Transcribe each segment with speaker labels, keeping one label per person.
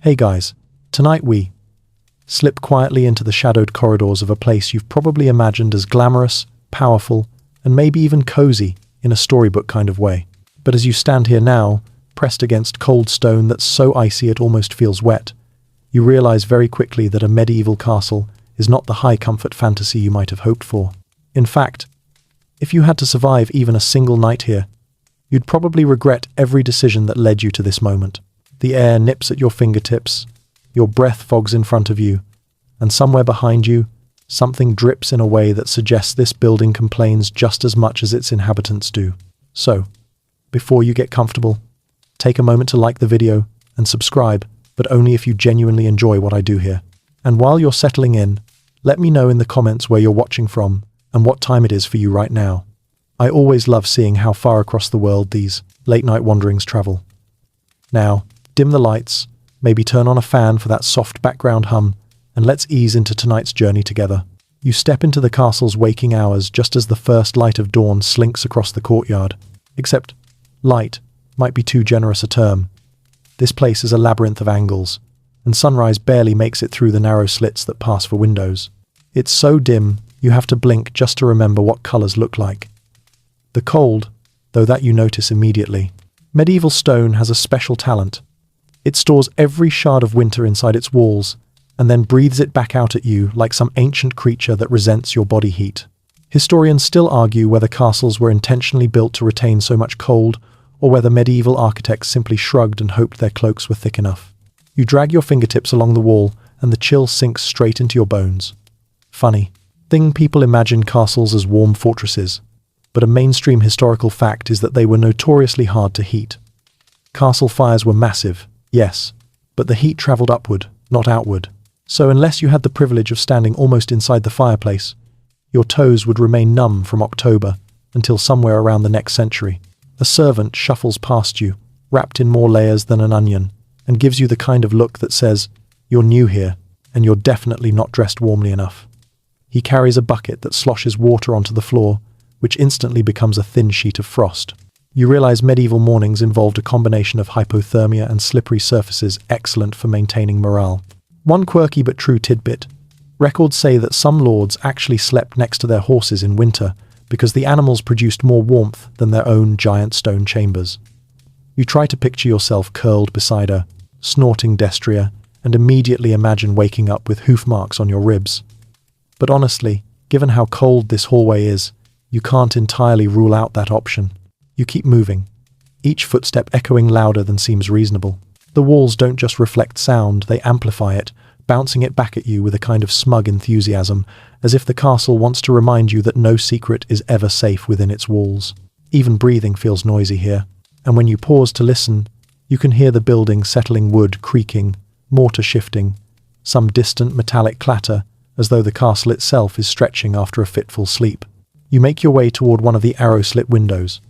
Speaker 1: Hey guys, tonight we slip quietly into the shadowed corridors of a place you've probably imagined as glamorous, powerful, and maybe even cozy in a storybook kind of way. But as you stand here now, pressed against cold stone that's so icy it almost feels wet, you realize very quickly that a medieval castle is not the high comfort fantasy you might have hoped for. In fact, if you had to survive even a single night here, you'd probably regret every decision that led you to this moment. The air nips at your fingertips, your breath fogs in front of you, and somewhere behind you, something drips in a way that suggests this building complains just as much as its inhabitants do. So, before you get comfortable, take a moment to like the video and subscribe, but only if you genuinely enjoy what I do here. And while you're settling in, let me know in the comments where you're watching from and what time it is for you right now. I always love seeing how far across the world these late-night wanderings travel. Now, dim the lights, maybe turn on a fan for that soft background hum, and let's ease into tonight's journey together. You step into the castle's waking hours just as the first light of dawn slinks across the courtyard. Except, light might be too generous a term. This place is a labyrinth of angles, and sunrise barely makes it through the narrow slits that pass for windows. It's so dim, you have to blink just to remember what colors look like. The cold, though, that you notice immediately. Medieval stone has a special talent. It stores every shard of winter inside its walls, and then breathes it back out at you like some ancient creature that resents your body heat. Historians still argue whether castles were intentionally built to retain so much cold, or whether medieval architects simply shrugged and hoped their cloaks were thick enough. You drag your fingertips along the wall, and the chill sinks straight into your bones. Funny thing, people imagine castles as warm fortresses, but a mainstream historical fact is that they were notoriously hard to heat. Castle fires were massive, yes, but the heat traveled upward, not outward. So unless you had the privilege of standing almost inside the fireplace, your toes would remain numb from October until somewhere around the next century. A servant shuffles past you, wrapped in more layers than an onion, and gives you the kind of look that says, "You're new here, and you're definitely not dressed warmly enough." He carries a bucket that sloshes water onto the floor, which instantly becomes a thin sheet of frost. You realize medieval mornings involved a combination of hypothermia and slippery surfaces excellent for maintaining morale. One quirky but true tidbit: records say that some lords actually slept next to their horses in winter because the animals produced more warmth than their own giant stone chambers. You try to picture yourself curled beside a snorting destrier and immediately imagine waking up with hoof marks on your ribs. But honestly, given how cold this hallway is, you can't entirely rule out that option. You keep moving, each footstep echoing louder than seems reasonable. The walls don't just reflect sound, they amplify it, bouncing it back at you with a kind of smug enthusiasm, as if the castle wants to remind you that no secret is ever safe within its walls. Even breathing feels noisy here, and when you pause to listen, you can hear the building settling, wood creaking, mortar shifting, some distant metallic clatter, as though the castle itself is stretching after a fitful sleep. You make your way toward one of the arrow-slit windows.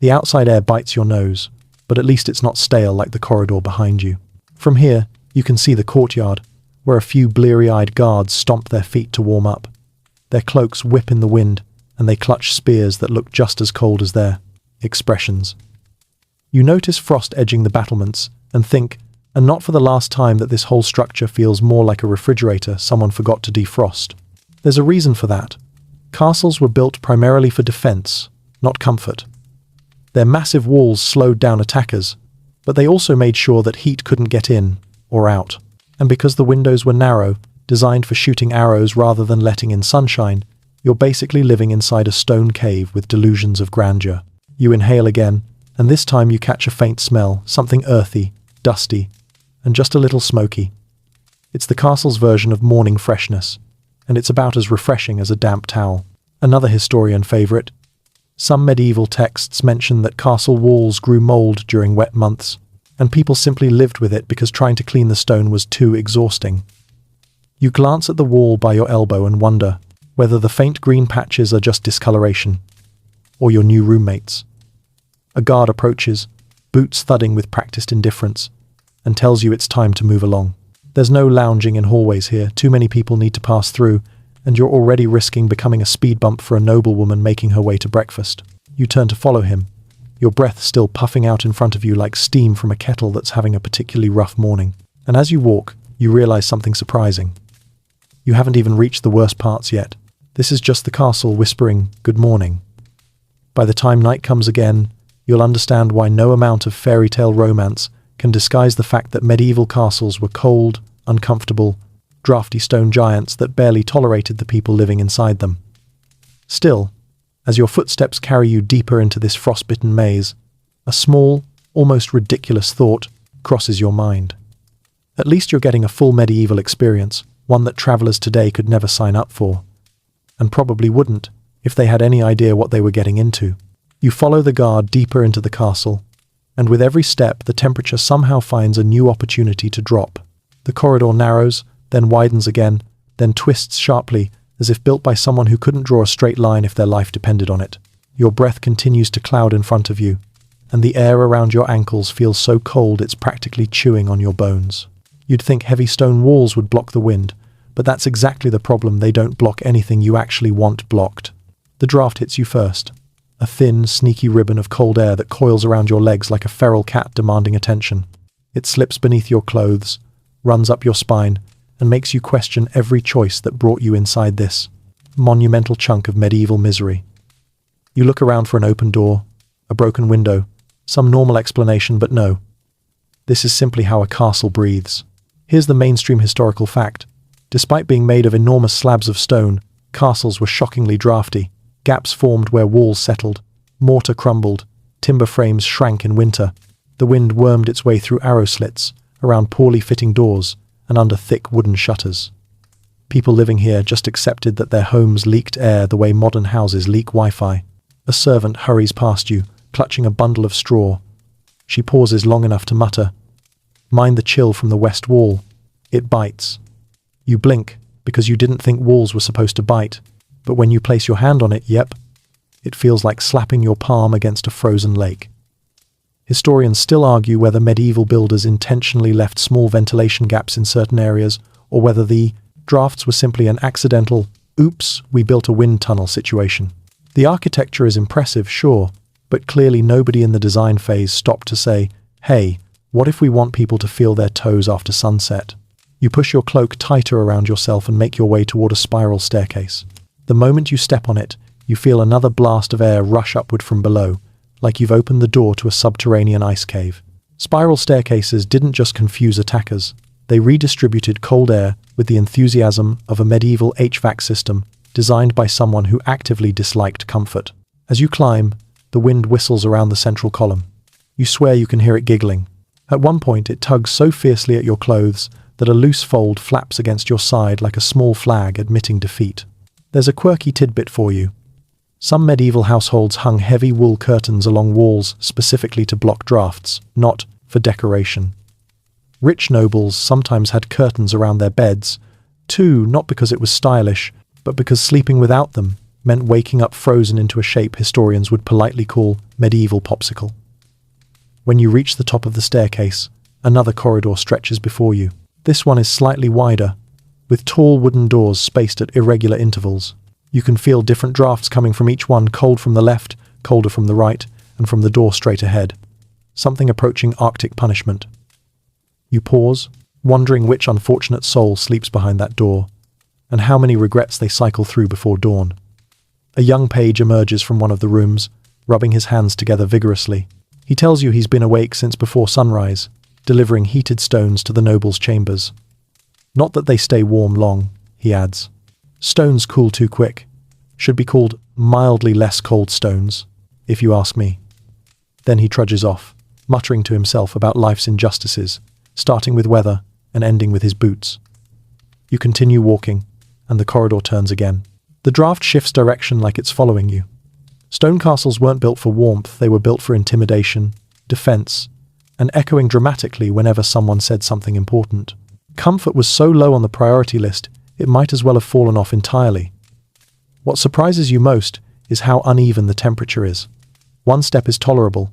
Speaker 1: The outside air bites your nose, but at least it's not stale like the corridor behind you. From here, you can see the courtyard, where a few bleary-eyed guards stomp their feet to warm up. Their cloaks whip in the wind, and they clutch spears that look just as cold as their expressions. You notice frost edging the battlements, and think, and not for the last time, that this whole structure feels more like a refrigerator someone forgot to defrost. There's a reason for that. Castles were built primarily for defense, not comfort. Their massive walls slowed down attackers, but they also made sure that heat couldn't get in or out. And because the windows were narrow, designed for shooting arrows rather than letting in sunshine, you're basically living inside a stone cave with delusions of grandeur. You inhale again, and this time you catch a faint smell, something earthy, dusty, and just a little smoky. It's the castle's version of morning freshness, and it's about as refreshing as a damp towel. Another historian favorite: some medieval texts mention that castle walls grew mold during wet months, and people simply lived with it because trying to clean the stone was too exhausting. You glance at the wall by your elbow and wonder whether the faint green patches are just discoloration, or your new roommates. A guard approaches, boots thudding with practiced indifference, and tells you it's time to move along. There's no lounging in hallways here, too many people need to pass through, and you're already risking becoming a speed bump for a noblewoman making her way to breakfast. You turn to follow him, your breath still puffing out in front of you like steam from a kettle that's having a particularly rough morning. And as you walk, you realize something surprising. You haven't even reached the worst parts yet. This is just the castle whispering, "Good morning." By the time night comes again, you'll understand why no amount of fairy tale romance can disguise the fact that medieval castles were cold, uncomfortable, drafty stone giants that barely tolerated the people living inside them. Still, as your footsteps carry you deeper into this frostbitten maze, a small, almost ridiculous thought crosses your mind. At least you're getting a full medieval experience, one that travelers today could never sign up for, and probably wouldn't if they had any idea what they were getting into. You follow the guard deeper into the castle, and with every step the temperature somehow finds a new opportunity to drop. The corridor narrows, then widens again, then twists sharply, as if built by someone who couldn't draw a straight line if their life depended on it. Your breath continues to cloud in front of you, and the air around your ankles feels so cold it's practically chewing on your bones. You'd think heavy stone walls would block the wind, but that's exactly the problem. They don't block anything you actually want blocked. The draft hits you first, a thin, sneaky ribbon of cold air that coils around your legs like a feral cat demanding attention. It slips beneath your clothes, runs up your spine, and makes you question every choice that brought you inside this monumental chunk of medieval misery. You look around for an open door, a broken window, some normal explanation, but no. This is simply how a castle breathes. Here's the mainstream historical fact. Despite being made of enormous slabs of stone, castles were shockingly drafty. Gaps formed where walls settled, mortar crumbled, timber frames shrank in winter. The wind wormed its way through arrow slits, around poorly fitting doors, and under thick wooden shutters. People living here just accepted that their homes leaked air the way modern houses leak Wi-Fi. A servant hurries past you, clutching a bundle of straw. She pauses long enough to mutter, "Mind the chill from the west wall. It bites." You blink, because you didn't think walls were supposed to bite. But when you place your hand on it, yep, it feels like slapping your palm against a frozen lake. Historians still argue whether medieval builders intentionally left small ventilation gaps in certain areas, or whether the drafts were simply an accidental, "oops, we built a wind tunnel" situation. The architecture is impressive, sure, but clearly nobody in the design phase stopped to say, "Hey, what if we want people to feel their toes after sunset?" You push your cloak tighter around yourself and make your way toward a spiral staircase. The moment you step on it, you feel another blast of air rush upward from below, like you've opened the door to a subterranean ice cave. Spiral staircases didn't just confuse attackers, they redistributed cold air with the enthusiasm of a medieval HVAC system designed by someone who actively disliked comfort. As you climb, the wind whistles around the central column. You swear you can hear it giggling. At one point, it tugs so fiercely at your clothes that a loose fold flaps against your side like a small flag admitting defeat. There's a quirky tidbit for you. Some medieval households hung heavy wool curtains along walls specifically to block drafts, not for decoration. Rich nobles sometimes had curtains around their beds, too, not because it was stylish, but because sleeping without them meant waking up frozen into a shape historians would politely call medieval popsicle. When you reach the top of the staircase, another corridor stretches before you. This one is slightly wider, with tall wooden doors spaced at irregular intervals. You can feel different drafts coming from each one, cold from the left, colder from the right, and from the door straight ahead. Something approaching Arctic punishment. You pause, wondering which unfortunate soul sleeps behind that door, and how many regrets they cycle through before dawn. A young page emerges from one of the rooms, rubbing his hands together vigorously. He tells you he's been awake since before sunrise, delivering heated stones to the nobles' chambers. Not that they stay warm long, he adds. Stones cool too quick. Should be called mildly less cold stones, if you ask me. Then he trudges off, muttering to himself about life's injustices, starting with weather and ending with his boots. You continue walking, and the corridor turns again. The draft shifts direction like it's following you. Stone castles weren't built for warmth, they were built for intimidation, defense, and echoing dramatically whenever someone said something important. Comfort was so low on the priority list, it might as well have fallen off entirely. What surprises you most is how uneven the temperature is. One step is tolerable.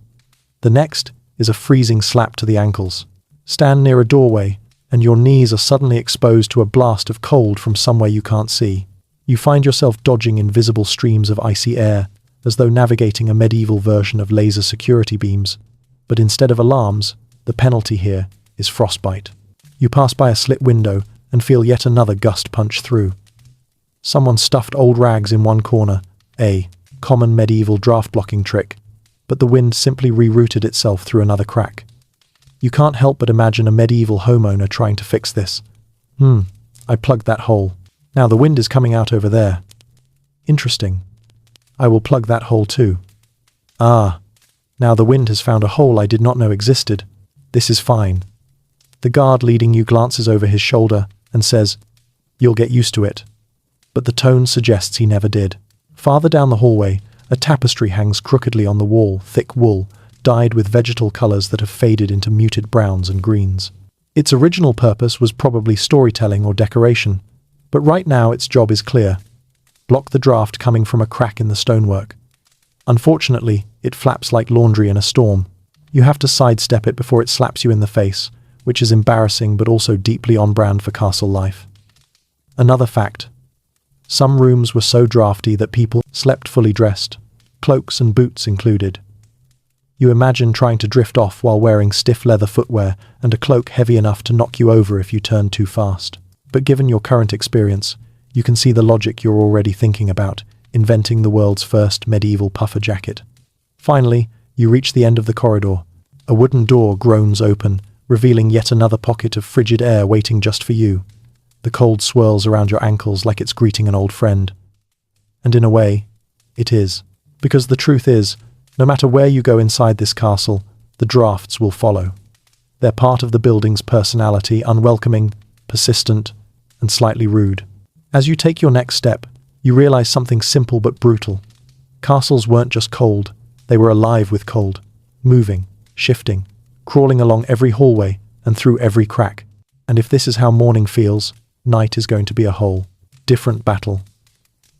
Speaker 1: The next is a freezing slap to the ankles. Stand near a doorway, and your knees are suddenly exposed to a blast of cold from somewhere you can't see. You find yourself dodging invisible streams of icy air, as though navigating a medieval version of laser security beams. But instead of alarms, the penalty here is frostbite. You pass by a slit window and feel yet another gust punch through. Someone stuffed old rags in one corner, a common medieval draft blocking trick, but the wind simply rerouted itself through another crack. You can't help but imagine a medieval homeowner trying to fix this. I plugged that hole. Now the wind is coming out over there. Interesting. I will plug that hole too. Ah, now the wind has found a hole I did not know existed. This is fine. The guard leading you glances over his shoulder and says, "You'll get used to it." But the tone suggests he never did. Farther down the hallway, a tapestry hangs crookedly on the wall, thick wool, dyed with vegetal colours that have faded into muted browns and greens. Its original purpose was probably storytelling or decoration, but right now its job is clear. Block the draft coming from a crack in the stonework. Unfortunately, it flaps like laundry in a storm. You have to sidestep it before it slaps you in the face, which is embarrassing but also deeply on brand for castle life. Another fact. Some rooms were so drafty that people slept fully dressed, cloaks and boots included. You imagine trying to drift off while wearing stiff leather footwear and a cloak heavy enough to knock you over if you turn too fast. But given your current experience, you can see the logic you're already thinking about, inventing the world's first medieval puffer jacket. Finally, you reach the end of the corridor. A wooden door groans open, revealing yet another pocket of frigid air waiting just for you. The cold swirls around your ankles like it's greeting an old friend. And in a way, it is. Because the truth is, no matter where you go inside this castle, the drafts will follow. They're part of the building's personality, unwelcoming, persistent, and slightly rude. As you take your next step, you realize something simple but brutal. Castles weren't just cold, they were alive with cold, moving, shifting, crawling along every hallway and through every crack. And if this is how morning feels, night is going to be a whole different battle.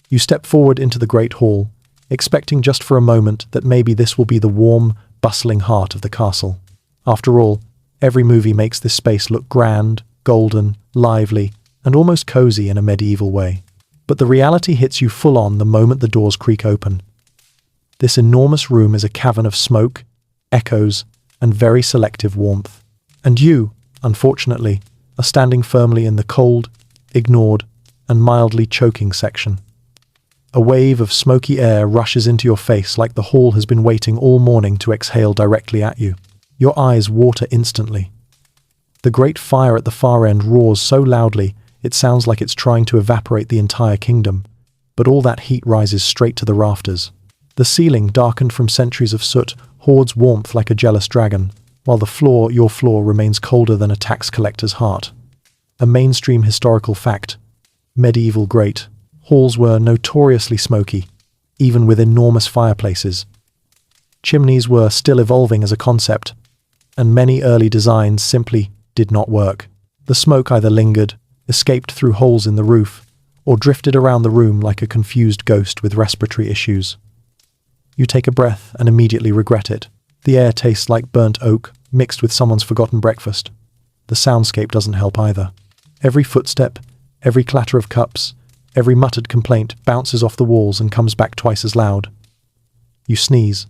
Speaker 1: You step forward into the great hall, expecting just for a moment that maybe this will be the warm, bustling heart of the castle. After all, every movie makes this space look grand, golden, lively, and almost cozy in a medieval way. But the reality hits you full on the moment the doors creak open. This enormous room is a cavern of smoke, echoes, and very selective warmth. And you, unfortunately, are standing firmly in the cold, ignored, and mildly choking section. A wave of smoky air rushes into your face like the hall has been waiting all morning to exhale directly at you. Your eyes water instantly. The great fire at the far end roars so loudly it sounds like it's trying to evaporate the entire kingdom, but all that heat rises straight to the rafters. The ceiling, darkened from centuries of soot, hoards warmth like a jealous dragon, while the floor, your floor, remains colder than a tax collector's heart. A mainstream historical fact. Medieval great. Halls were notoriously smoky, even with enormous fireplaces. Chimneys were still evolving as a concept, and many early designs simply did not work. The smoke either lingered, escaped through holes in the roof, or drifted around the room like a confused ghost with respiratory issues. You take a breath and immediately regret it. The air tastes like burnt oak mixed with someone's forgotten breakfast. The soundscape doesn't help either. Every footstep, every clatter of cups, every muttered complaint bounces off the walls and comes back twice as loud. You sneeze,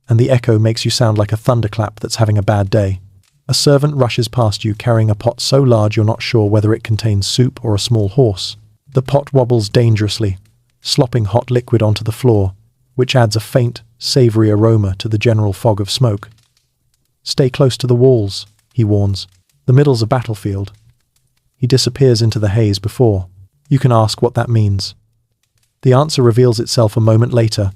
Speaker 1: and the echo makes you sound like a thunderclap that's having a bad day. A servant rushes past you carrying a pot so large you're not sure whether it contains soup or a small horse. The pot wobbles dangerously, slopping hot liquid onto the floor, which adds a faint, savoury aroma to the general fog of smoke. "Stay close to the walls," he warns. "The middle's a battlefield." He disappears into the haze before. You can ask what that means. The answer reveals itself a moment later,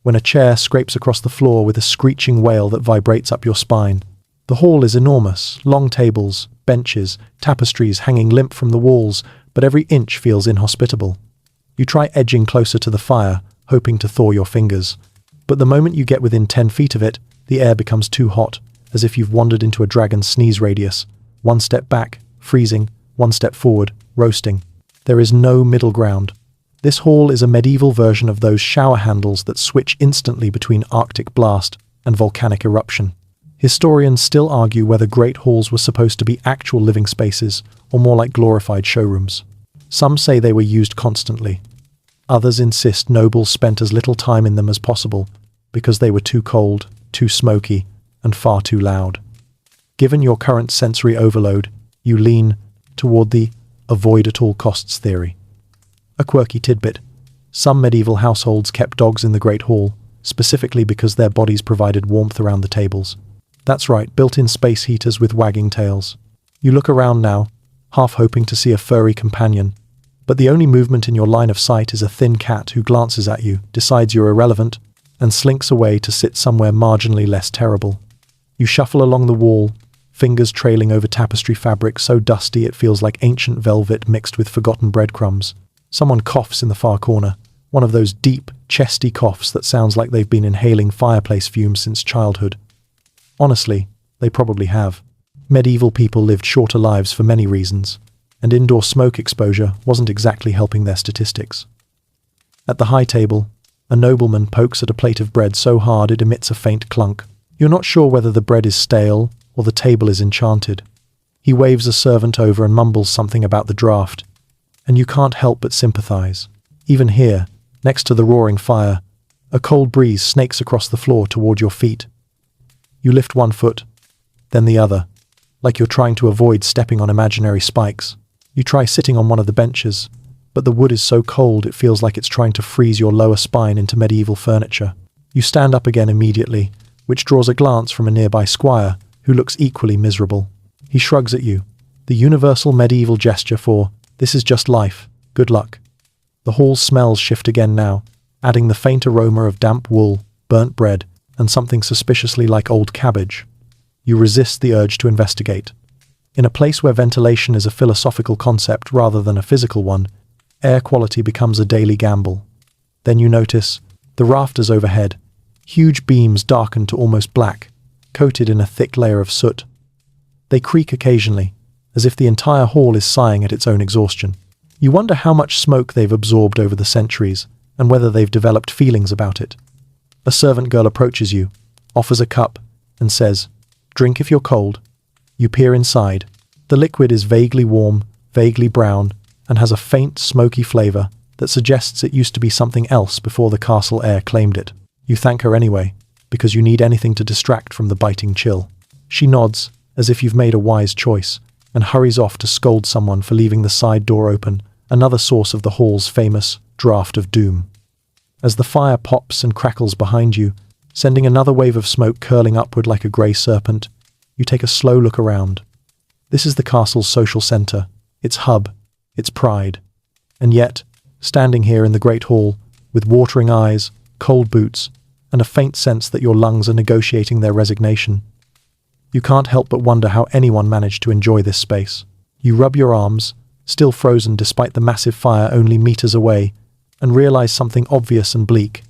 Speaker 1: when a chair scrapes across the floor with a screeching wail that vibrates up your spine. The hall is enormous, long tables, benches, tapestries hanging limp from the walls, but every inch feels inhospitable. You try edging closer to the fire, hoping to thaw your fingers. But the moment you get within 10 feet of it, the air becomes too hot, as if you've wandered into a dragon's sneeze radius. One step back, freezing, one step forward, roasting. There is no middle ground. This hall is a medieval version of those shower handles that switch instantly between Arctic blast and volcanic eruption. Historians still argue whether great halls were supposed to be actual living spaces or more like glorified showrooms. Some say they were used constantly. Others insist nobles spent as little time in them as possible because they were too cold, too smoky, and far too loud. Given your current sensory overload, You lean toward the avoid at all costs theory. A quirky tidbit. Some medieval households kept dogs in the Great Hall, specifically because their bodies provided warmth around the tables. That's right, built-in space heaters with wagging tails. You look around now, half hoping to see a furry companion, but the only movement in your line of sight is a thin cat who glances at you, decides you're irrelevant, and slinks away to sit somewhere marginally less terrible. You shuffle along the wall, fingers trailing over tapestry fabric so dusty it feels like ancient velvet mixed with forgotten breadcrumbs. Someone coughs in the far corner, one of those deep, chesty coughs that sounds like they've been inhaling fireplace fumes since childhood. Honestly, they probably have. Medieval people lived shorter lives for many reasons, and indoor smoke exposure wasn't exactly helping their statistics. At the high table, a nobleman pokes at a plate of bread so hard it emits a faint clunk. You're not sure whether the bread is stale or the table is enchanted. He waves a servant over and mumbles something about the draft, and you can't help but sympathize. Even here, next to the roaring fire, a cold breeze snakes across the floor toward your feet. You lift one foot, then the other, like you're trying to avoid stepping on imaginary spikes. You try sitting on one of the benches, but the wood is so cold it feels like it's trying to freeze your lower spine into medieval furniture. You stand up again immediately, which draws a glance from a nearby squire, who looks equally miserable. He shrugs at you, the universal medieval gesture for, this is just life, good luck. The hall's smells shift again now, adding the faint aroma of damp wool, burnt bread, and something suspiciously like old cabbage. You resist the urge to investigate. In a place where ventilation is a philosophical concept rather than a physical one, air quality becomes a daily gamble. Then you notice the rafters overhead, huge beams darkened to almost black, coated in a thick layer of soot. They creak occasionally, as if the entire hall is sighing at its own exhaustion. You wonder how much smoke they've absorbed over the centuries, and whether they've developed feelings about it. A servant girl approaches you, offers a cup, and says, "Drink if you're cold." You peer inside. The liquid is vaguely warm, vaguely brown, and has a faint, smoky flavor that suggests it used to be something else before the castle air claimed it. You thank her anyway, because you need anything to distract from the biting chill. She nods, as if you've made a wise choice, and hurries off to scold someone for leaving the side door open, another source of the hall's famous draft of doom. As the fire pops and crackles behind you, sending another wave of smoke curling upward like a grey serpent, you take a slow look around. This is the castle's social centre, its hub, its pride. And yet, standing here in the great hall, with watering eyes, cold boots, and a faint sense that your lungs are negotiating their resignation, you can't help but wonder how anyone managed to enjoy this space. You rub your arms, still frozen despite the massive fire only meters away, and realize something obvious and bleak.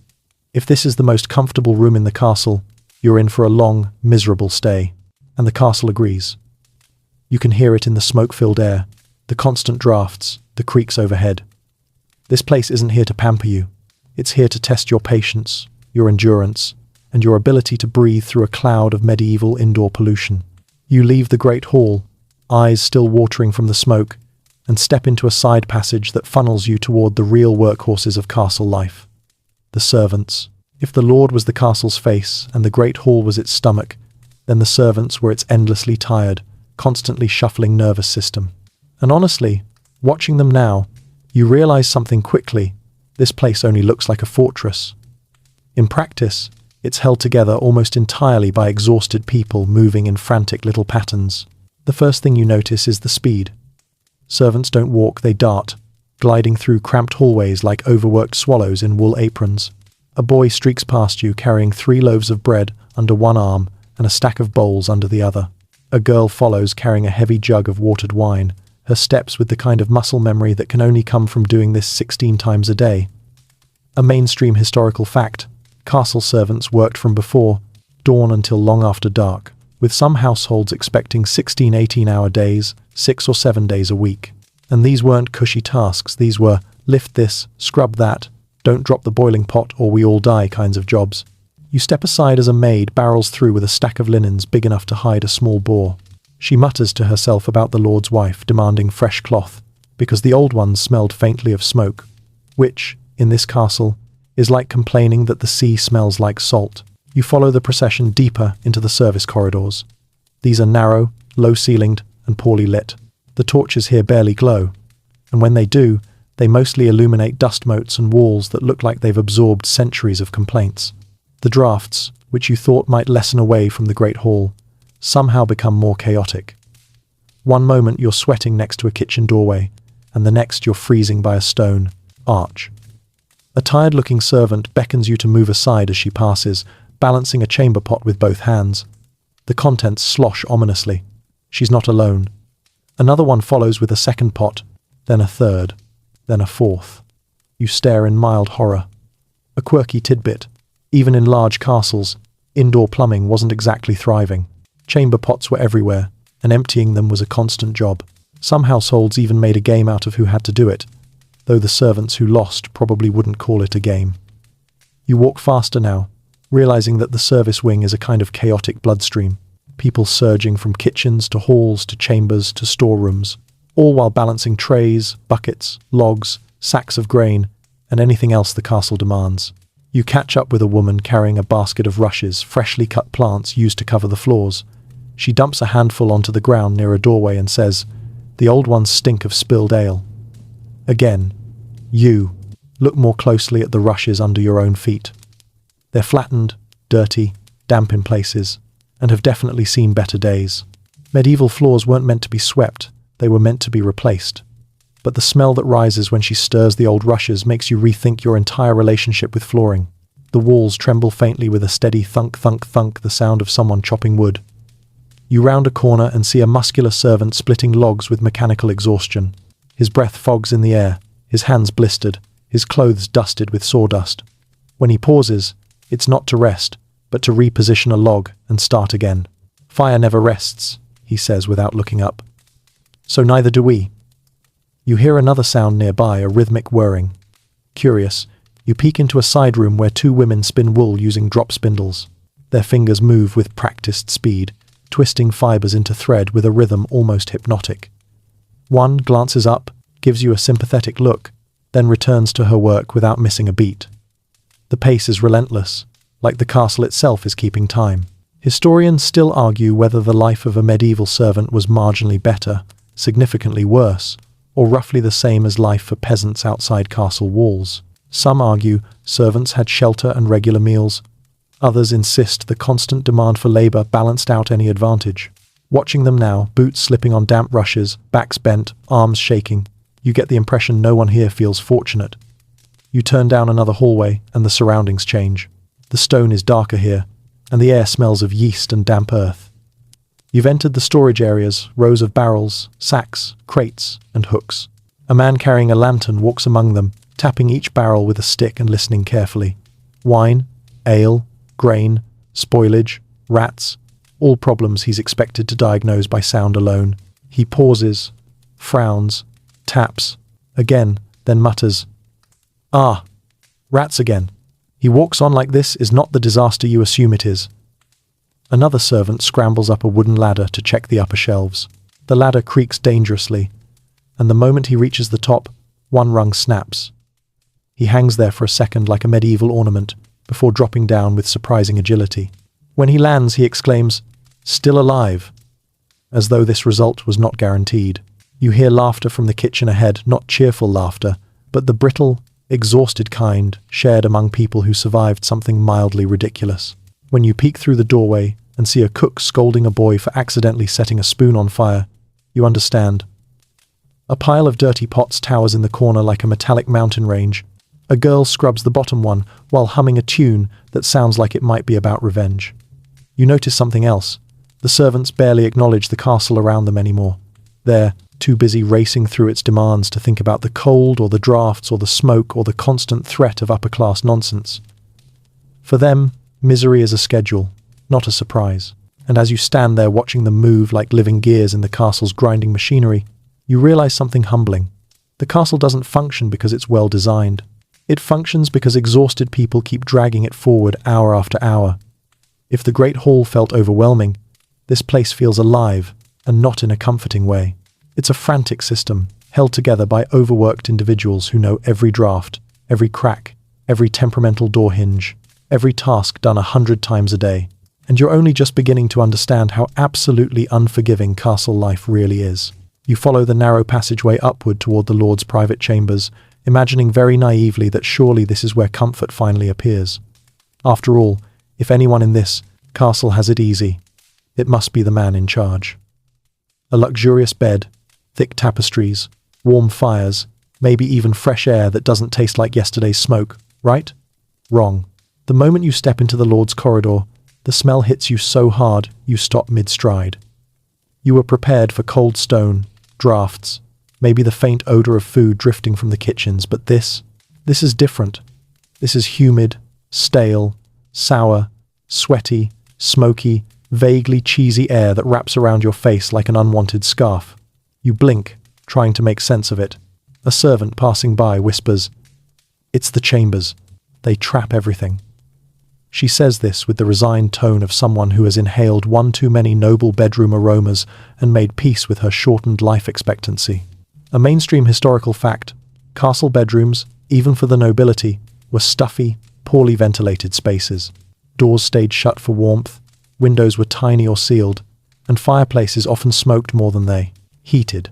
Speaker 1: If this is the most comfortable room in the castle, you're in for a long, miserable stay. And the castle agrees. You can hear it in the smoke-filled air, the constant drafts, the creaks overhead. This place isn't here to pamper you. It's here to test your patience, your endurance, and your ability to breathe through a cloud of medieval indoor pollution. You leave the great hall, eyes still watering from the smoke, and step into a side passage that funnels you toward the real workhorses of castle life. The servants. If the lord was the castle's face and the great hall was its stomach, then the servants were its endlessly tired, constantly shuffling nervous system. And honestly, watching them now, you realize something quickly. This place only looks like a fortress. In practice, it's held together almost entirely by exhausted people moving in frantic little patterns. The first thing you notice is the speed. Servants don't walk, they dart, gliding through cramped hallways like overworked swallows in wool aprons. A boy streaks past you carrying 3 loaves of bread under one arm and a stack of bowls under the other. A girl follows carrying a heavy jug of watered wine, her steps with the kind of muscle memory that can only come from doing this 16 times a day. A mainstream historical fact, castle servants worked from before dawn until long after dark, with some households expecting 16 18-hour days, 6 or 7 days a week. And these weren't cushy tasks, these were lift this, scrub that, don't drop the boiling pot or we all die kinds of jobs. You step aside as a maid barrels through with a stack of linens big enough to hide a small boar. She mutters to herself about the lord's wife demanding fresh cloth, because the old ones smelled faintly of smoke, which, in this castle, is like complaining that the sea smells like salt. You follow the procession deeper into the service corridors. These are narrow, low-ceilinged, and poorly lit. The torches here barely glow, and when they do, they mostly illuminate dust motes and walls that look like they've absorbed centuries of complaints. The drafts, which you thought might lessen away from the Great Hall, somehow become more chaotic. One moment you're sweating next to a kitchen doorway, and the next you're freezing by a stone arch. A tired-looking servant beckons you to move aside as she passes, balancing a chamber pot with both hands. The contents slosh ominously. She's not alone. Another one follows with a second pot, then a third, then a fourth. You stare in mild horror. A quirky tidbit. Even in large castles, indoor plumbing wasn't exactly thriving. Chamber pots were everywhere, and emptying them was a constant job. Some households even made a game out of who had to do it, though the servants who lost probably wouldn't call it a game. You walk faster now, realizing that the service wing is a kind of chaotic bloodstream. People surging from kitchens to halls to chambers to storerooms, all while balancing trays, buckets, logs, sacks of grain, and anything else the castle demands. You catch up with a woman carrying a basket of rushes, freshly cut plants used to cover the floors. She dumps a handful onto the ground near a doorway and says, "The old ones stink of spilled ale." Again, you look more closely at the rushes under your own feet. They're flattened, dirty, damp in places, and have definitely seen better days. Medieval floors weren't meant to be swept, they were meant to be replaced. But the smell that rises when she stirs the old rushes makes you rethink your entire relationship with flooring. The walls tremble faintly with a steady thunk, thunk, thunk, the sound of someone chopping wood. You round a corner and see a muscular servant splitting logs with mechanical exhaustion. His breath fogs in the air, his hands blistered, his clothes dusted with sawdust. When he pauses, it's not to rest, but to reposition a log and start again. "Fire never rests," he says without looking up. "So neither do we." You hear another sound nearby, a rhythmic whirring. Curious, you peek into a side room where two women spin wool using drop spindles. Their fingers move with practiced speed, twisting fibers into thread with a rhythm almost hypnotic. One glances up, gives you a sympathetic look, then returns to her work without missing a beat. The pace is relentless, like the castle itself is keeping time. Historians still argue whether the life of a medieval servant was marginally better, significantly worse, or roughly the same as life for peasants outside castle walls. Some argue servants had shelter and regular meals. Others insist the constant demand for labor balanced out any advantage. Watching them now, boots slipping on damp rushes, backs bent, arms shaking, you get the impression no one here feels fortunate. You turn down another hallway, and the surroundings change. The stone is darker here, and the air smells of yeast and damp earth. You've entered the storage areas, rows of barrels, sacks, crates, and hooks. A man carrying a lantern walks among them, tapping each barrel with a stick and listening carefully. Wine, ale, grain, spoilage, rats, all problems he's expected to diagnose by sound alone. He pauses, frowns, taps, again, then mutters, "Ah, rats again." He walks on like this is not the disaster you assume it is. Another servant scrambles up a wooden ladder to check the upper shelves. The ladder creaks dangerously, and the moment he reaches the top, one rung snaps. He hangs there for a second like a medieval ornament, before dropping down with surprising agility. When he lands, he exclaims, "Still alive," as though this result was not guaranteed. You hear laughter from the kitchen ahead, not cheerful laughter, but the brittle, exhausted kind shared among people who survived something mildly ridiculous. When you peek through the doorway and see a cook scolding a boy for accidentally setting a spoon on fire, you understand. A pile of dirty pots towers in the corner like a metallic mountain range. A girl scrubs the bottom one while humming a tune that sounds like it might be about revenge. You notice something else. The servants barely acknowledge the castle around them anymore. They're too busy racing through its demands to think about the cold or the drafts or the smoke or the constant threat of upper-class nonsense. For them, misery is a schedule, not a surprise. And as you stand there watching them move like living gears in the castle's grinding machinery, you realize something humbling. The castle doesn't function because it's well designed. It functions because exhausted people keep dragging it forward hour after hour. If the Great Hall felt overwhelming, this place feels alive, and not in a comforting way. It's a frantic system, held together by overworked individuals who know every draft, every crack, every temperamental door hinge, every task done 100 times a day. And you're only just beginning to understand how absolutely unforgiving castle life really is. You follow the narrow passageway upward toward the Lord's private chambers, imagining very naively that surely this is where comfort finally appears. After all, if anyone in this castle has it easy, it must be the man in charge. A luxurious bed, thick tapestries, warm fires, maybe even fresh air that doesn't taste like yesterday's smoke, right? Wrong. The moment you step into the Lord's corridor, the smell hits you so hard you stop mid-stride. You were prepared for cold stone, drafts, maybe the faint odor of food drifting from the kitchens, but this is different. This is humid, stale, sour, sweaty, smoky, vaguely cheesy air that wraps around your face like an unwanted scarf. You blink, trying to make sense of it. A servant passing by whispers, "It's the chambers. They trap everything." She says this with the resigned tone of someone who has inhaled one too many noble bedroom aromas and made peace with her shortened life expectancy. A mainstream historical fact, castle bedrooms, even for the nobility, were stuffy, poorly ventilated spaces. Doors stayed shut for warmth, windows were tiny or sealed, and fireplaces often smoked more than they heated.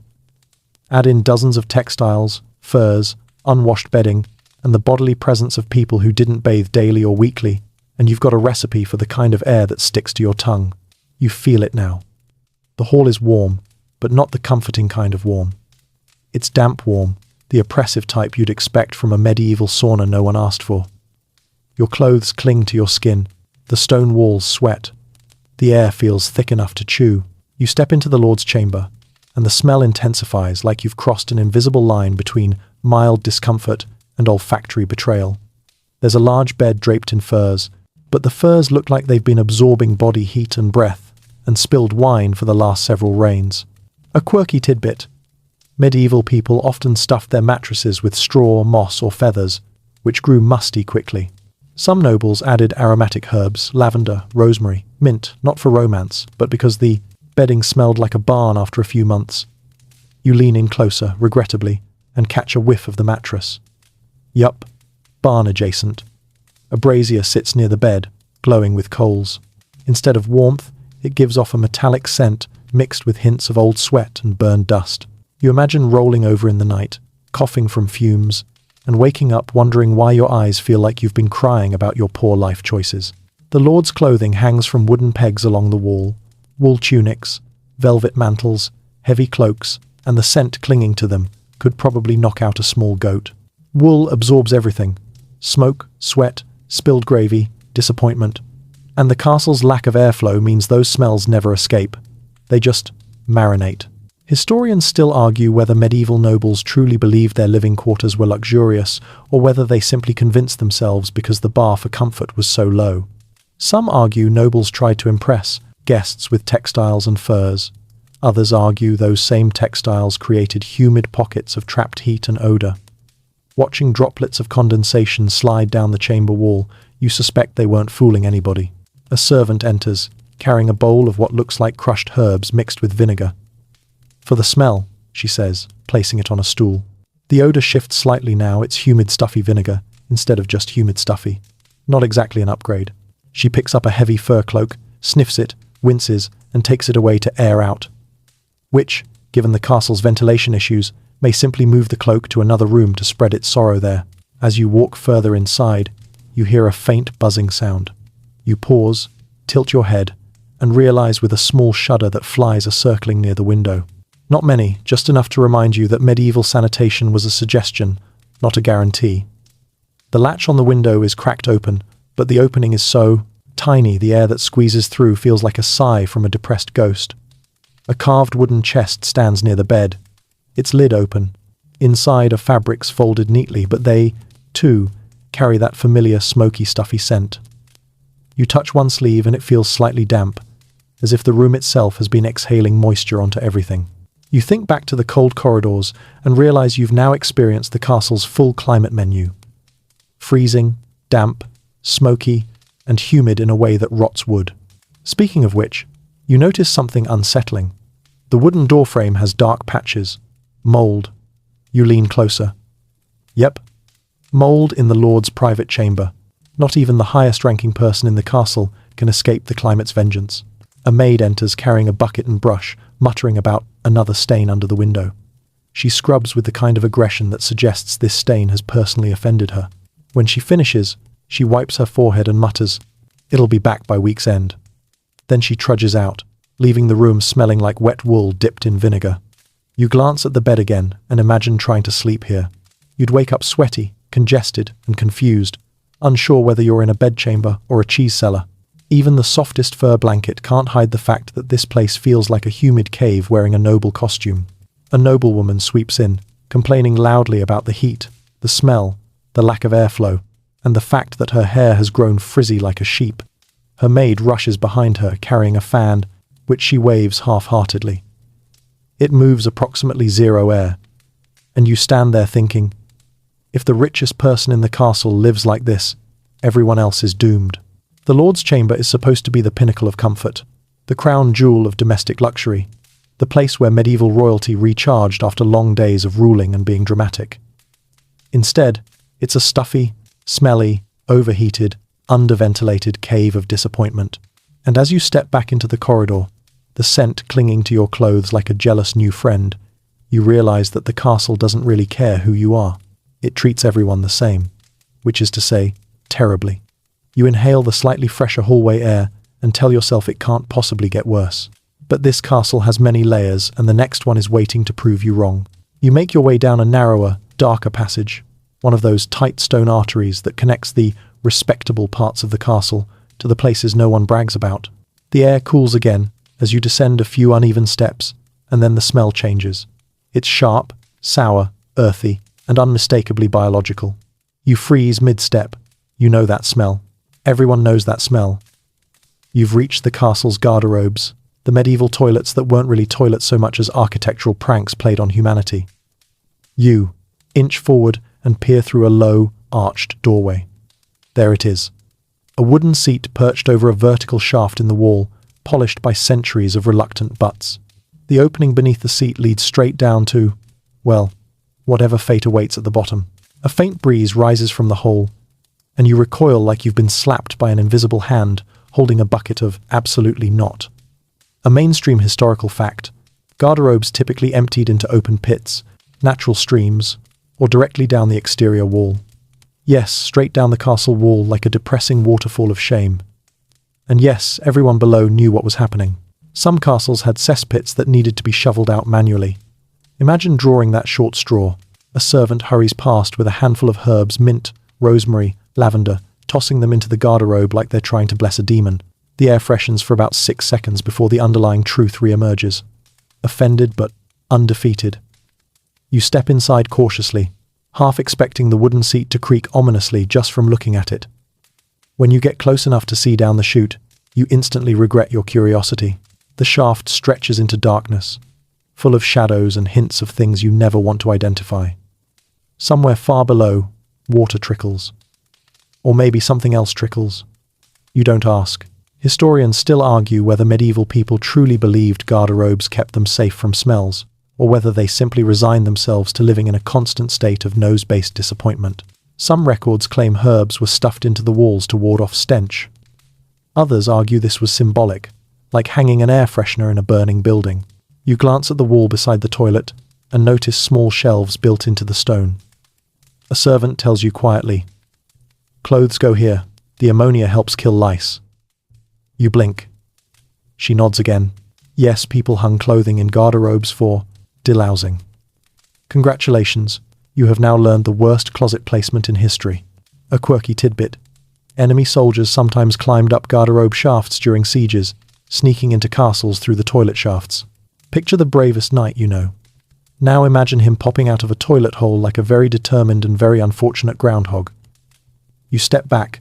Speaker 1: Add in dozens of textiles, furs, unwashed bedding, and the bodily presence of people who didn't bathe daily or weekly, and you've got a recipe for the kind of air that sticks to your tongue. You feel it now. The hall is warm, but not the comforting kind of warm. It's damp warm, the oppressive type you'd expect from a medieval sauna no one asked for. Your clothes cling to your skin, the stone walls sweat. The air feels thick enough to chew. You step into the Lord's chamber, and the smell intensifies like you've crossed an invisible line between mild discomfort and olfactory betrayal. There's a large bed draped in furs, but the furs look like they've been absorbing body heat and breath, and spilled wine for the last several rains. A quirky tidbit. Medieval people often stuffed their mattresses with straw, moss, or feathers, which grew musty quickly. Some nobles added aromatic herbs, lavender, rosemary, mint, not for romance, but because the bedding smelled like a barn after a few months. You lean in closer, regrettably, and catch a whiff of the mattress. Yup, barn adjacent. A brazier sits near the bed, glowing with coals. Instead of warmth, it gives off a metallic scent mixed with hints of old sweat and burned dust. You imagine rolling over in the night, coughing from fumes, and waking up wondering why your eyes feel like you've been crying about your poor life choices. The Lord's clothing hangs from wooden pegs along the wall, wool tunics, velvet mantles, heavy cloaks, and the scent clinging to them could probably knock out a small goat. Wool absorbs everything: smoke, sweat, spilled gravy, disappointment. And the castle's lack of airflow means those smells never escape. They just marinate. Historians still argue whether medieval nobles truly believed their living quarters were luxurious, or whether they simply convinced themselves because the bar for comfort was so low. Some argue nobles tried to impress guests with textiles and furs. Others argue those same textiles created humid pockets of trapped heat and odor. Watching droplets of condensation slide down the chamber wall, you suspect they weren't fooling anybody. A servant enters, carrying a bowl of what looks like crushed herbs mixed with vinegar. "For the smell," she says, placing it on a stool. The odor shifts slightly now, it's humid stuffy vinegar, instead of just humid stuffy. Not exactly an upgrade. She picks up a heavy fur cloak, sniffs it, winces, and takes it away to air out. Which, given the castle's ventilation issues, may simply move the cloak to another room to spread its sorrow there. As you walk further inside, you hear a faint buzzing sound. You pause, tilt your head, and realize with a small shudder that flies are circling near the window. Not many, just enough to remind you that medieval sanitation was a suggestion, not a guarantee. The latch on the window is cracked open, but the opening is so tiny the air that squeezes through feels like a sigh from a depressed ghost. A carved wooden chest stands near the bed, its lid open. Inside are fabrics folded neatly, but they, too, carry that familiar smoky, stuffy scent. You touch one sleeve and it feels slightly damp, as if the room itself has been exhaling moisture onto everything. You think back to the cold corridors and realize you've now experienced the castle's full climate menu. Freezing, damp, smoky, and humid in a way that rots wood. Speaking of which, you notice something unsettling. The wooden doorframe has dark patches. Mold. You lean closer. Yep. Mold in the Lord's private chamber. Not even the highest-ranking person in the castle can escape the climate's vengeance. A maid enters carrying a bucket and brush, muttering about another stain under the window. She scrubs with the kind of aggression that suggests this stain has personally offended her. When she finishes, she wipes her forehead and mutters, "It'll be back by week's end." Then she trudges out, leaving the room smelling like wet wool dipped in vinegar. You glance at the bed again and imagine trying to sleep here. You'd wake up sweaty, congested, and confused, unsure whether you're in a bedchamber or a cheese cellar. Even the softest fur blanket can't hide the fact that this place feels like a humid cave wearing a noble costume. A noblewoman sweeps in, complaining loudly about the heat, the smell, the lack of airflow, and the fact that her hair has grown frizzy like a sheep. Her maid rushes behind her carrying a fan, which she waves half-heartedly. It moves approximately 0 air, and you stand there thinking, if the richest person in the castle lives like this, everyone else is doomed. The Lord's Chamber is supposed to be the pinnacle of comfort, the crown jewel of domestic luxury, the place where medieval royalty recharged after long days of ruling and being dramatic. Instead, it's a stuffy, smelly, overheated, underventilated cave of disappointment. And as you step back into the corridor, the scent clinging to your clothes like a jealous new friend, you realize that the castle doesn't really care who you are. It treats everyone the same, which is to say, terribly. You inhale the slightly fresher hallway air and tell yourself it can't possibly get worse. But this castle has many layers, and the next one is waiting to prove you wrong. You make your way down a narrower, darker passage, one of those tight stone arteries that connects the respectable parts of the castle to the places no one brags about. The air cools again as you descend a few uneven steps, and then the smell changes. It's sharp, sour, earthy, and unmistakably biological. You freeze mid-step. You know that smell. Everyone knows that smell. You've reached the castle's garderobes, the medieval toilets that weren't really toilets so much as architectural pranks played on humanity. You inch forward and peer through a low, arched doorway. There it is. A wooden seat perched over a vertical shaft in the wall, polished by centuries of reluctant butts. The opening beneath the seat leads straight down to, well, whatever fate awaits at the bottom. A faint breeze rises from the hole, and you recoil like you've been slapped by an invisible hand holding a bucket of absolutely not. A mainstream historical fact, garderobes typically emptied into open pits, natural streams, or directly down the exterior wall. Yes, straight down the castle wall like a depressing waterfall of shame. And yes, everyone below knew what was happening. Some castles had cesspits that needed to be shoveled out manually. Imagine drawing that short straw. A servant hurries past with a handful of herbs, mint, rosemary, lavender, tossing them into the garderobe like they're trying to bless a demon. The air freshens for about 6 seconds before the underlying truth reemerges. Offended but undefeated. You step inside cautiously, half expecting the wooden seat to creak ominously just from looking at it. When you get close enough to see down the chute, you instantly regret your curiosity. The shaft stretches into darkness, full of shadows and hints of things you never want to identify. Somewhere far below, water trickles. Or maybe something else trickles. You don't ask. Historians still argue whether medieval people truly believed garderobes kept them safe from smells, or whether they simply resigned themselves to living in a constant state of nose-based disappointment. Some records claim herbs were stuffed into the walls to ward off stench. Others argue this was symbolic, like hanging an air freshener in a burning building. You glance at the wall beside the toilet and notice small shelves built into the stone. A servant tells you quietly, "Clothes go here. The ammonia helps kill lice." You blink. She nods again. Yes, people hung clothing in garderobes for delousing. Congratulations, you have now learned the worst closet placement in history. A quirky tidbit. Enemy soldiers sometimes climbed up garderobe shafts during sieges, sneaking into castles through the toilet shafts. Picture the bravest knight you know. Now imagine him popping out of a toilet hole like a very determined and very unfortunate groundhog. You step back,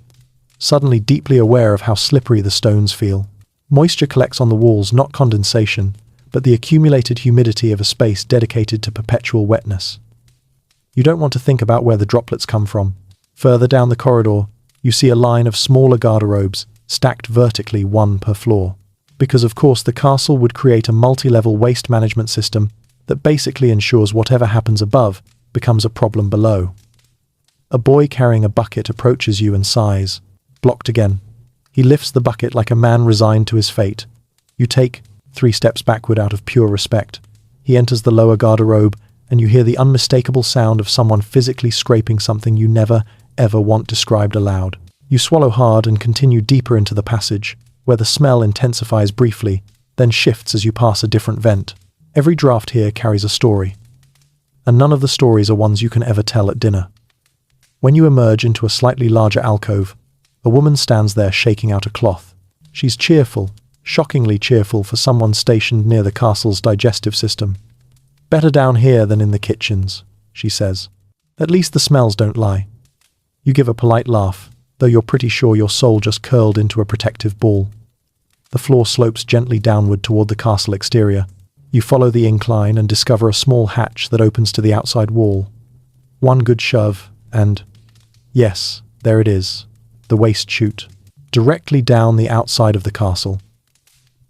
Speaker 1: suddenly deeply aware of how slippery the stones feel. Moisture collects on the walls, not condensation, but the accumulated humidity of a space dedicated to perpetual wetness. You don't want to think about where the droplets come from. Further down the corridor, you see a line of smaller garderobes, stacked vertically, one per floor. Because of course the castle would create a multi-level waste management system that basically ensures whatever happens above becomes a problem below. A boy carrying a bucket approaches you and sighs. Blocked again. He lifts the bucket like a man resigned to his fate. You take 3 steps backward out of pure respect. He enters the lower garderobe, and you hear the unmistakable sound of someone physically scraping something you never, ever want described aloud. You swallow hard and continue deeper into the passage, where the smell intensifies briefly, then shifts as you pass a different vent. Every draft here carries a story, and none of the stories are ones you can ever tell at dinner. When you emerge into a slightly larger alcove, a woman stands there shaking out a cloth. She's cheerful, shockingly cheerful for someone stationed near the castle's digestive system. "Better down here than in the kitchens," she says. "At least the smells don't lie." You give a polite laugh, though you're pretty sure your soul just curled into a protective ball. The floor slopes gently downward toward the castle exterior. You follow the incline and discover a small hatch that opens to the outside wall. One good shove, and yes, there it is, the waste chute, directly down the outside of the castle.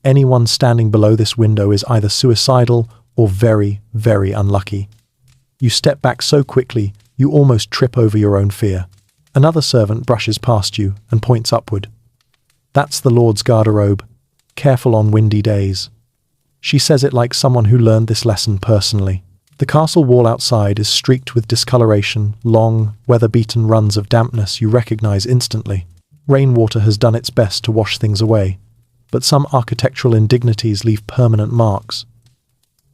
Speaker 1: Anyone standing below this window is either suicidal or very, very unlucky. You step back so quickly, you almost trip over your own fear. Another servant brushes past you and points upward. "That's the Lord's garderobe. Careful on windy days." She says it like someone who learned this lesson personally. The castle wall outside is streaked with discoloration, long, weather-beaten runs of dampness you recognize instantly. Rainwater has done its best to wash things away, but some architectural indignities leave permanent marks.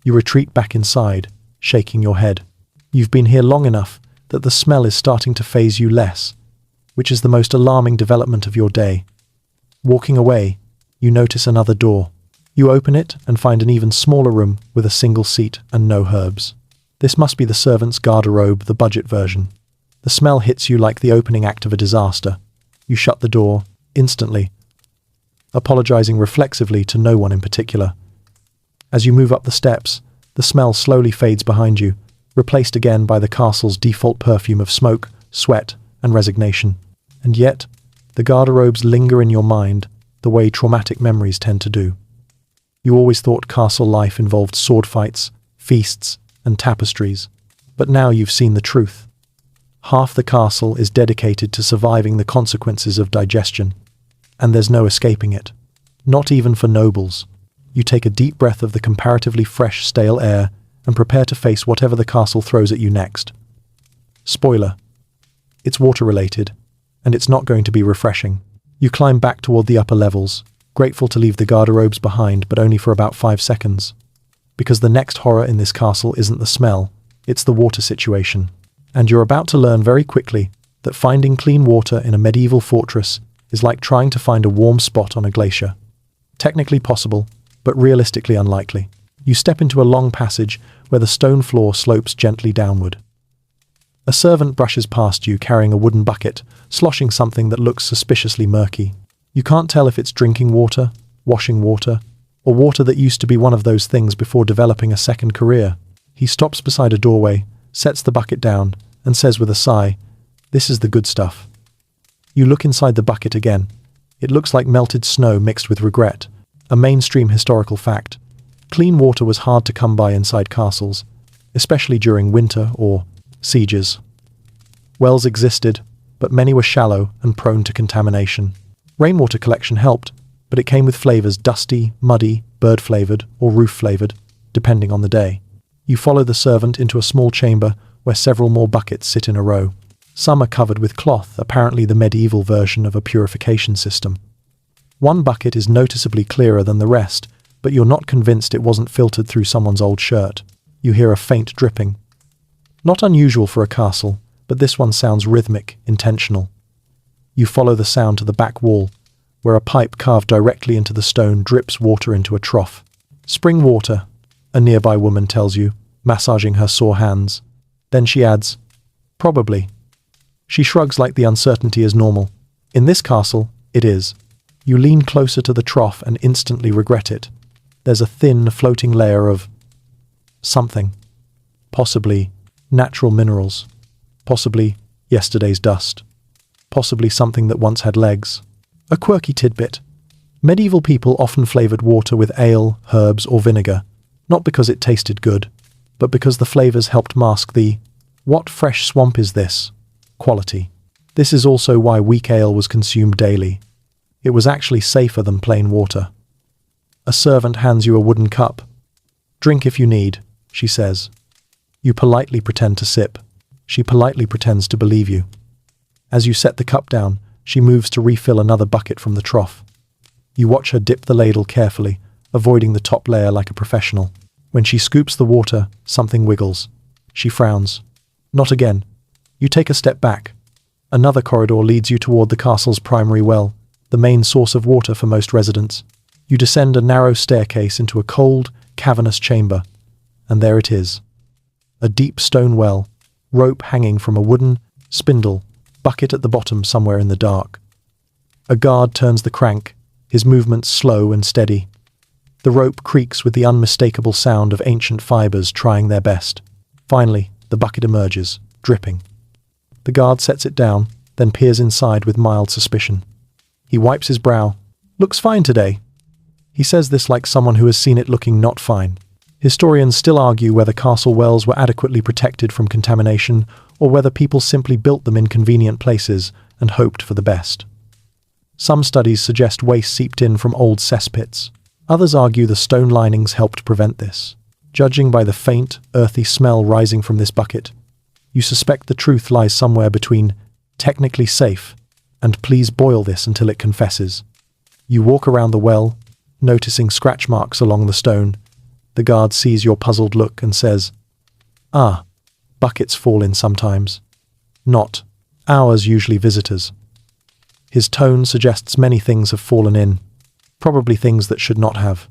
Speaker 1: You retreat back inside, shaking your head. You've been here long enough that the smell is starting to faze you less, which is the most alarming development of your day. Walking away, you notice another door. You open it and find an even smaller room with a single seat and no herbs. This must be the servant's garderobe, the budget version. The smell hits you like the opening act of a disaster. You shut the door, instantly, apologizing reflexively to no one in particular. As you move up the steps, the smell slowly fades behind you, replaced again by the castle's default perfume of smoke, sweat, and resignation. And yet, the garderobes linger in your mind the way traumatic memories tend to do. You always thought castle life involved sword fights, feasts, and tapestries, but now you've seen the truth. Half the castle is dedicated to surviving the consequences of digestion, and there's no escaping it. Not even for nobles. You take a deep breath of the comparatively fresh, stale air and prepare to face whatever the castle throws at you next. Spoiler: it's water-related, and it's not going to be refreshing. You climb back toward the upper levels, grateful to leave the garderobes behind, but only for about 5 seconds. Because the next horror in this castle isn't the smell, it's the water situation. And you're about to learn very quickly that finding clean water in a medieval fortress is like trying to find a warm spot on a glacier. Technically possible, but realistically unlikely. You step into a long passage where the stone floor slopes gently downward. A servant brushes past you carrying a wooden bucket, sloshing something that looks suspiciously murky. You can't tell if it's drinking water, washing water, or water that used to be one of those things before developing a second career. He stops beside a doorway, sets the bucket down, and says with a sigh, "This is the good stuff." You look inside the bucket again. It looks like melted snow mixed with regret, a mainstream historical fact. Clean water was hard to come by inside castles, especially during winter or sieges. Wells existed, but many were shallow and prone to contamination. Rainwater collection helped, but it came with flavors dusty, muddy, bird-flavored, or roof-flavored, depending on the day. You follow the servant into a small chamber where several more buckets sit in a row. Some are covered with cloth, apparently the medieval version of a purification system. One bucket is noticeably clearer than the rest, but you're not convinced it wasn't filtered through someone's old shirt. You hear a faint dripping. Not unusual for a castle, but this one sounds rhythmic, intentional. You follow the sound to the back wall, where a pipe carved directly into the stone drips water into a trough. "Spring water," a nearby woman tells you, massaging her sore hands. Then she adds, "Probably." She shrugs like the uncertainty is normal. In this castle, it is. You lean closer to the trough and instantly regret it. There's a thin, floating layer of something. Possibly natural minerals. Possibly yesterday's dust. Possibly something that once had legs. A quirky tidbit. Medieval people often flavored water with ale, herbs, or vinegar, not because it tasted good, but because the flavors helped mask the "what fresh swamp is this?" quality. This is also why weak ale was consumed daily. It was actually safer than plain water. A servant hands you a wooden cup. "Drink if you need," she says. You politely pretend to sip. She politely pretends to believe you. As you set the cup down, she moves to refill another bucket from the trough. You watch her dip the ladle carefully, avoiding the top layer like a professional. When she scoops the water, something wiggles. She frowns. "Not again." You take a step back. Another corridor leads you toward the castle's primary well, the main source of water for most residents. You descend a narrow staircase into a cold, cavernous chamber, and there it is. A deep stone well, rope hanging from a wooden spindle, bucket at the bottom somewhere in the dark. A guard turns the crank, his movements slow and steady. The rope creaks with the unmistakable sound of ancient fibers trying their best. Finally, the bucket emerges, dripping. The guard sets it down, then peers inside with mild suspicion. He wipes his brow. "Looks fine today." He says this like someone who has seen it looking not fine. Historians still argue whether castle wells were adequately protected from contamination or whether people simply built them in convenient places and hoped for the best. Some studies suggest waste seeped in from old cesspits. Others argue the stone linings helped prevent this. Judging by the faint, earthy smell rising from this bucket, you suspect the truth lies somewhere between "technically safe" and "please boil this until it confesses." You walk around the well, noticing scratch marks along the stone. The guard sees your puzzled look and says, "Ah, buckets fall in sometimes. Not ours, usually visitors." His tone suggests many things have fallen in, probably things that should not have.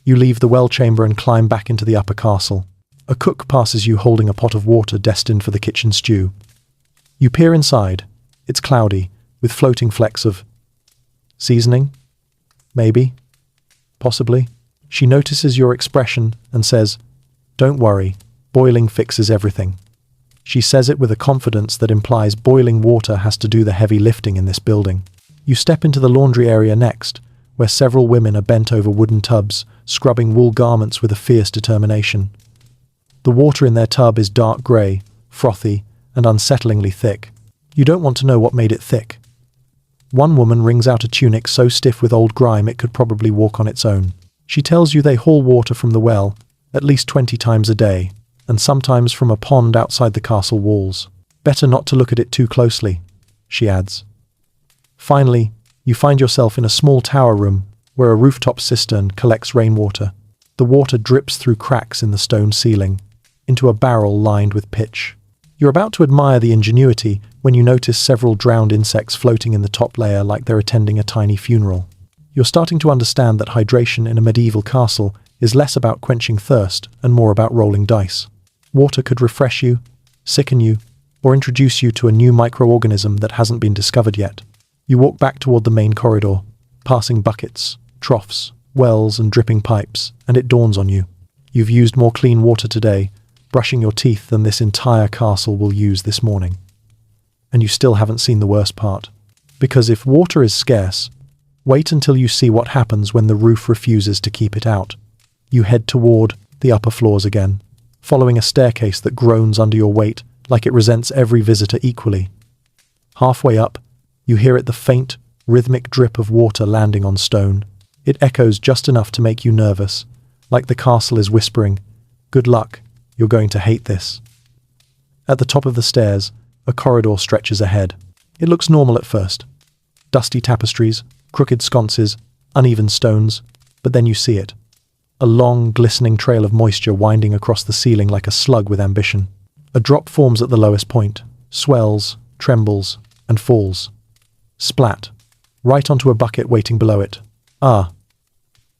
Speaker 1: You leave the well chamber and climb back into the upper castle. A cook passes you holding a pot of water destined for the kitchen stew. You peer inside. It's cloudy, with floating flecks of seasoning? Maybe? Possibly? She notices your expression and says, "Don't worry, boiling fixes everything." She says it with a confidence that implies boiling water has to do the heavy lifting in this building. You step into the laundry area next, where several women are bent over wooden tubs, scrubbing wool garments with a fierce determination. The water in their tub is dark grey, frothy, and unsettlingly thick. You don't want to know what made it thick. One woman wrings out a tunic so stiff with old grime it could probably walk on its own. She tells you they haul water from the well, at least 20 times a day, and sometimes from a pond outside the castle walls. "Better not to look at it too closely," she adds. Finally, you find yourself in a small tower room where a rooftop cistern collects rainwater. The water drips through cracks in the stone ceiling, into a barrel lined with pitch. You're about to admire the ingenuity when you notice several drowned insects floating in the top layer like they're attending a tiny funeral. You're starting to understand that hydration in a medieval castle is less about quenching thirst and more about rolling dice. Water could refresh you, sicken you, or introduce you to a new microorganism that hasn't been discovered yet. You walk back toward the main corridor, passing buckets, troughs, wells, and dripping pipes, and it dawns on you. You've used more clean water today, brushing your teeth, than this entire castle will use this morning. And you still haven't seen the worst part. Because if water is scarce, wait until you see what happens when the roof refuses to keep it out. You head toward the upper floors again, following a staircase that groans under your weight like it resents every visitor equally. Halfway up, you hear the faint, rhythmic drip of water landing on stone. It echoes just enough to make you nervous, like the castle is whispering, "Good luck, you're going to hate this." At the top of the stairs, a corridor stretches ahead. It looks normal at first. Dusty tapestries, crooked sconces, uneven stones, but then you see it. A long, glistening trail of moisture winding across the ceiling like a slug with ambition. A drop forms at the lowest point, swells, trembles, and falls. Splat, right onto a bucket waiting below it. Ah.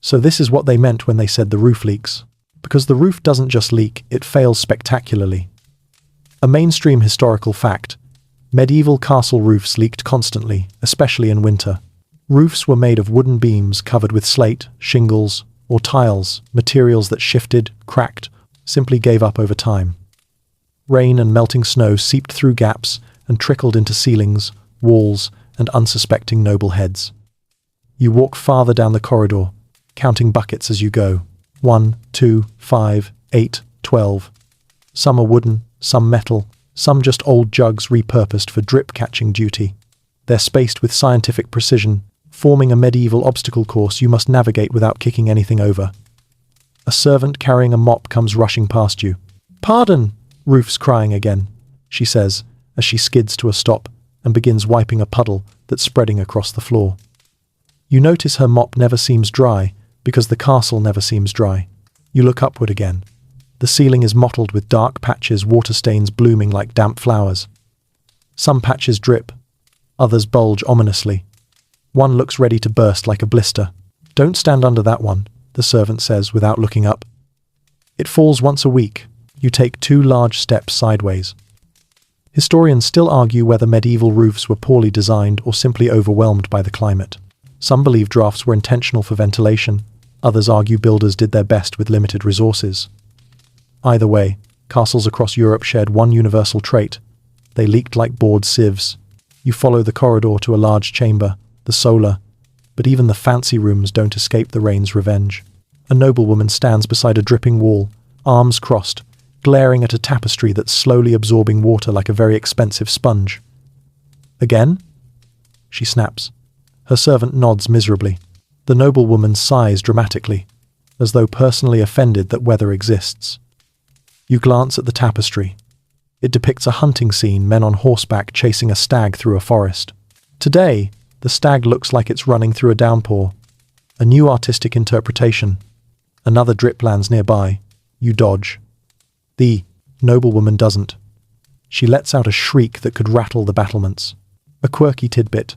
Speaker 1: So this is what they meant when they said the roof leaks. Because the roof doesn't just leak, it fails spectacularly. A mainstream historical fact, medieval castle roofs leaked constantly, especially in winter. Roofs were made of wooden beams covered with slate, shingles, or tiles, materials that shifted, cracked, simply gave up over time. Rain and melting snow seeped through gaps and trickled into ceilings, walls, and unsuspecting noble heads. You walk farther down the corridor, counting buckets as you go. 1, 2, 5, 8, 12. Some are wooden, some metal, some just old jugs repurposed for drip-catching duty. They're spaced with scientific precision, forming a medieval obstacle course you must navigate without kicking anything over. A servant carrying a mop comes rushing past you. "Pardon!" Ruth's crying again, she says, as she skids to a stop and begins wiping a puddle that's spreading across the floor. You notice her mop never seems dry because the castle never seems dry. You look upward again. The ceiling is mottled with dark patches, water stains blooming like damp flowers. Some patches drip, others bulge ominously. One looks ready to burst like a blister. "Don't stand under that one," the servant says without looking up. It falls once a week. You take 2 large steps sideways. Historians still argue whether medieval roofs were poorly designed or simply overwhelmed by the climate. Some believe drafts were intentional for ventilation, others argue builders did their best with limited resources. Either way, castles across Europe shared one universal trait. They leaked like bored sieves. You follow the corridor to a large chamber, the solar, but even the fancy rooms don't escape the rain's revenge. A noblewoman stands beside a dripping wall, arms crossed, glaring at a tapestry that's slowly absorbing water like a very expensive sponge. "Again?" she snaps. Her servant nods miserably. The noblewoman sighs dramatically, as though personally offended that weather exists. You glance at the tapestry. It depicts a hunting scene, men on horseback chasing a stag through a forest. Today, the stag looks like it's running through a downpour. A new artistic interpretation. Another drip lands nearby. You dodge. The noblewoman doesn't. She lets out a shriek that could rattle the battlements. A quirky tidbit.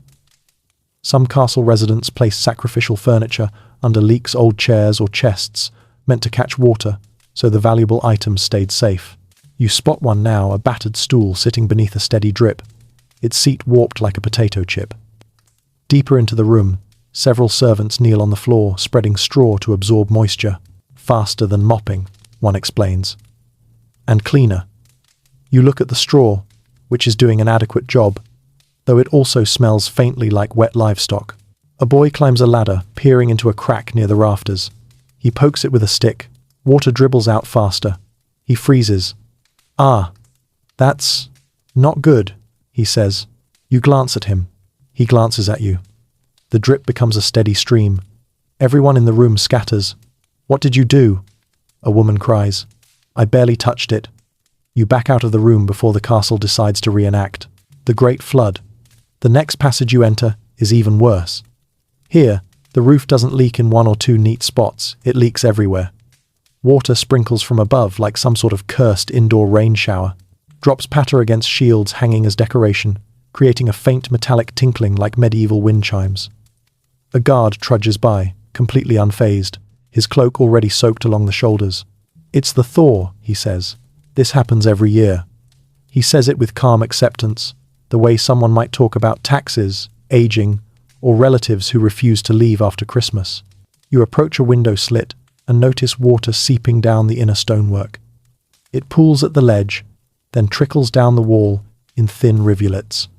Speaker 1: Some castle residents place sacrificial furniture under Leek's old chairs or chests, meant to catch water, so the valuable items stayed safe. You spot one now, a battered stool sitting beneath a steady drip, its seat warped like a potato chip. Deeper into the room, several servants kneel on the floor, spreading straw to absorb moisture. "Faster than mopping," one explains. "And cleaner." You look at the straw, which is doing an adequate job, though it also smells faintly like wet livestock. A boy climbs a ladder, peering into a crack near the rafters. He pokes it with a stick. Water dribbles out faster. He freezes. "Ah, that's not good," he says. You glance at him. He glances at you. The drip becomes a steady stream. Everyone in the room scatters. "What did you do?" A woman cries. "I barely touched it." You back out of the room before the castle decides to reenact. The Great Flood. The next passage you enter is even worse. Here, the roof doesn't leak in 1 or 2 neat spots, it leaks everywhere. Water sprinkles from above like some sort of cursed indoor rain shower. Drops patter against shields hanging as decoration, creating a faint metallic tinkling like medieval wind chimes. A guard trudges by, completely unfazed, his cloak already soaked along the shoulders. "It's the thaw," he says. "This happens every year." He says it with calm acceptance, the way someone might talk about taxes, aging, or relatives who refuse to leave after Christmas. You approach a window slit and notice water seeping down the inner stonework. It pools at the ledge, then trickles down the wall in thin rivulets.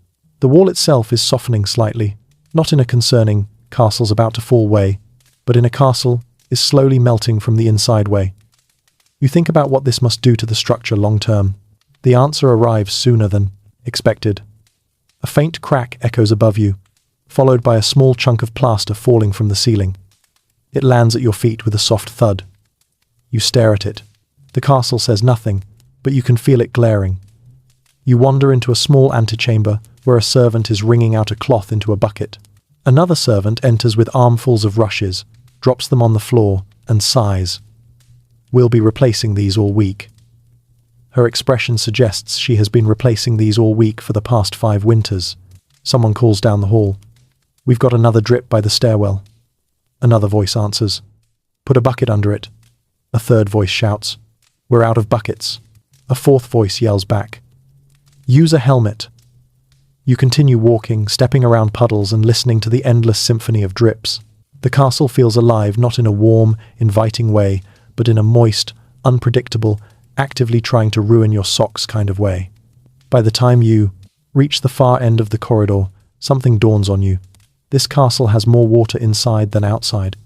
Speaker 1: The wall itself is softening slightly, not in a concerning "castle's about to fall" way, but in a castle is slowly melting from the inside way. You think about what this must do to the structure long term. The answer arrives sooner than expected. A faint crack echoes above you, followed by a small chunk of plaster falling from the ceiling. It lands at your feet with a soft thud. You stare at it. The castle says nothing, but you can feel it glaring. You wander into a small antechamber where a servant is wringing out a cloth into a bucket. Another servant enters with armfuls of rushes, drops them on the floor, and sighs. "We'll be replacing these all week." Her expression suggests she has been replacing these all week for the past 5 winters. Someone calls down the hall. "We've got another drip by the stairwell." Another voice answers. "Put a bucket under it." A third voice shouts. "We're out of buckets." A fourth voice yells back. "Use a helmet." You continue walking, stepping around puddles and listening to the endless symphony of drips. The castle feels alive, not in a warm, inviting way, but in a moist, unpredictable, actively trying to ruin your socks kind of way. By the time you reach the far end of the corridor, something dawns on you. This castle has more water inside than outside.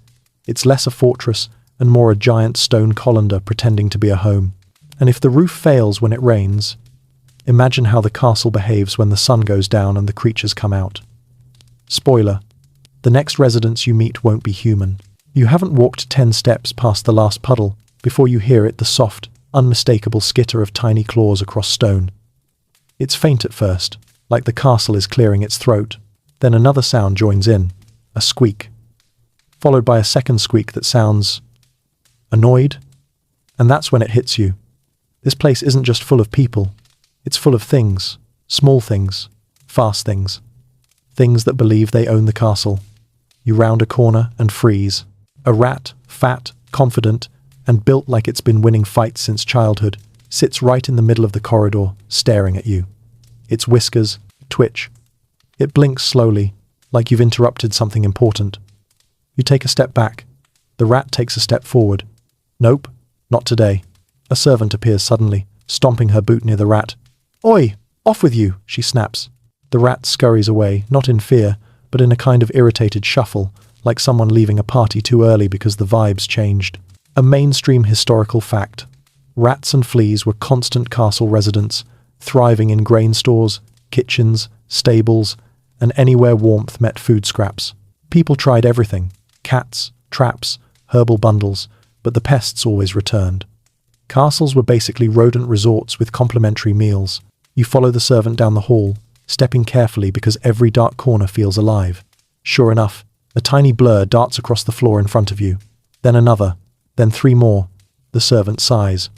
Speaker 1: It's less a fortress and more a giant stone colander pretending to be a home. And if the roof fails when it rains, imagine how the castle behaves when the sun goes down and the creatures come out. Spoiler: The next residents you meet won't be human. You haven't walked 10 steps past the last puddle before you hear it, the soft, unmistakable skitter of tiny claws across stone. It's faint at first, like the castle is clearing its throat. Then another sound joins in, a squeak, followed by a second squeak that sounds annoyed. And that's when it hits you. This place isn't just full of people. It's full of things, small things, fast things. Things that believe they own the castle. You round a corner and freeze. A rat, fat, confident, and built like it's been winning fights since childhood, sits right in the middle of the corridor, staring at you. Its whiskers twitch. It blinks slowly, like you've interrupted something important. You take a step back. The rat takes a step forward. Nope, not today. A servant appears suddenly, stomping her boot near the rat. "Oi, off with you," she snaps. The rat scurries away, not in fear, but in a kind of irritated shuffle, like someone leaving a party too early because the vibes changed. A mainstream historical fact. Rats and fleas were constant castle residents, thriving in grain stores, kitchens, stables, and anywhere warmth met food scraps. People tried everything: cats, traps, herbal bundles, but the pests always returned. Castles were basically rodent resorts with complimentary meals. You follow the servant down the hall, stepping carefully because every dark corner feels alive. Sure enough, a tiny blur darts across the floor in front of you. Then another, then 3 more. The servant sighs.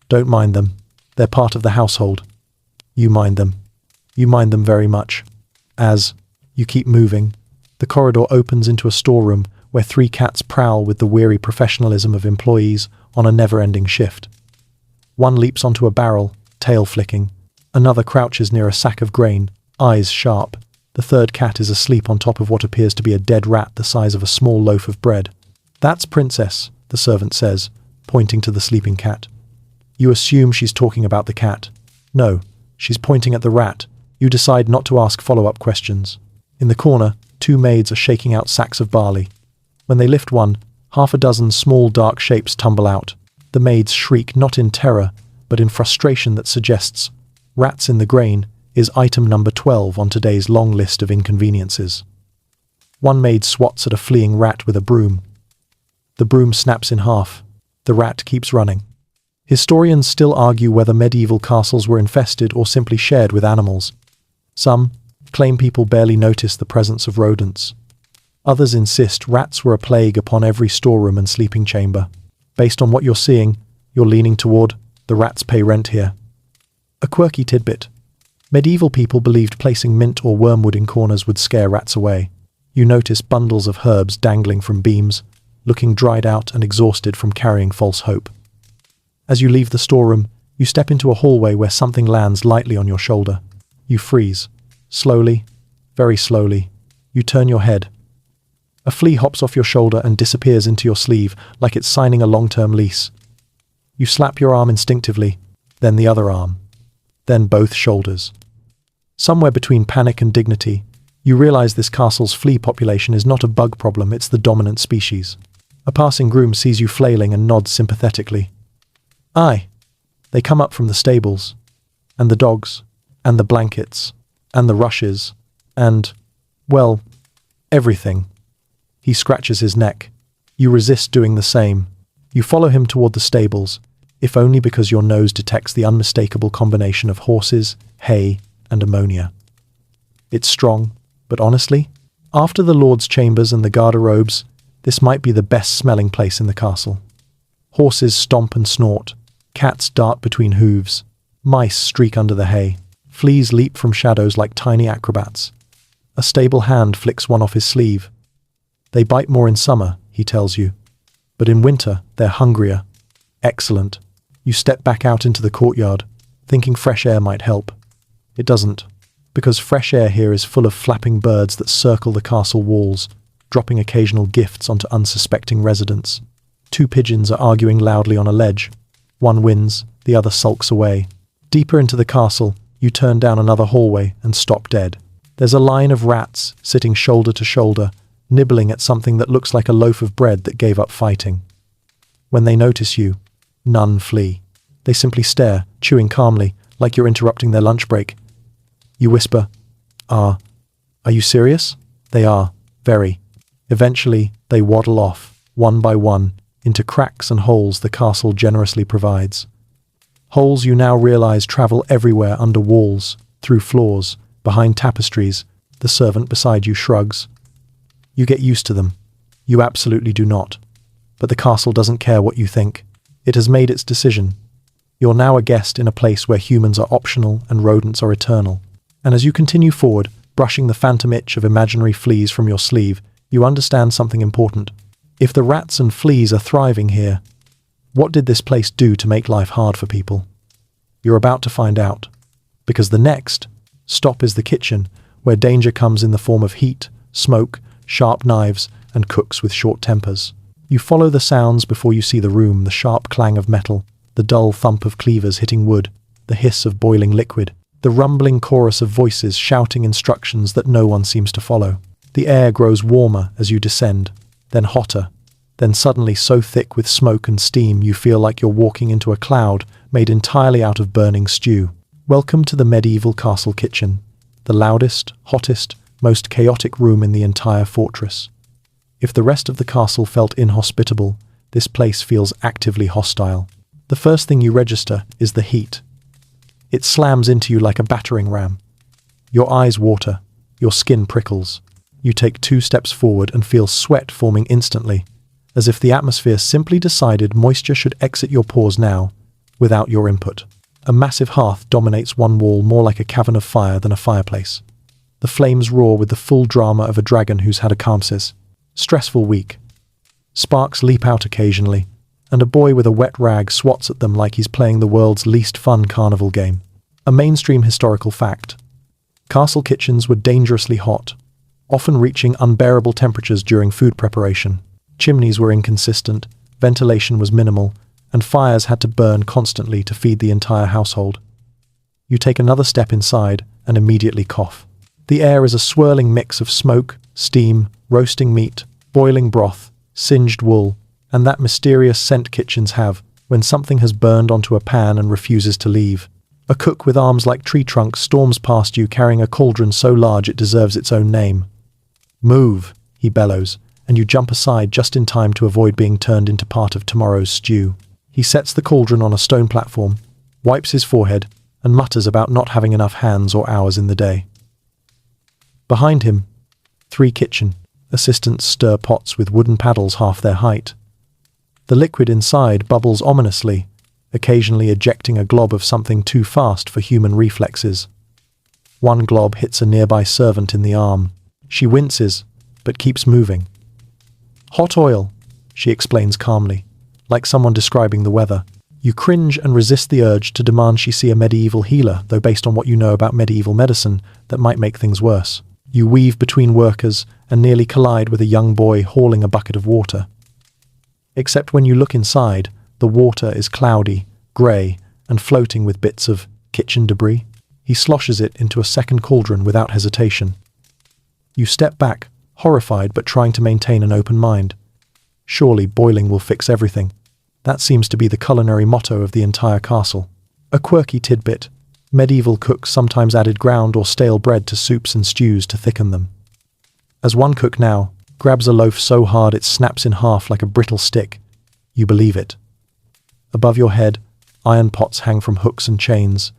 Speaker 1: Don't mind them. They're part of the household. You mind them. You mind them very much. As you keep moving, the corridor opens into a storeroom where 3 cats prowl with the weary professionalism of employees on a never-ending shift. One leaps onto a barrel, tail flicking. Another crouches near a sack of grain, eyes sharp. The third cat is asleep on top of what appears to be a dead rat the size of a small loaf of bread. "That's Princess," the servant says, pointing to the sleeping cat. You assume she's talking about the cat. No, she's pointing at the rat. You decide not to ask follow-up questions. In the corner, 2 maids are shaking out sacks of barley. When they lift one, 6 small dark shapes tumble out. The maids shriek not in terror, but in frustration that suggests rats in the grain is item number 12 on today's long list of inconveniences. One maid swats at a fleeing rat with a broom. The broom snaps in half. The rat keeps running. Historians still argue whether medieval castles were infested or simply shared with animals. Some claim people barely noticed the presence of rodents. Others insist rats were a plague upon every storeroom and sleeping chamber. Based on what you're seeing, you're leaning toward the rats pay rent here. A quirky tidbit. Medieval people believed placing mint or wormwood in corners would scare rats away. You notice bundles of herbs dangling from beams, looking dried out and exhausted from carrying false hope. As you leave the storeroom, you step into a hallway where something lands lightly on your shoulder. You freeze. Slowly, very slowly, you turn your head. A flea hops off your shoulder and disappears into your sleeve like it's signing a long-term lease. You slap your arm instinctively, then the other arm, then both shoulders. Somewhere between panic and dignity, you realize this castle's flea population is not a bug problem, it's the dominant species. A passing groom sees you flailing and nods sympathetically. Aye, they come up from the stables, and the dogs, and the blankets, and the rushes, and, well, everything. He scratches his neck. You resist doing the same. You follow him toward the stables, if only because your nose detects the unmistakable combination of horses, hay, and ammonia. It's strong, but honestly, after the Lord's chambers and the garderobes, this might be the best-smelling place in the castle. Horses stomp and snort. Cats dart between hooves. Mice streak under the hay. Fleas leap from shadows like tiny acrobats. A stable hand flicks one off his sleeve. They bite more in summer, he tells you. But in winter, they're hungrier. Excellent. You step back out into the courtyard, thinking fresh air might help. It doesn't, because fresh air here is full of flapping birds that circle the castle walls, dropping occasional gifts onto unsuspecting residents. 2 pigeons are arguing loudly on a ledge. One wins, the other sulks away. Deeper into the castle, you turn down another hallway and stop dead. There's a line of rats sitting shoulder to shoulder, nibbling at something that looks like a loaf of bread that gave up fighting. When they notice you, none flee. They simply stare, chewing calmly, like you're interrupting their lunch break. You whisper, Are you serious?" "They are," Very. Eventually, they waddle off, one by one, into cracks and holes the castle generously provides. Holes you now realize travel everywhere under walls, through floors, behind tapestries. The servant beside you shrugs. You get used to them. You absolutely do not. But the castle doesn't care what you think. It has made its decision. You're now a guest in a place where humans are optional and rodents are eternal. And as you continue forward, brushing the phantom itch of imaginary fleas from your sleeve, you understand something important. If the rats and fleas are thriving here, what did this place do to make life hard for people? You're about to find out. Because the next stop is the kitchen, where danger comes in the form of heat, smoke, sharp knives, and cooks with short tempers. You follow the sounds before you see the room, the sharp clang of metal, the dull thump of cleavers hitting wood, the hiss of boiling liquid, the rumbling chorus of voices shouting instructions that no one seems to follow. The air grows warmer as you descend, then hotter, then suddenly so thick with smoke and steam you feel like you're walking into a cloud made entirely out of burning stew. Welcome to the medieval castle kitchen, the loudest, hottest, most chaotic room in the entire fortress. If the rest of the castle felt inhospitable, this place feels actively hostile. The first thing you register is the heat. It slams into you like a battering ram. Your eyes water, your skin prickles. You take 2 steps forward and feel sweat forming instantly, as if the atmosphere simply decided moisture should exit your pores now, without your input. A massive hearth dominates one wall more like a cavern of fire than a fireplace. The flames roar with the full drama of a dragon who's had a campsis. Stressful week. Sparks leap out occasionally, and a boy with a wet rag swats at them like he's playing the world's least fun carnival game. A mainstream historical fact. Castle kitchens were dangerously hot, often reaching unbearable temperatures during food preparation. Chimneys were inconsistent, ventilation was minimal, and fires had to burn constantly to feed the entire household. You take another step inside and immediately cough. The air is a swirling mix of smoke, steam, roasting meat, boiling broth, singed wool, and that mysterious scent kitchens have when something has burned onto a pan and refuses to leave. A cook with arms like tree trunks storms past you carrying a cauldron so large it deserves its own name. "Move," he bellows, and you jump aside just in time to avoid being turned into part of tomorrow's stew. He sets the cauldron on a stone platform, wipes his forehead, and mutters about not having enough hands or hours in the day. Behind him, 3 kitchen assistants stir pots with wooden paddles half their height. The liquid inside bubbles ominously, occasionally ejecting a glob of something too fast for human reflexes. One glob hits a nearby servant in the arm. She winces, but keeps moving. "Hot oil," she explains calmly, like someone describing the weather. You cringe and resist the urge to demand she see a medieval healer, though based on what you know about medieval medicine, that might make things worse. You weave between workers and nearly collide with a young boy hauling a bucket of water. Except when you look inside, the water is cloudy, grey, and floating with bits of kitchen debris. He sloshes it into a second cauldron without hesitation. You step back, horrified but trying to maintain an open mind. Surely boiling will fix everything. That seems to be the culinary motto of the entire castle. A quirky tidbit. Medieval cooks sometimes added ground or stale bread to soups and stews to thicken them. As one cook now grabs a loaf so hard it snaps in half like a brittle stick, you believe it. Above your head, iron pots hang from hooks and chains.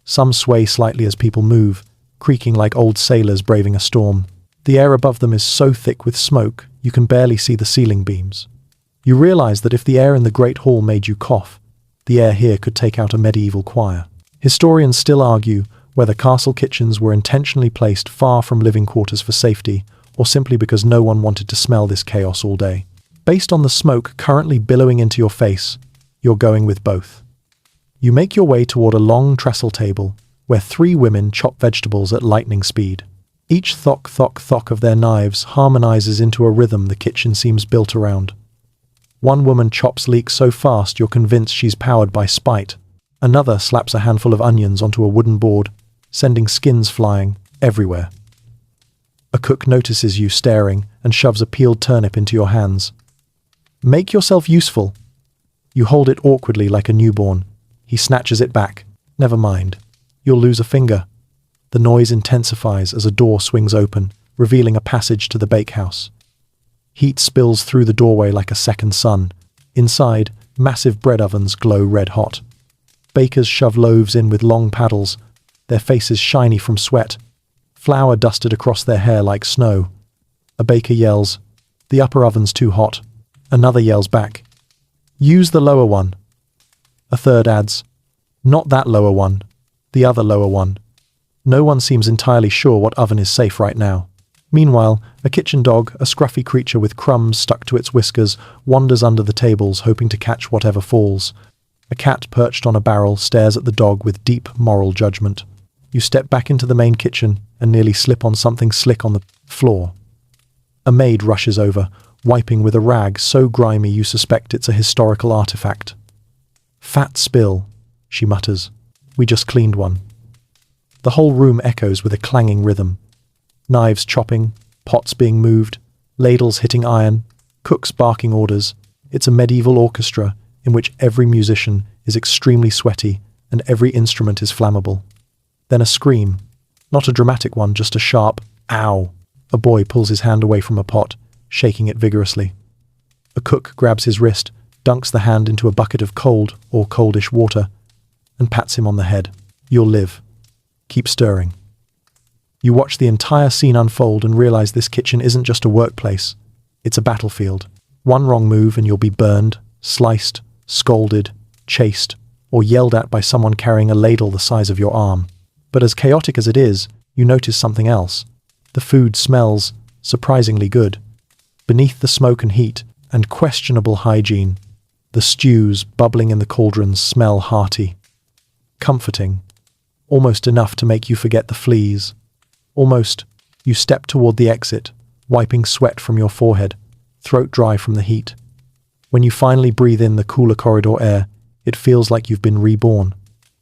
Speaker 1: Some sway slightly as people move, creaking like old sailors braving a storm. The air above them is so thick with smoke, you can barely see the ceiling beams. You realize that if the air in the Great Hall made you cough, the air here could take out a medieval choir. Historians still argue whether castle kitchens were intentionally placed far from living quarters for safety, or simply because no one wanted to smell this chaos all day. Based on the smoke currently billowing into your face, you're going with both. You make your way toward a long trestle table, where 3 women chop vegetables at lightning speed. Each thock thock thock of their knives harmonizes into a rhythm the kitchen seems built around. One woman chops leeks so fast you're convinced she's powered by spite. Another slaps a handful of onions onto a wooden board, sending skins flying everywhere. A cook notices you staring and shoves a peeled turnip into your hands. "Make yourself useful." You hold it awkwardly like a newborn. He snatches it back. "Never mind. You'll lose a finger." The noise intensifies as a door swings open, revealing a passage to the bakehouse. Heat spills through the doorway like a second sun. Inside, massive bread ovens glow red-hot. Bakers shove loaves in with long paddles, their faces shiny from sweat, flour dusted across their hair like snow. A baker yells, "The upper oven's too hot." Another yells back, "Use the lower one." A third adds, "Not that lower one, the other lower one." No one seems entirely sure what oven is safe right now. Meanwhile, a kitchen dog, a scruffy creature with crumbs stuck to its whiskers, wanders under the tables hoping to catch whatever falls. A cat perched on a barrel stares at the dog with deep moral judgment. You step back into the main kitchen and nearly slip on something slick on the floor. A maid rushes over, wiping with a rag so grimy you suspect it's a historical artifact. "Fat spill," she mutters. "We just cleaned one." The whole room echoes with a clanging rhythm. Knives chopping, pots being moved, ladles hitting iron, cooks barking orders. It's a medieval orchestra in which every musician is extremely sweaty and every instrument is flammable. Then a scream. Not a dramatic one, just a sharp, "Ow!" A boy pulls his hand away from a pot, shaking it vigorously. A cook grabs his wrist, dunks the hand into a bucket of cold or coldish water, and pats him on the head. "You'll live. Keep stirring." You watch the entire scene unfold and realize this kitchen isn't just a workplace, it's a battlefield. One wrong move and you'll be burned, sliced, scolded, chased, or yelled at by someone carrying a ladle the size of your arm. But as chaotic as it is, you notice something else. The food smells surprisingly good. Beneath the smoke and heat and questionable hygiene, the stews bubbling in the cauldrons smell hearty. Comforting. Almost enough to make you forget the fleas. Almost, you step toward the exit, wiping sweat from your forehead, throat dry from the heat. When you finally breathe in the cooler corridor air, it feels like you've been reborn.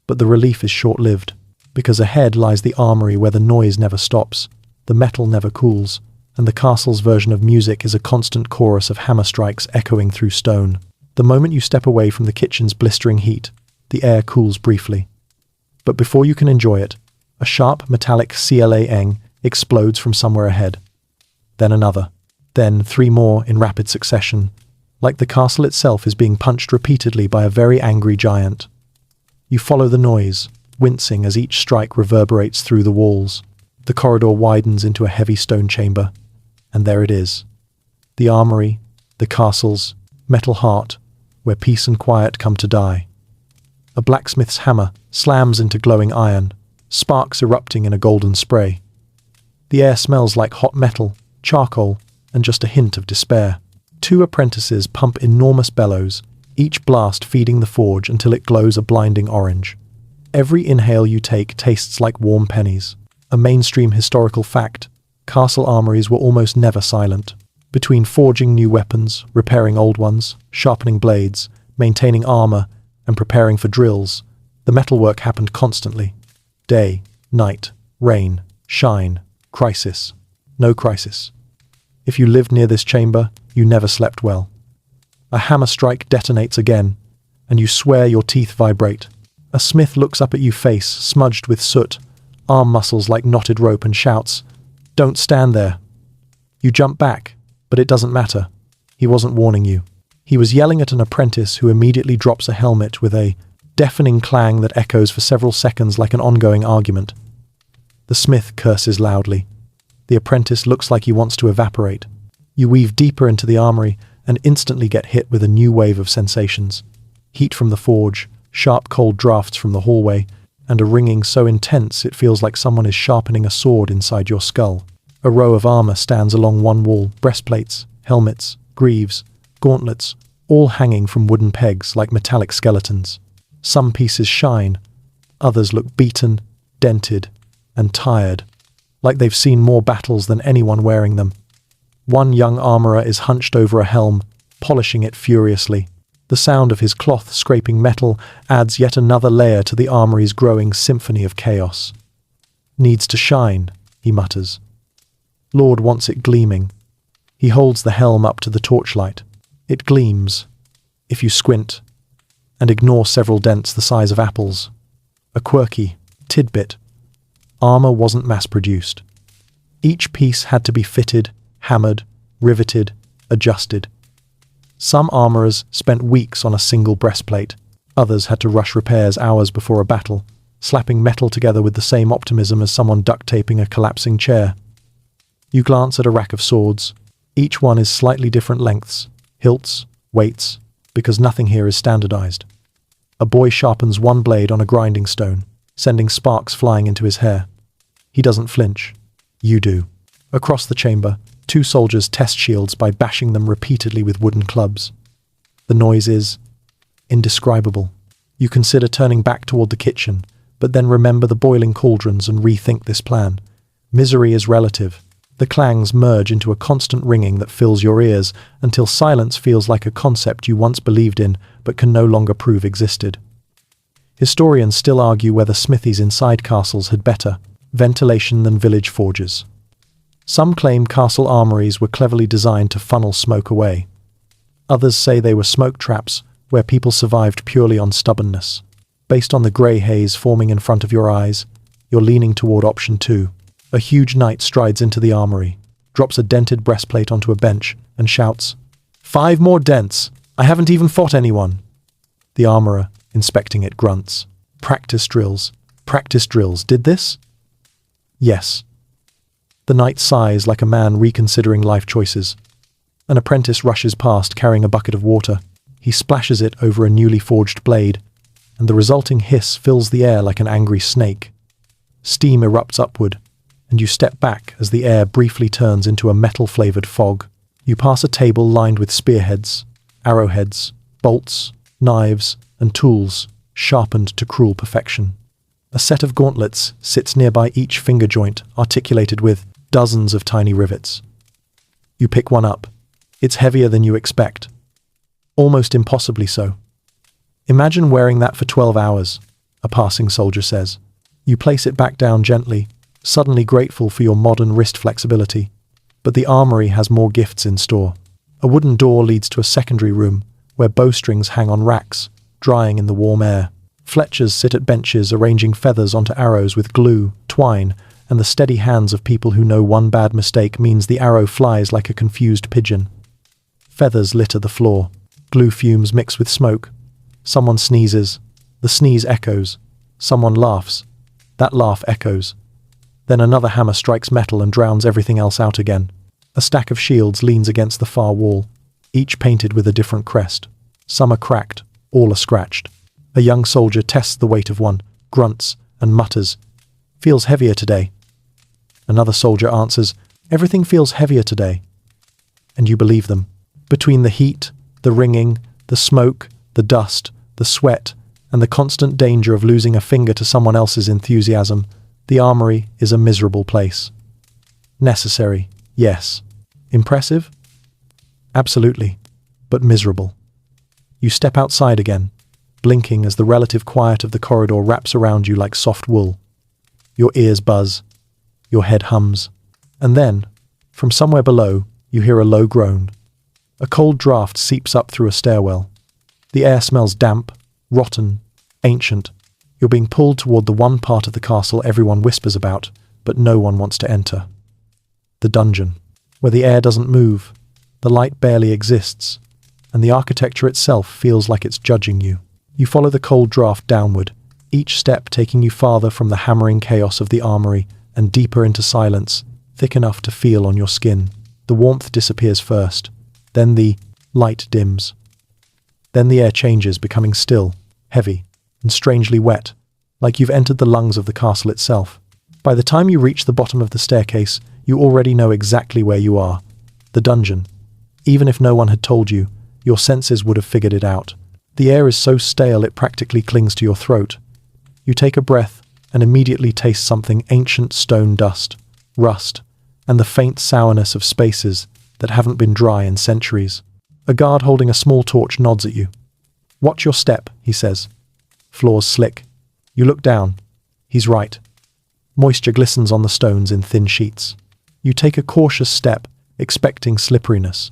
Speaker 1: But the relief is short-lived, because ahead lies the armory where the noise never stops, the metal never cools, and the castle's version of music is a constant chorus of hammer strikes echoing through stone. The moment you step away from the kitchen's blistering heat, the air cools briefly. But before you can enjoy it, a sharp metallic clang explodes from somewhere ahead. Then another. Then 3 more in rapid succession, like the castle itself is being punched repeatedly by a very angry giant. You follow the noise, wincing as each strike reverberates through the walls. The corridor widens into a heavy stone chamber, and there it is. The armory, the castle's metal heart, where peace and quiet come to die. A blacksmith's hammer slams into glowing iron, sparks erupting in a golden spray. The air smells like hot metal, charcoal, and just a hint of despair. 2 apprentices pump enormous bellows, each blast feeding the forge until it glows a blinding orange. Every inhale you take tastes like warm pennies. A mainstream historical fact, castle armories were almost never silent. Between forging new weapons, repairing old ones, sharpening blades, maintaining armor, and preparing for drills, the metalwork happened constantly. Day, night, rain, shine, crisis, no crisis. If you lived near this chamber, you never slept well. A hammer strike detonates again, and you swear your teeth vibrate. A smith looks up at you, face smudged with soot, arm muscles like knotted rope, and shouts, "Don't stand there." You jump back, but it doesn't matter. He wasn't warning you. He was yelling at an apprentice who immediately drops a helmet with a deafening clang that echoes for several seconds like an ongoing argument. The smith curses loudly. The apprentice looks like he wants to evaporate. You weave deeper into the armory and instantly get hit with a new wave of sensations. Heat from the forge, sharp cold drafts from the hallway, and a ringing so intense it feels like someone is sharpening a sword inside your skull. A row of armor stands along one wall, breastplates, helmets, greaves, gauntlets, all hanging from wooden pegs like metallic skeletons. Some pieces shine, others look beaten, dented, and tired, like they've seen more battles than anyone wearing them. One young armorer is hunched over a helm, polishing it furiously. The sound of his cloth scraping metal adds yet another layer to the armory's growing symphony of chaos. "Needs to shine," he mutters. "Lord wants it gleaming." He holds the helm up to the torchlight. It gleams, if you squint, and ignore several dents the size of apples. A quirky tidbit. Armor wasn't mass-produced. Each piece had to be fitted, hammered, riveted, adjusted. Some armorers spent weeks on a single breastplate. Others had to rush repairs hours before a battle, slapping metal together with the same optimism as someone duct taping a collapsing chair. You glance at a rack of swords. Each one is slightly different lengths, hilts, weights, because nothing here is standardized. A boy sharpens one blade on a grinding stone, sending sparks flying into his hair. He doesn't flinch. You do. Across the chamber, two soldiers test shields by bashing them repeatedly with wooden clubs. The noise is indescribable. You consider turning back toward the kitchen, but then remember the boiling cauldrons and rethink this plan. Misery is relative. The clangs merge into a constant ringing that fills your ears until silence feels like a concept you once believed in but can no longer prove existed. Historians still argue whether smithies inside castles had better ventilation than village forges. Some claim castle armories were cleverly designed to funnel smoke away. Others say they were smoke traps where people survived purely on stubbornness. Based on the grey haze forming in front of your eyes, you're leaning toward option 2. A huge knight strides into the armory, drops a dented breastplate onto a bench, and shouts, "5 more dents! I haven't even fought anyone!" The armorer, inspecting it, grunts. Practice drills. Practice drills. Did this? Yes. The knight sighs like a man reconsidering life choices. An apprentice rushes past carrying a bucket of water. He splashes it over a newly forged blade, and the resulting hiss fills the air like an angry snake. Steam erupts upward, and you step back as the air briefly turns into a metal-flavored fog. You pass a table lined with spearheads, arrowheads, bolts, knives, and tools, sharpened to cruel perfection. A set of gauntlets sits nearby each finger joint, articulated with dozens of tiny rivets. You pick one up. It's heavier than you expect. Almost impossibly so. "Imagine wearing that for 12 hours, a passing soldier says. You place it back down gently, suddenly grateful for your modern wrist flexibility. But the armory has more gifts in store. A wooden door leads to a secondary room, where bowstrings hang on racks, drying in the warm air. Fletchers sit at benches arranging feathers onto arrows with glue, twine, and the steady hands of people who know one bad mistake means the arrow flies like a confused pigeon. Feathers litter the floor. Glue fumes mix with smoke. Someone sneezes. The sneeze echoes. Someone laughs. That laugh echoes. Then another hammer strikes metal and drowns everything else out again. A stack of shields leans against the far wall, each painted with a different crest. Some are cracked, all are scratched. A young soldier tests the weight of one, grunts, and mutters, "Feels heavier today." Another soldier answers, "Everything feels heavier today." And you believe them. Between the heat, the ringing, the smoke, the dust, the sweat, and the constant danger of losing a finger to someone else's enthusiasm, the armory is a miserable place. Necessary, yes. Impressive? Absolutely, but miserable. You step outside again, blinking as the relative quiet of the corridor wraps around you like soft wool. Your ears buzz, your head hums, and then, from somewhere below, you hear a low groan. A cold draft seeps up through a stairwell. The air smells damp, rotten, ancient. You're being pulled toward the one part of the castle everyone whispers about, but no one wants to enter. The dungeon, where the air doesn't move, the light barely exists, and the architecture itself feels like it's judging you. You follow the cold draft downward, each step taking you farther from the hammering chaos of the armory and deeper into silence, thick enough to feel on your skin. The warmth disappears first, then the light dims. Then the air changes, becoming still, heavy, and strangely wet, like you've entered the lungs of the castle itself. By the time you reach the bottom of the staircase, you already know exactly where you are. The dungeon. Even if no one had told you, your senses would have figured it out. The air is so stale it practically clings to your throat. You take a breath and immediately taste something ancient stone dust, rust, and the faint sourness of spaces that haven't been dry in centuries. A guard holding a small torch nods at you. "Watch your step," he says. Floors slick. You look down. He's right. Moisture glistens on the stones in thin sheets. You take a cautious step, expecting slipperiness.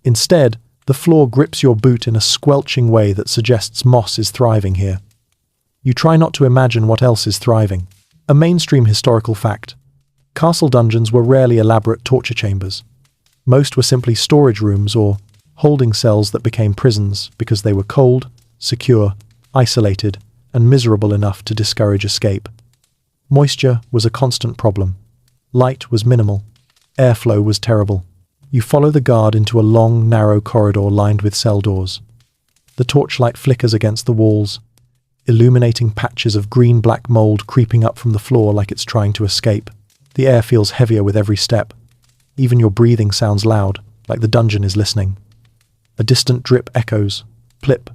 Speaker 1: Instead, the floor grips your boot in a squelching way that suggests moss is thriving here. You try not to imagine what else is thriving. A mainstream historical fact. Castle dungeons were rarely elaborate torture chambers. Most were simply storage rooms or holding cells that became prisons because they were cold, secure, isolated, and miserable enough to discourage escape. Moisture was a constant problem. Light was minimal. Airflow was terrible. You follow the guard into a long, narrow corridor lined with cell doors. The torchlight flickers against the walls, illuminating patches of green-black mold creeping up from the floor like it's trying to escape. The air feels heavier with every step. Even your breathing sounds loud, like the dungeon is listening. A distant drip echoes. Plip.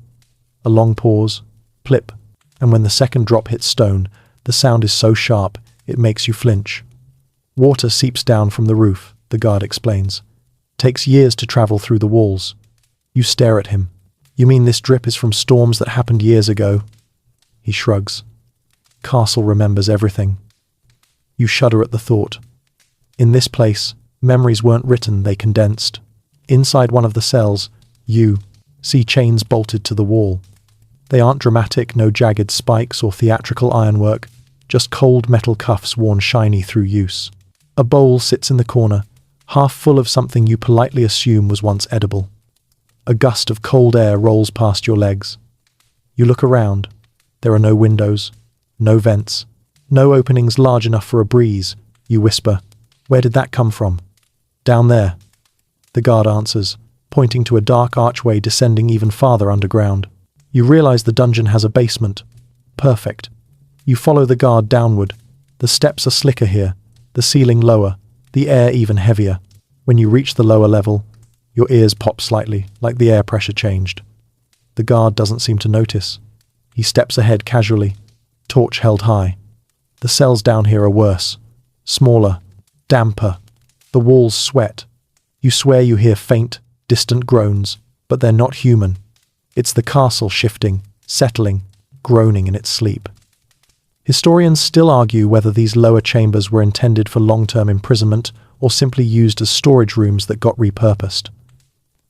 Speaker 1: A long pause. Plip. And when the second drop hits stone, the sound is so sharp, it makes you flinch. Water seeps down from the roof, the guard explains. Takes years to travel through the walls. You stare at him. You mean this drip is from storms that happened years ago? He shrugs. Castle remembers everything. You shudder at the thought. In this place, memories weren't written, they condensed. Inside one of the cells, you see chains bolted to the wall. They aren't dramatic, no jagged spikes or theatrical ironwork, just cold metal cuffs worn shiny through use. A bowl sits in the corner, half full of something you politely assume was once edible. A gust of cold air rolls past your legs. You look around. There are no windows, no vents, no openings large enough for a breeze. You whisper, "Where did that come from?" "Down there." The guard answers, pointing to a dark archway descending even farther underground. You realize the dungeon has a basement. Perfect. You follow the guard downward. The steps are slicker here, the ceiling lower, the air even heavier. When you reach the lower level, your ears pop slightly, like the air pressure changed. The guard doesn't seem to notice. He steps ahead casually, torch held high. The cells down here are worse. Smaller, damper. The walls sweat. You swear you hear faint, distant groans, but they're not human. It's the castle shifting, settling, groaning in its sleep. Historians still argue whether these lower chambers were intended for long-term imprisonment or simply used as storage rooms that got repurposed.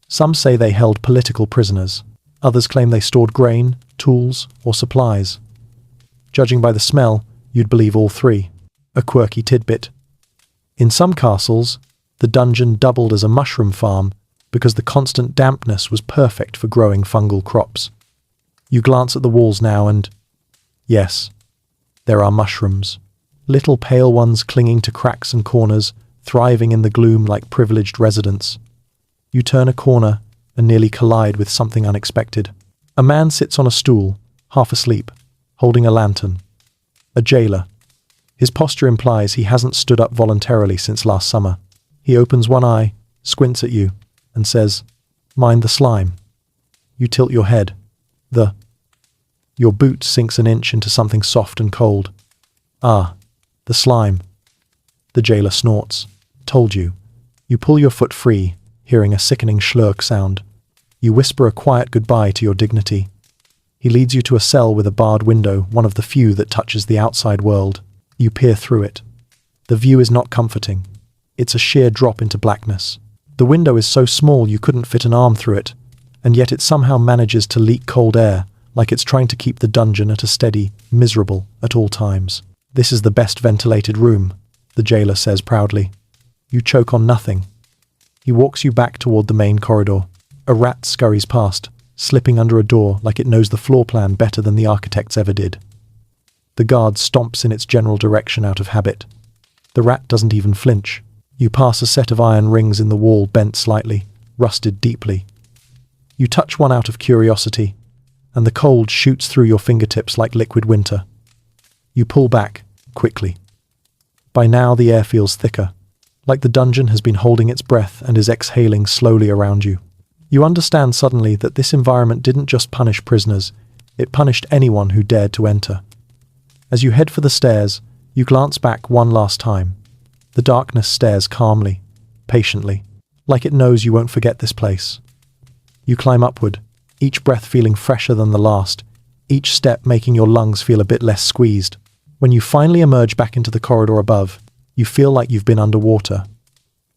Speaker 1: Some say they held political prisoners. Others claim they stored grain, tools, or supplies. Judging by the smell, you'd believe all three. A quirky tidbit. In some castles, the dungeon doubled as a mushroom farm because the constant dampness was perfect for growing fungal crops. You glance at the walls now and, yes, there are mushrooms. Little pale ones clinging to cracks and corners, thriving in the gloom like privileged residents. You turn a corner and nearly collide with something unexpected. A man sits on a stool, half asleep, holding a lantern. A jailer. His posture implies he hasn't stood up voluntarily since last summer. He opens one eye, squints at you, and says, "Mind the slime." You tilt your head. Your boot sinks an inch into something soft and cold. "Ah, the slime." The jailer snorts. "Told you." You pull your foot free, hearing a sickening schlurk sound. You whisper a quiet goodbye to your dignity. He leads you to a cell with a barred window, one of the few that touches the outside world. You peer through it. The view is not comforting. It's a sheer drop into blackness. The window is so small you couldn't fit an arm through it, and yet it somehow manages to leak cold air, like it's trying to keep the dungeon at a steady, miserable at all times. "This is the best ventilated room," the jailer says proudly. You choke on nothing. He walks you back toward the main corridor. A rat scurries past, slipping under a door like it knows the floor plan better than the architects ever did. The guard stomps in its general direction out of habit. The rat doesn't even flinch. You pass a set of iron rings in the wall bent slightly, rusted deeply. You touch one out of curiosity, and the cold shoots through your fingertips like liquid winter. You pull back, quickly. By now the air feels thicker, like the dungeon has been holding its breath and is exhaling slowly around you. You understand suddenly that this environment didn't just punish prisoners, it punished anyone who dared to enter. As you head for the stairs, you glance back one last time. The darkness stares calmly, patiently, like it knows you won't forget this place. You climb upward, each breath feeling fresher than the last, each step making your lungs feel a bit less squeezed. When you finally emerge back into the corridor above, you feel like you've been underwater.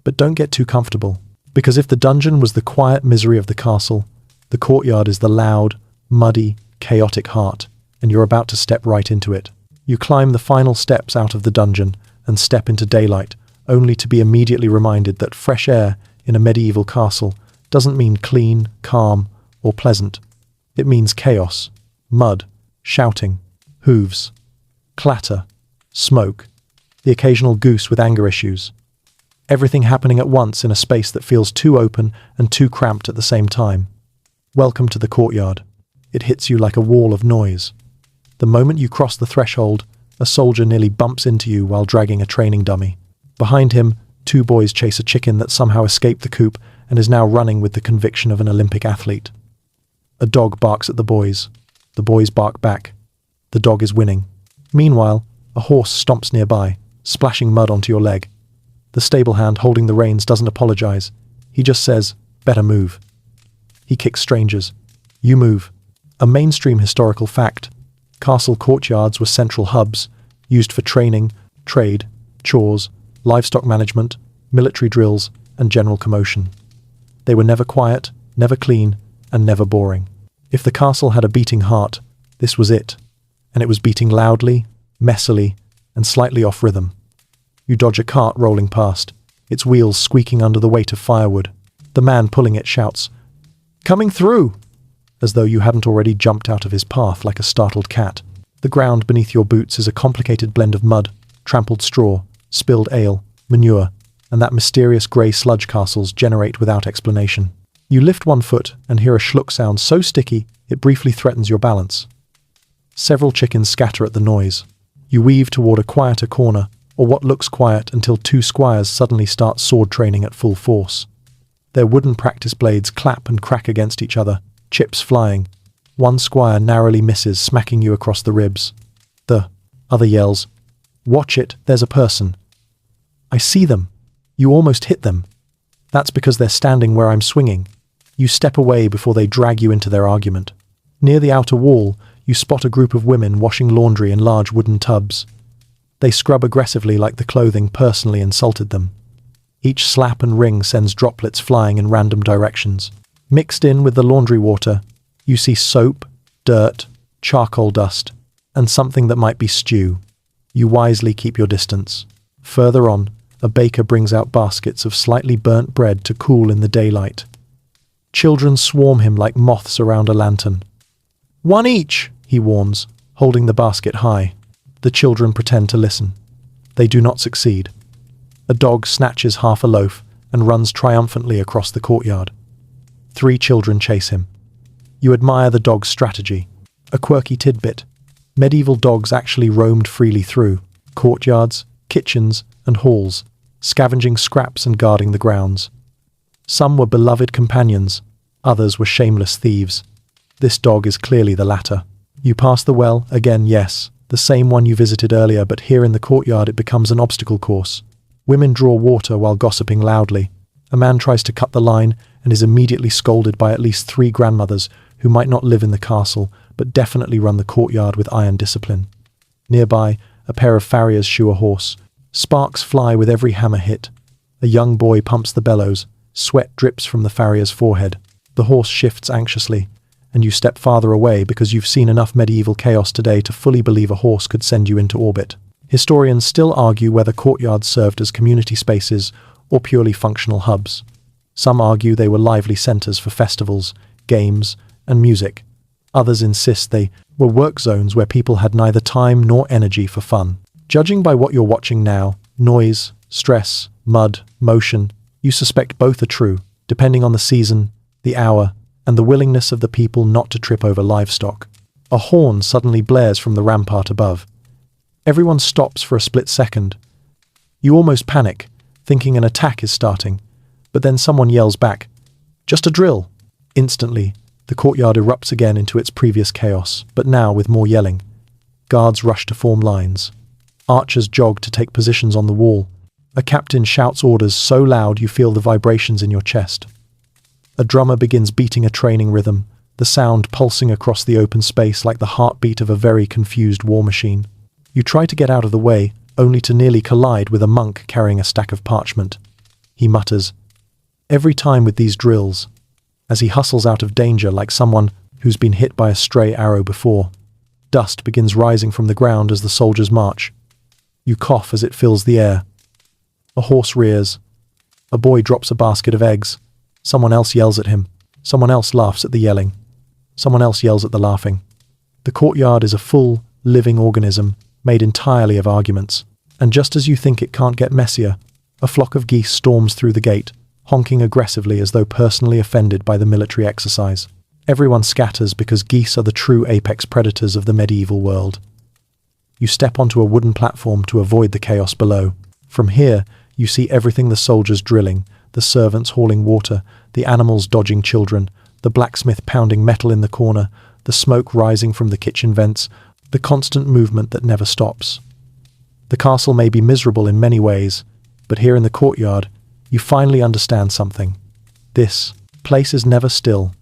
Speaker 1: But don't get too comfortable, because if the dungeon was the quiet misery of the castle, the courtyard is the loud, muddy, chaotic heart, and you're about to step right into it. You climb the final steps out of the dungeon and step into daylight, only to be immediately reminded that fresh air in a medieval castle doesn't mean clean, calm, or pleasant. It means chaos, mud, shouting, hooves, clatter, smoke, the occasional goose with anger issues. Everything happening at once in a space that feels too open and too cramped at the same time. Welcome to the courtyard. It hits you like a wall of noise. The moment you cross the threshold, a soldier nearly bumps into you while dragging a training dummy. Behind him, two boys chase a chicken that somehow escaped the coop and is now running with the conviction of an Olympic athlete. A dog barks at the boys. The boys bark back. The dog is winning. Meanwhile, a horse stomps nearby, splashing mud onto your leg. The stable hand holding the reins doesn't apologize. He just says, "Better move." He kicks strangers. You move. A mainstream historical fact. Castle courtyards were central hubs, used for training, trade, chores, livestock management, military drills, and general commotion. They were never quiet, never clean, and never boring. If the castle had a beating heart, this was it, and it was beating loudly, messily, and slightly off rhythm. You dodge a cart rolling past, its wheels squeaking under the weight of firewood. The man pulling it shouts, "Coming through!" as though you hadn't already jumped out of his path like a startled cat. The ground beneath your boots is a complicated blend of mud, trampled straw, spilled ale, manure, and that mysterious grey sludge castles generate without explanation. You lift one foot and hear a schluck sound so sticky it briefly threatens your balance. Several chickens scatter at the noise. You weave toward a quieter corner, or what looks quiet until two squires suddenly start sword training at full force. Their wooden practice blades clap and crack against each other, chips flying. One squire narrowly misses, smacking you across the ribs. The other yells, "Watch it, there's a person." "I see them." You almost hit them. That's because they're standing where I'm swinging. You step away before they drag you into their argument. Near the outer wall, you spot a group of women washing laundry in large wooden tubs. They scrub aggressively like the clothing personally insulted them. Each slap and wring sends droplets flying in random directions. Mixed in with the laundry water, you see soap, dirt, charcoal dust, and something that might be stew. You wisely keep your distance. Further on, a baker brings out baskets of slightly burnt bread to cool in the daylight. Children swarm him like moths around a lantern. "One each," he warns, holding the basket high. The children pretend to listen. They do not succeed. A dog snatches half a loaf and runs triumphantly across the courtyard. 3 children chase him. You admire the dog's strategy. A quirky tidbit. Medieval dogs actually roamed freely through courtyards, kitchens, and halls, scavenging scraps and guarding the grounds. Some were beloved companions, others were shameless thieves. This dog is clearly the latter. You pass the well, again, yes, the same one you visited earlier, but here in the courtyard it becomes an obstacle course. Women draw water while gossiping loudly. A man tries to cut the line and is immediately scolded by at least 3 grandmothers who might not live in the castle, but definitely run the courtyard with iron discipline. Nearby, a pair of farriers shoe a horse. Sparks fly with every hammer hit. A young boy pumps the bellows. Sweat drips from the farrier's forehead. The horse shifts anxiously, and you step farther away because you've seen enough medieval chaos today to fully believe a horse could send you into orbit. Historians still argue whether courtyards served as community spaces or purely functional hubs. Some argue they were lively centers for festivals, games, and music. Others insist they were work zones where people had neither time nor energy for fun. Judging by what you're watching now, noise, stress, mud, motion, you suspect both are true, depending on the season, the hour, and the willingness of the people not to trip over livestock. A horn suddenly blares from the rampart above. Everyone stops for a split second. You almost panic, thinking an attack is starting, but then someone yells back, "Just a drill!" Instantly, the courtyard erupts again into its previous chaos, but now with more yelling. Guards rush to form lines. Archers jog to take positions on the wall. A captain shouts orders so loud you feel the vibrations in your chest. A drummer begins beating a training rhythm, the sound pulsing across the open space like the heartbeat of a very confused war machine. You try to get out of the way, only to nearly collide with a monk carrying a stack of parchment. He mutters, "Every time with these drills," as he hustles out of danger like someone who's been hit by a stray arrow before. Dust begins rising from the ground as the soldiers march. You cough as it fills the air. A horse rears. A boy drops a basket of eggs. Someone else yells at him. Someone else laughs at the yelling. Someone else yells at the laughing. The courtyard is a full, living organism made entirely of arguments. And just as you think it can't get messier, a flock of geese storms through the gate, honking aggressively as though personally offended by the military exercise. Everyone scatters because geese are the true apex predators of the medieval world. You step onto a wooden platform to avoid the chaos below. From here, you see everything: the soldiers drilling, the servants hauling water, the animals dodging children, the blacksmith pounding metal in the corner, the smoke rising from the kitchen vents, the constant movement that never stops. The castle may be miserable in many ways, but here in the courtyard, you finally understand something. This place is never still,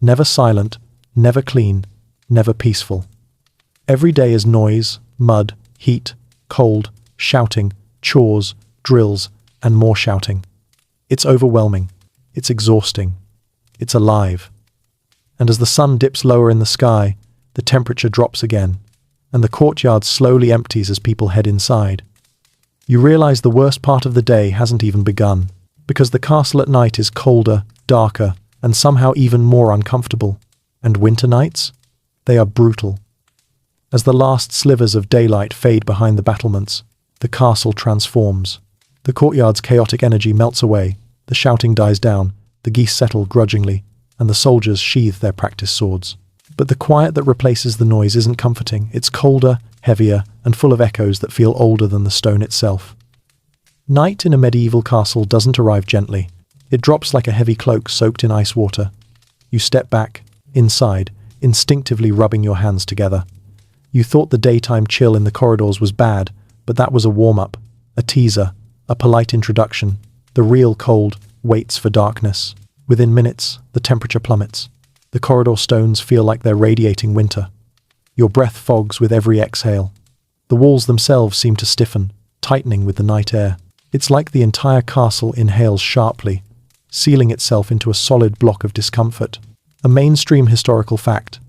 Speaker 1: never silent, never clean, never peaceful. Every day is noise, mud, heat, cold, shouting, chores, drills, and more shouting. It's overwhelming. It's exhausting. It's alive. And as the sun dips lower in the sky, the temperature drops again, and the courtyard slowly empties as people head inside. You realize the worst part of the day hasn't even begun, because the castle at night is colder, darker, and somehow even more uncomfortable. And winter nights? They are brutal. As the last slivers of daylight fade behind the battlements, the castle transforms. The courtyard's chaotic energy melts away, the shouting dies down, the geese settle grudgingly, and the soldiers sheathe their practice swords. But the quiet that replaces the noise isn't comforting. It's colder, heavier, and full of echoes that feel older than the stone itself. Night in a medieval castle doesn't arrive gently. It drops like a heavy cloak soaked in ice water. You step back, inside, instinctively rubbing your hands together. You thought the daytime chill in the corridors was bad, but that was a warm-up, a teaser, a polite introduction. The real cold waits for darkness. Within minutes, the temperature plummets. The corridor stones feel like they're radiating winter. Your breath fogs with every exhale. The walls themselves seem to stiffen, tightening with the night air. It's like the entire castle inhales sharply, sealing itself into a solid block of discomfort. A mainstream historical fact.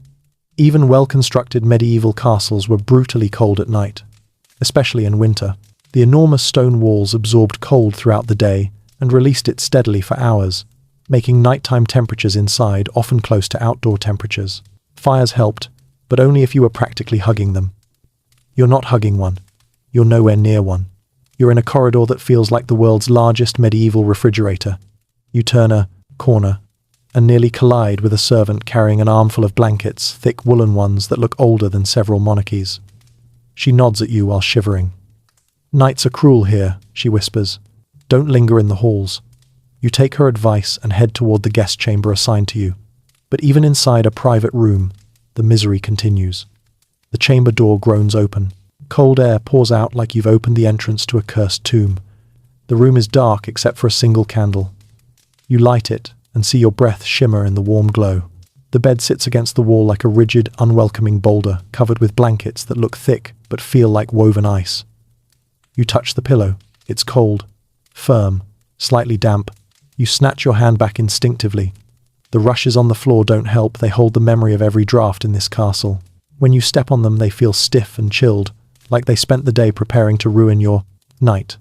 Speaker 1: Even well-constructed medieval castles were brutally cold at night, especially in winter. The enormous stone walls absorbed cold throughout the day and released it steadily for hours, making nighttime temperatures inside often close to outdoor temperatures. Fires helped, but only if you were practically hugging them. You're not hugging one. You're nowhere near one. You're in a corridor that feels like the world's largest medieval refrigerator. You turn a corner and nearly collide with a servant carrying an armful of blankets, thick woolen ones that look older than several monarchies. She nods at you while shivering. "Nights are cruel here," she whispers. "Don't linger in the halls." You take her advice and head toward the guest chamber assigned to you. But even inside a private room, the misery continues. The chamber door groans open. Cold air pours out like you've opened the entrance to a cursed tomb. The room is dark except for a single candle. You light it and see your breath shimmer in the warm glow. The bed sits against the wall like a rigid, unwelcoming boulder, covered with blankets that look thick but feel like woven ice. You touch the pillow. It's cold, firm, slightly damp. You snatch your hand back instinctively. The rushes on the floor don't help. They hold the memory of every draft in this castle. When you step on them, they feel stiff and chilled, like they spent the day preparing to ruin your night.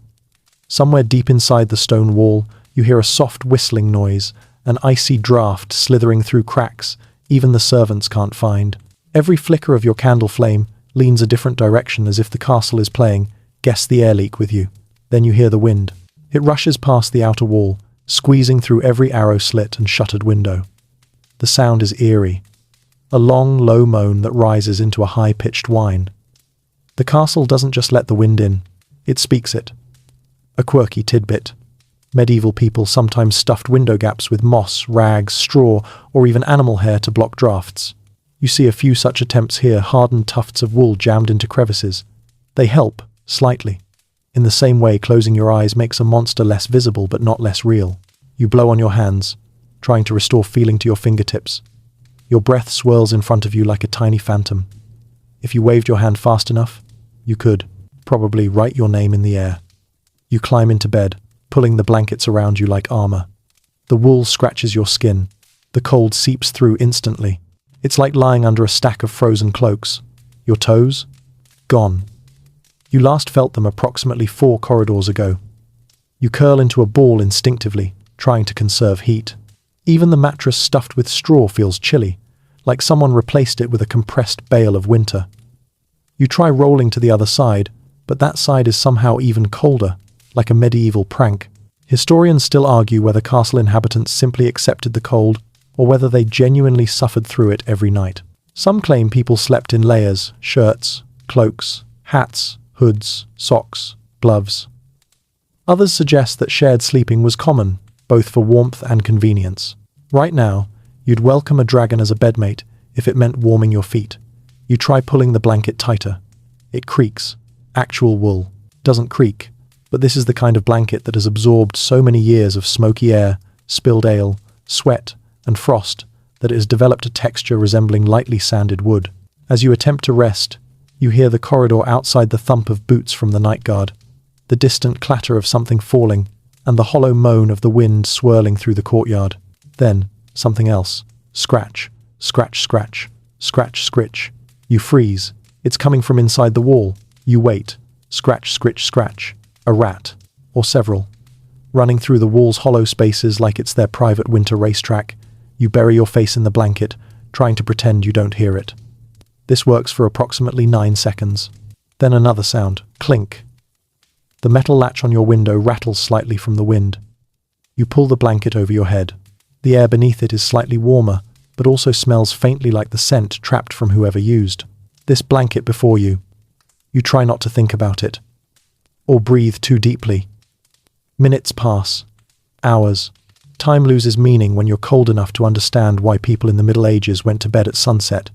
Speaker 1: Somewhere deep inside the stone wall, you hear a soft whistling noise, an icy draft slithering through cracks even the servants can't find. Every flicker of your candle flame leans a different direction, as if the castle is playing Guess the Air Leak with you. Then you hear the wind. It rushes past the outer wall, squeezing through every arrow slit and shuttered window. The sound is eerie, a long, low moan that rises into a high-pitched whine. The castle doesn't just let the wind in, it speaks it. A quirky tidbit. Medieval people sometimes stuffed window gaps with moss, rags, straw, or even animal hair to block drafts. You see a few such attempts here, hardened tufts of wool jammed into crevices. They help, slightly. In the same way, closing your eyes makes a monster less visible but not less real. You blow on your hands, trying to restore feeling to your fingertips. Your breath swirls in front of you like a tiny phantom. If you waved your hand fast enough, you could probably write your name in the air. You climb into bed, pulling the blankets around you like armor. The wool scratches your skin. The cold seeps through instantly. It's like lying under a stack of frozen cloaks. Your toes? Gone. You last felt them approximately 4 corridors ago. You curl into a ball instinctively, trying to conserve heat. Even the mattress stuffed with straw feels chilly, like someone replaced it with a compressed bale of winter. You try rolling to the other side, but that side is somehow even colder, like a medieval prank. Historians still argue whether castle inhabitants simply accepted the cold, or whether they genuinely suffered through it every night. Some claim people slept in layers, shirts, cloaks, hats, hoods, socks, gloves. Others suggest that shared sleeping was common, both for warmth and convenience. Right now, you'd welcome a dragon as a bedmate if it meant warming your feet. You try pulling the blanket tighter. It creaks. Actual wool. Doesn't creak, but this is the kind of blanket that has absorbed so many years of smoky air, spilled ale, sweat, and frost that it has developed a texture resembling lightly sanded wood. As you attempt to rest, you hear the corridor outside, the thump of boots from the night guard, the distant clatter of something falling, and the hollow moan of the wind swirling through the courtyard. Then, something else. Scratch, scratch, scratch, scratch, scritch. You freeze. It's coming from inside the wall. You wait. Scratch, scritch, scratch. A rat. Or several. Running through the wall's hollow spaces like it's their private winter racetrack, you bury your face in the blanket, trying to pretend you don't hear it. This works for approximately 9 seconds. Then another sound. Clink. The metal latch on your window rattles slightly from the wind. You pull the blanket over your head. The air beneath it is slightly warmer, but also smells faintly like the scent trapped from whoever used this blanket before you. You try not to think about it, or breathe too deeply. Minutes pass. Hours. Time loses meaning when you're cold enough to understand why people in the Middle Ages went to bed at sunset.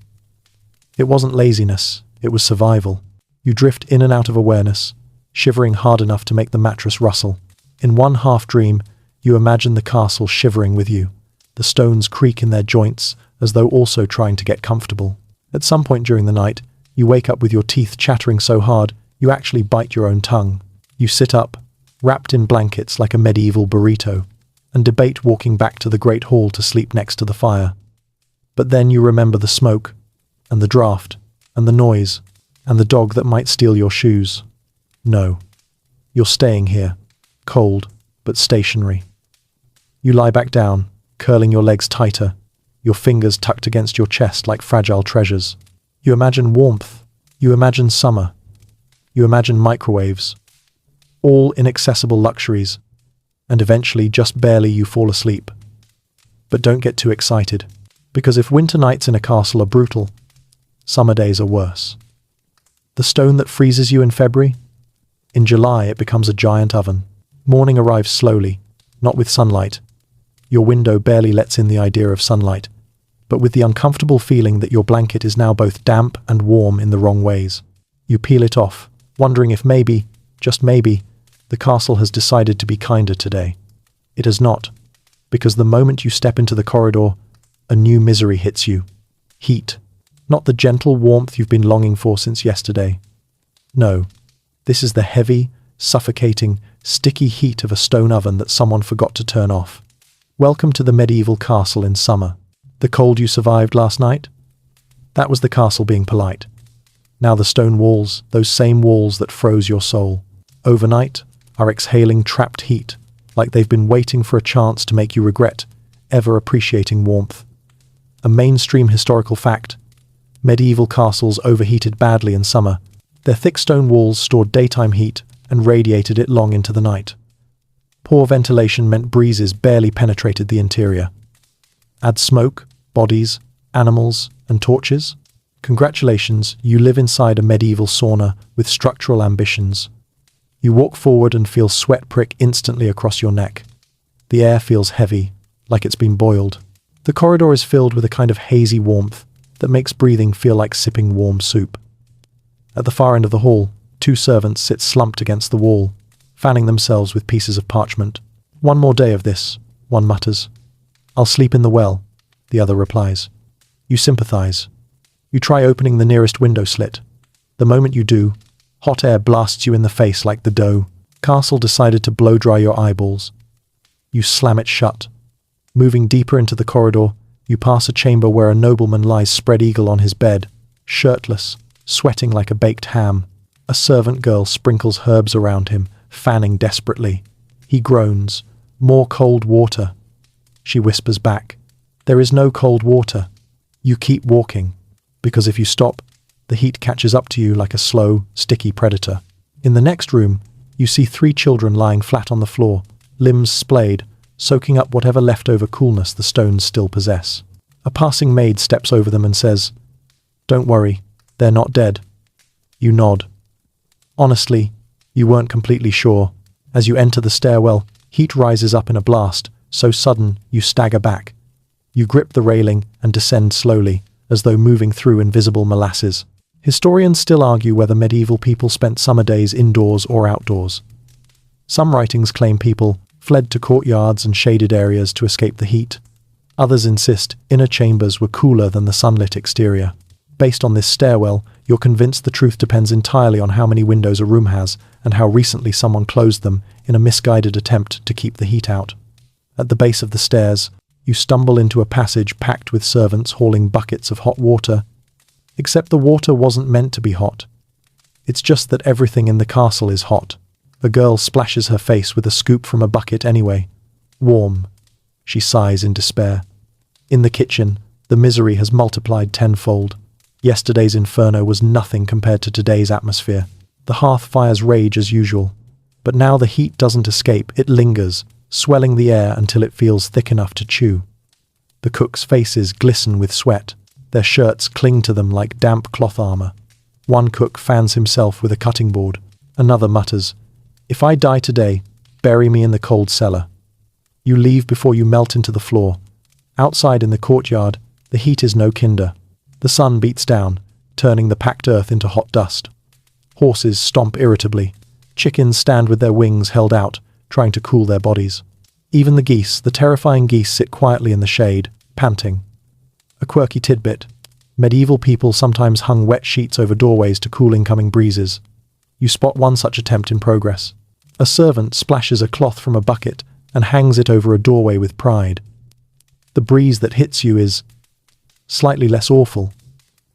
Speaker 1: It wasn't laziness, it was survival. You drift in and out of awareness, shivering hard enough to make the mattress rustle. In one half-dream, you imagine the castle shivering with you. The stones creak in their joints, as though also trying to get comfortable. At some point during the night, you wake up with your teeth chattering so hard, you actually bite your own tongue. You sit up, wrapped in blankets like a medieval burrito, and debate walking back to the great hall to sleep next to the fire. But then you remember the smoke, and the draft, and the noise, and the dog that might steal your shoes. No. You're staying here, cold, but stationary. You lie back down, curling your legs tighter, your fingers tucked against your chest like fragile treasures. You imagine warmth. You imagine summer. You imagine microwaves. All inaccessible luxuries. And eventually, just barely, you fall asleep. But don't get too excited, because if winter nights in a castle are brutal, summer days are worse. The stone that freezes you in February? In July, it becomes a giant oven. Morning arrives slowly, not with sunlight. Your window barely lets in the idea of sunlight, but with the uncomfortable feeling that your blanket is now both damp and warm in the wrong ways. You peel it off, wondering if maybe, just maybe, the castle has decided to be kinder today. It has not, because the moment you step into the corridor, a new misery hits you. Heat. Not the gentle warmth you've been longing for since yesterday. No, this is the heavy, suffocating, sticky heat of a stone oven that someone forgot to turn off. Welcome to the medieval castle in summer. The cold you survived last night? That was the castle being polite. Now the stone walls, those same walls that froze your soul, overnight, are exhaling trapped heat, like they've been waiting for a chance to make you regret ever appreciating warmth. A mainstream historical fact: medieval castles overheated badly in summer. Their thick stone walls stored daytime heat and radiated it long into the night. Poor ventilation meant breezes barely penetrated the interior. Add smoke, bodies, animals, and torches? Congratulations, you live inside a medieval sauna with structural ambitions. You walk forward and feel sweat prick instantly across your neck. The air feels heavy, like it's been boiled. The corridor is filled with a kind of hazy warmth that makes breathing feel like sipping warm soup. At the far end of the hall, 2 servants sit slumped against the wall, fanning themselves with pieces of parchment. "One more day of this," one mutters. "I'll sleep in the well," the other replies. You sympathize. You try opening the nearest window slit. The moment you do, hot air blasts you in the face like the dough. Castle decided to blow dry your eyeballs. You slam it shut. Moving deeper into the corridor, you pass a chamber where a nobleman lies spread eagle on his bed, shirtless, sweating like a baked ham. A servant girl sprinkles herbs around him, fanning desperately. He groans. "More cold water." She whispers back. "There is no cold water." You keep walking, because if you stop, the heat catches up to you like a slow, sticky predator. In the next room, you see 3 children lying flat on the floor, limbs splayed, soaking up whatever leftover coolness the stones still possess. A passing maid steps over them and says, "Don't worry, they're not dead." You nod. Honestly, you weren't completely sure. As you enter the stairwell, heat rises up in a blast, so sudden you stagger back. You grip the railing and descend slowly, as though moving through invisible molasses. Historians still argue whether medieval people spent summer days indoors or outdoors. Some writings claim people fled to courtyards and shaded areas to escape the heat. Others insist inner chambers were cooler than the sunlit exterior. Based on this stairwell, you're convinced the truth depends entirely on how many windows a room has and how recently someone closed them in a misguided attempt to keep the heat out. At the base of the stairs, you stumble into a passage packed with servants hauling buckets of hot water. Except the water wasn't meant to be hot. It's just that everything in the castle is hot. A girl splashes her face with a scoop from a bucket anyway. Warm. She sighs in despair. In the kitchen, the misery has multiplied tenfold. Yesterday's inferno was nothing compared to today's atmosphere. The hearth fires rage as usual. But now the heat doesn't escape, it lingers, swelling the air until it feels thick enough to chew. The cooks' faces glisten with sweat. Their shirts cling to them like damp cloth armor. One cook fans himself with a cutting board. Another mutters, "If I die today, bury me in the cold cellar." You leave before you melt into the floor. Outside in the courtyard, the heat is no kinder. The sun beats down, turning the packed earth into hot dust. Horses stomp irritably. Chickens stand with their wings held out, trying to cool their bodies. Even the geese, the terrifying geese, sit quietly in the shade, panting. A quirky tidbit. Medieval people sometimes hung wet sheets over doorways to cool incoming breezes. You spot one such attempt in progress. A servant splashes a cloth from a bucket and hangs it over a doorway with pride. The breeze that hits you is slightly less awful.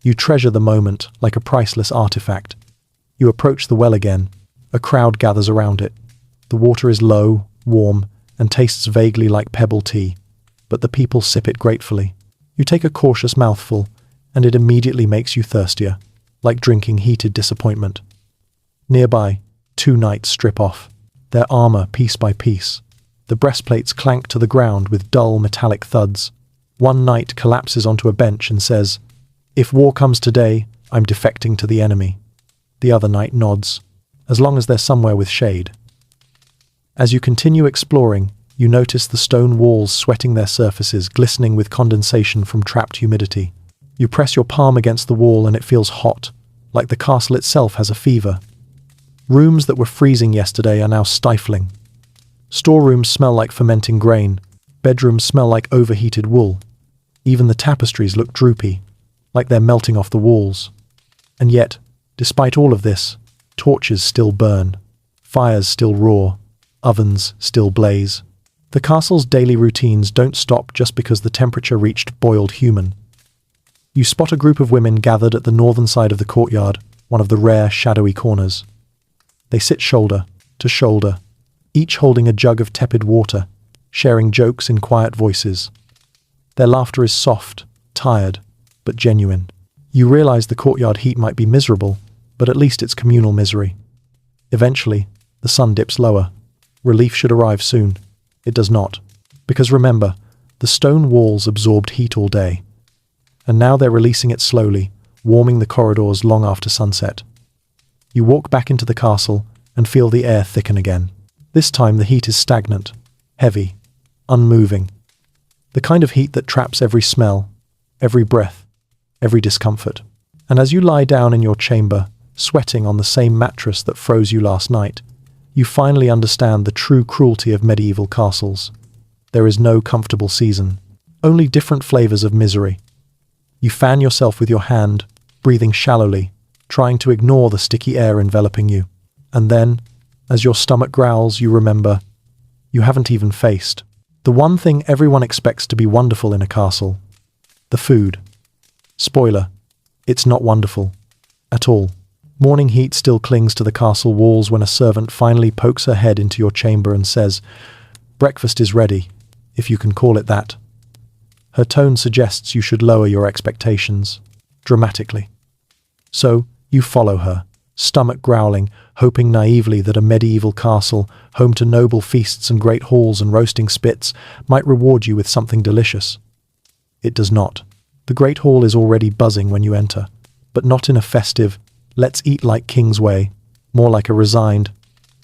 Speaker 1: You treasure the moment like a priceless artifact. You approach the well again. A crowd gathers around it. The water is low, warm, and tastes vaguely like pebble tea, but the people sip it gratefully. You take a cautious mouthful, and it immediately makes you thirstier, like drinking heated disappointment. Nearby, 2 knights strip off, their armor piece by piece. The breastplates clank to the ground with dull metallic thuds. One knight collapses onto a bench and says, "If war comes today, I'm defecting to the enemy." The other knight nods, as long as they're somewhere with shade. As you continue exploring, you notice the stone walls sweating their surfaces, glistening with condensation from trapped humidity. You press your palm against the wall and it feels hot, like the castle itself has a fever. Rooms that were freezing yesterday are now stifling. Storerooms smell like fermenting grain. Bedrooms smell like overheated wool. Even the tapestries look droopy, like they're melting off the walls. And yet, despite all of this, torches still burn. Fires still roar. Ovens still blaze. The castle's daily routines don't stop just because the temperature reached boiled human. You spot a group of women gathered at the northern side of the courtyard, one of the rare shadowy corners. They sit shoulder to shoulder, each holding a jug of tepid water, sharing jokes in quiet voices. Their laughter is soft, tired, but genuine. You realize the courtyard heat might be miserable, but at least it's communal misery. Eventually, the sun dips lower. Relief should arrive soon. It does not. Because remember, the stone walls absorbed heat all day. And now they're releasing it slowly, warming the corridors long after sunset. You walk back into the castle and feel the air thicken again. This time the heat is stagnant, heavy, unmoving. The kind of heat that traps every smell, every breath, every discomfort. And as you lie down in your chamber, sweating on the same mattress that froze you last night, you finally understand the true cruelty of medieval castles. There is no comfortable season, only different flavors of misery. You fan yourself with your hand, breathing shallowly, trying to ignore the sticky air enveloping you. And then, as your stomach growls, you remember, you haven't even faced the one thing everyone expects to be wonderful in a castle: the food. Spoiler, it's not wonderful. At all. Morning heat still clings to the castle walls when a servant finally pokes her head into your chamber and says, "Breakfast is ready, if you can call it that." Her tone suggests you should lower your expectations, dramatically. So, you follow her, stomach growling, hoping naively that a medieval castle, home to noble feasts and great halls and roasting spits, might reward you with something delicious. It does not. The great hall is already buzzing when you enter, but not in a festive, let's eat like kings way, more like a resigned,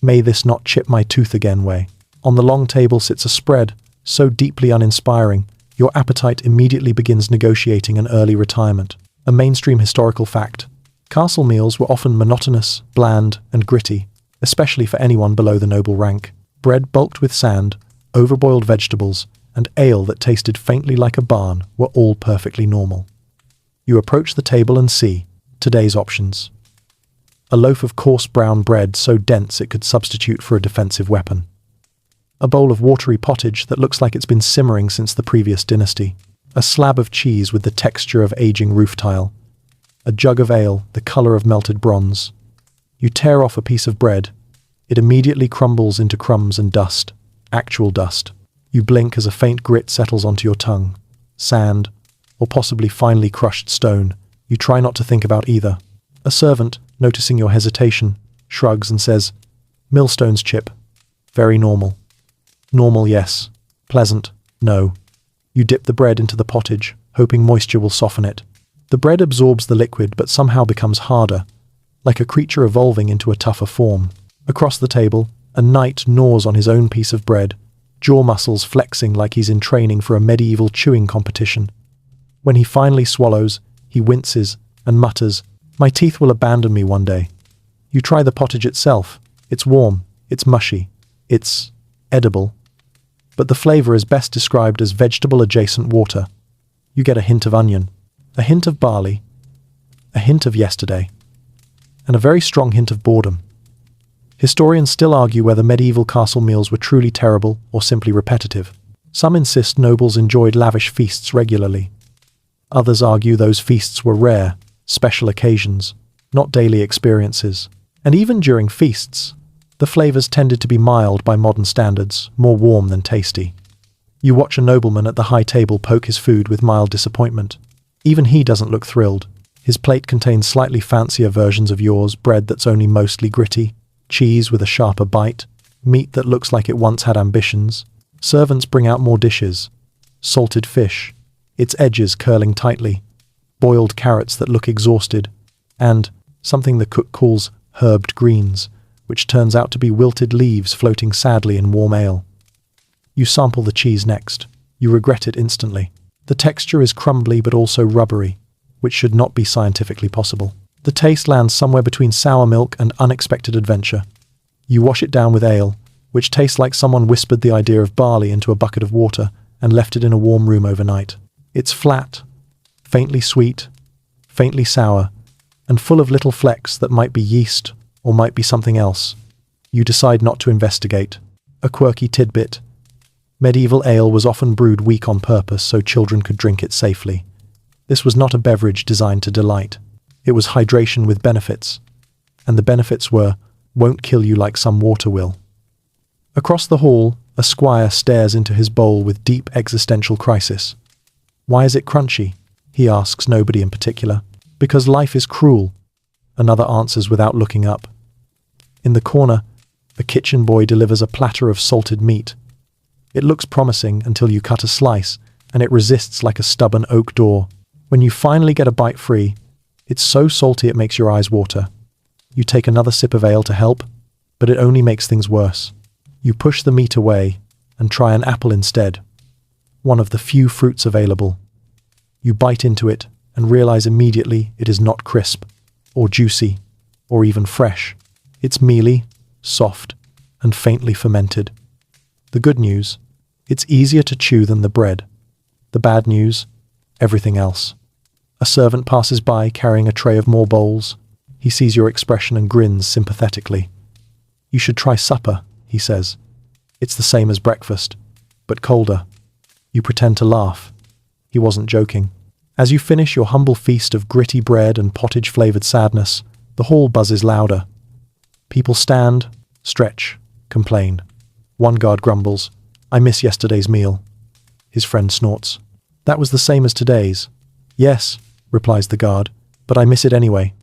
Speaker 1: may this not chip my tooth again way. On the long table sits a spread, so deeply uninspiring, your appetite immediately begins negotiating an early retirement. A mainstream historical fact. Castle meals were often monotonous, bland, and gritty, especially for anyone below the noble rank. Bread bulked with sand, overboiled vegetables, and ale that tasted faintly like a barn were all perfectly normal. You approach the table and see today's options. A loaf of coarse brown bread so dense it could substitute for a defensive weapon. A bowl of watery pottage that looks like it's been simmering since the previous dynasty. A slab of cheese with the texture of aging roof tile. A jug of ale, the color of melted bronze. You tear off a piece of bread. It immediately crumbles into crumbs and dust. Actual dust. You blink as a faint grit settles onto your tongue. Sand, or possibly finely crushed stone. You try not to think about either. A servant, noticing your hesitation, shrugs and says, "Millstones, Chip. Very normal." Normal, yes. Pleasant, no. You dip the bread into the pottage, hoping moisture will soften it. The bread absorbs the liquid but somehow becomes harder, like a creature evolving into a tougher form. Across the table, a knight gnaws on his own piece of bread, jaw muscles flexing like he's in training for a medieval chewing competition. When he finally swallows, he winces and mutters, "My teeth will abandon me one day." You try the pottage itself. It's warm, it's mushy, it's edible. But the flavor is best described as vegetable-adjacent water. You get a hint of onion, a hint of barley, a hint of yesterday, and a very strong hint of boredom. Historians still argue whether medieval castle meals were truly terrible or simply repetitive. Some insist nobles enjoyed lavish feasts regularly. Others argue those feasts were rare, special occasions, not daily experiences. And even during feasts, the flavors tended to be mild by modern standards, more warm than tasty. You watch a nobleman at the high table poke his food with mild disappointment. Even he doesn't look thrilled. His plate contains slightly fancier versions of yours, bread that's only mostly gritty, cheese with a sharper bite, meat that looks like it once had ambitions. Servants bring out more dishes. Salted fish, its edges curling tightly, boiled carrots that look exhausted, and something the cook calls herbed greens, which turns out to be wilted leaves floating sadly in warm ale. You sample the cheese next. You regret it instantly. The texture is crumbly but also rubbery, which should not be scientifically possible. The taste lands somewhere between sour milk and unexpected adventure. You wash it down with ale, which tastes like someone whispered the idea of barley into a bucket of water and left it in a warm room overnight. It's flat, faintly sweet, faintly sour, and full of little flecks that might be yeast or might be something else. You decide not to investigate. A quirky tidbit. Medieval ale was often brewed weak on purpose so children could drink it safely. This was not a beverage designed to delight. It was hydration with benefits. And the benefits were, won't kill you like some water will. Across the hall, a squire stares into his bowl with deep existential crisis. Why is it crunchy? He asks nobody in particular. Because life is cruel. Another answers without looking up. In the corner, a kitchen boy delivers a platter of salted meat. It looks promising until you cut a slice, and it resists like a stubborn oak door. When you finally get a bite free, it's so salty it makes your eyes water. You take another sip of ale to help, but it only makes things worse. You push the meat away and try an apple instead, one of the few fruits available. You bite into it and realize immediately it is not crisp, or juicy, or even fresh. It's mealy, soft, and faintly fermented. The good news, it's easier to chew than the bread. The bad news, everything else. A servant passes by carrying a tray of more bowls. He sees your expression and grins sympathetically. You should try supper, he says. It's the same as breakfast, but colder. You pretend to laugh. He wasn't joking. As you finish your humble feast of gritty bread and pottage-flavored sadness, The hall buzzes louder. People stand, stretch, complain. One guard grumbles, "I miss yesterday's meal." His friend snorts, "That was the same as today's." "Yes," replies the guard, "but I miss it anyway."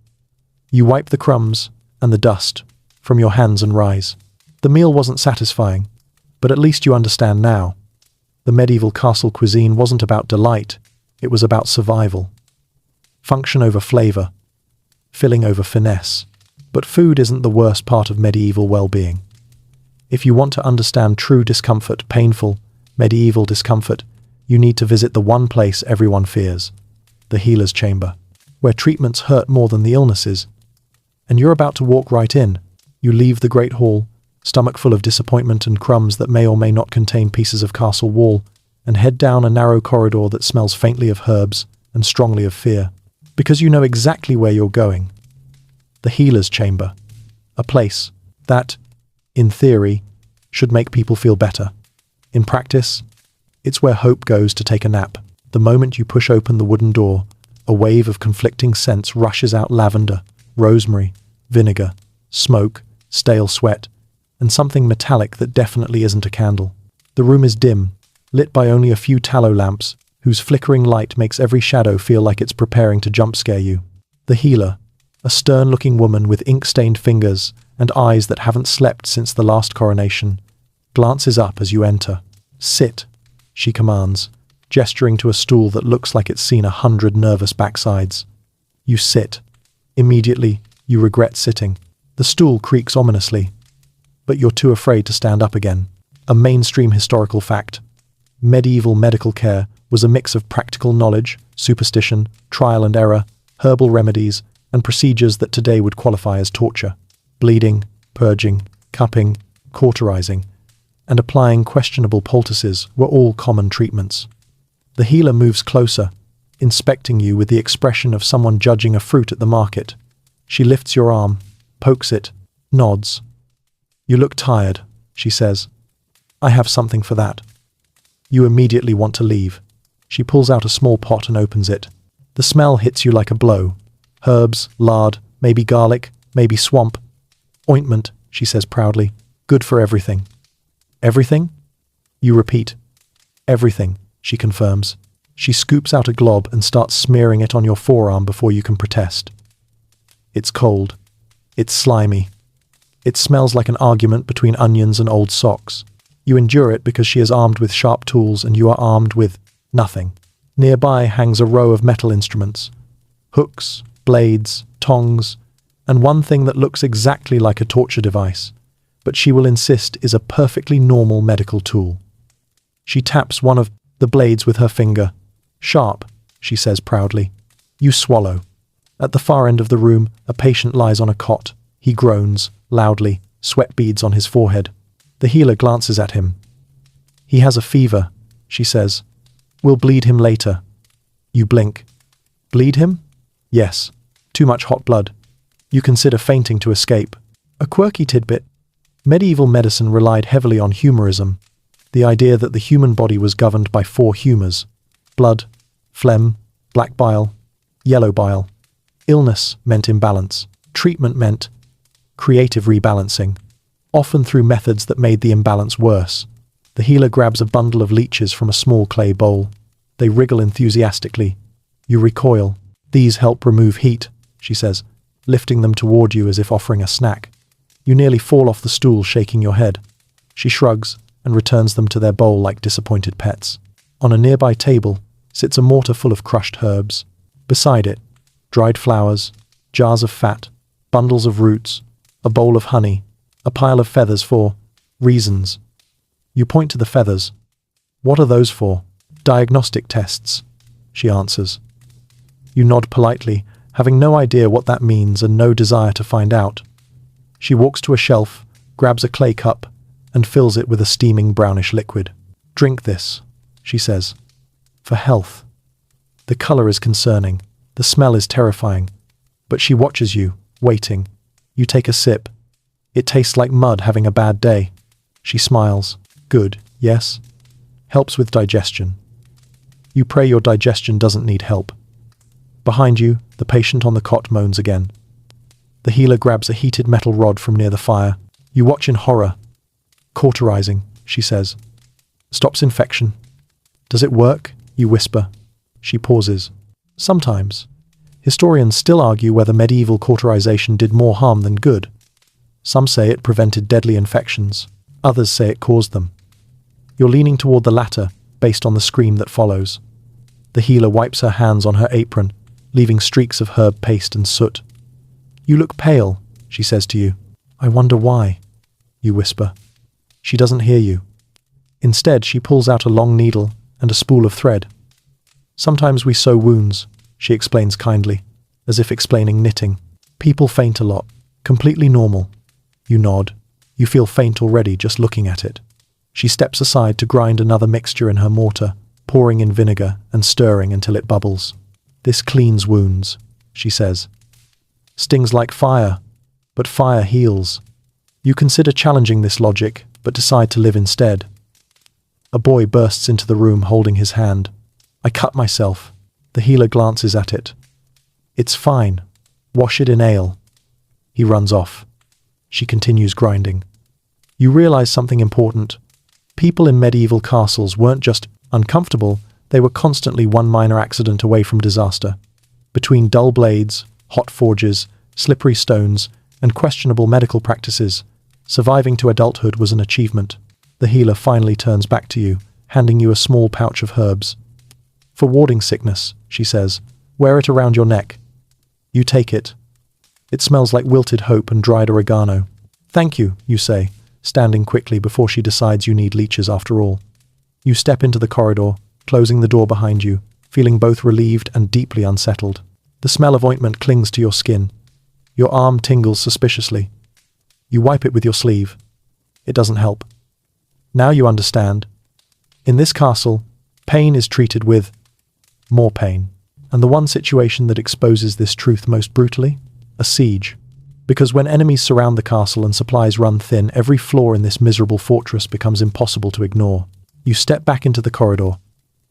Speaker 1: You wipe the crumbs and the dust from your hands and rise. The meal wasn't satisfying, but at least you understand now. The medieval castle cuisine wasn't about delight, it was about survival. Function over flavor, filling over finesse. But food isn't the worst part of medieval well-being. If you want to understand true discomfort, painful, medieval discomfort, you need to visit the one place everyone fears, the healer's chamber, where treatments hurt more than the illnesses. And you're about to walk right in. You leave the great hall, stomach full of disappointment and crumbs that may or may not contain pieces of castle wall, and head down a narrow corridor that smells faintly of herbs and strongly of fear, because you know exactly where you're going. The healer's chamber, a place that, in theory, should make people feel better. In practice, it's where hope goes to take a nap. The moment you push open the wooden door, a wave of conflicting scents rushes out: lavender, rosemary, vinegar, smoke, stale sweat, and something metallic that definitely isn't a candle. The room is dim, lit by only a few tallow lamps, whose flickering light makes every shadow feel like it's preparing to jump scare you. The healer, a stern-looking woman with ink-stained fingers and eyes that haven't slept since the last coronation, glances up as you enter. "Sit," she commands, gesturing to a stool that looks like it's seen 100 nervous backsides. You sit. Immediately, you regret sitting. The stool creaks ominously, but you're too afraid to stand up again. A mainstream historical fact. Medieval medical care was a mix of practical knowledge, superstition, trial and error, herbal remedies, and procedures that today would qualify as torture. Bleeding, purging, cupping, cauterizing, and applying questionable poultices were all common treatments. The healer moves closer, inspecting you with the expression of someone judging a fruit at the market. She lifts your arm, pokes it, nods. "You look tired," she says. "I have something for that." You immediately want to leave. She pulls out a small pot and opens it. The smell hits you like a blow. Herbs, lard, maybe garlic, maybe swamp. "Ointment," she says proudly. "Good for everything." "Everything?" You repeat. "Everything," she confirms. She scoops out a glob and starts smearing it on your forearm before you can protest. It's cold. It's slimy. It smells like an argument between onions and old socks. You endure it because she is armed with sharp tools and you are armed with nothing. Nearby hangs a row of metal instruments. Hooks, blades, tongs, and one thing that looks exactly like a torture device, but she will insist is a perfectly normal medical tool. She taps one of the blades with her finger. "Sharp," she says proudly. You swallow. At the far end of the room, a patient lies on a cot. He groans, loudly, sweat beads on his forehead. The healer glances at him. "He has a fever," she says. "We'll bleed him later." You blink. "Bleed him?" "Yes. Too much hot blood." You consider fainting to escape. A quirky tidbit. Medieval medicine relied heavily on humorism, the idea that the human body was governed by 4 humors: blood, phlegm, black bile, yellow bile. Illness meant imbalance. Treatment meant creative rebalancing, often through methods that made the imbalance worse. The healer grabs a bundle of leeches from a small clay bowl. They wriggle enthusiastically. You recoil. "These help remove heat," she says, lifting them toward you as if offering a snack. You nearly fall off the stool, shaking your head. She shrugs and returns them to their bowl like disappointed pets. On a nearby table sits a mortar full of crushed herbs. Beside it, dried flowers, jars of fat, bundles of roots, a bowl of honey, a pile of feathers for reasons. You point to the feathers. "What are those for?" "Diagnostic tests," she answers. You nod politely, having no idea what that means and no desire to find out. She walks to a shelf, grabs a clay cup, and fills it with a steaming brownish liquid. "Drink this," she says. "For health." The color is concerning. The smell is terrifying. But she watches you, waiting. You take a sip. It tastes like mud having a bad day. She smiles. "Good, yes?" "Helps with digestion." You pray your digestion doesn't need help. Behind you, the patient on the cot moans again. The healer grabs a heated metal rod from near the fire. You watch in horror. Cauterizing, she says. Stops infection. Does it work? You whisper. She pauses. Sometimes. Historians still argue whether medieval cauterization did more harm than good. Some say it prevented deadly infections. Others say it caused them. You're leaning toward the latter, based on the scream that follows. The healer wipes her hands on her apron, leaving streaks of herb paste and soot. You look pale, she says to you. I wonder why, you whisper. She doesn't hear you. Instead, she pulls out a long needle and a spool of thread. Sometimes we sew wounds, she explains kindly, as if explaining knitting. People faint a lot. Completely normal. You nod. You feel faint already just looking at it. She steps aside to grind another mixture in her mortar, pouring in vinegar and stirring until it bubbles. This cleans wounds, she says. Stings like fire, but fire heals. You consider challenging this logic, but decide to live instead. A boy bursts into the room holding his hand. I cut myself. The healer glances at it. It's fine. Wash it in ale. He runs off. She continues grinding. You realize something important. People in medieval castles weren't just uncomfortable, they were constantly one minor accident away from disaster. Between dull blades, hot forges, slippery stones, and questionable medical practices, surviving to adulthood was an achievement. The healer finally turns back to you, handing you a small pouch of herbs. For warding sickness, she says, wear it around your neck. You take it. It smells like wilted hope and dried oregano. Thank you, you say, standing quickly before she decides you need leeches after all. You step into the corridor, closing the door behind you, feeling both relieved and deeply unsettled. The smell of ointment clings to your skin. Your arm tingles suspiciously. You wipe it with your sleeve. It doesn't help. Now you understand. In this castle, pain is treated with more pain. And the one situation that exposes this truth most brutally? A siege. Because when enemies surround the castle and supplies run thin, every flaw in this miserable fortress becomes impossible to ignore. You step back into the corridor,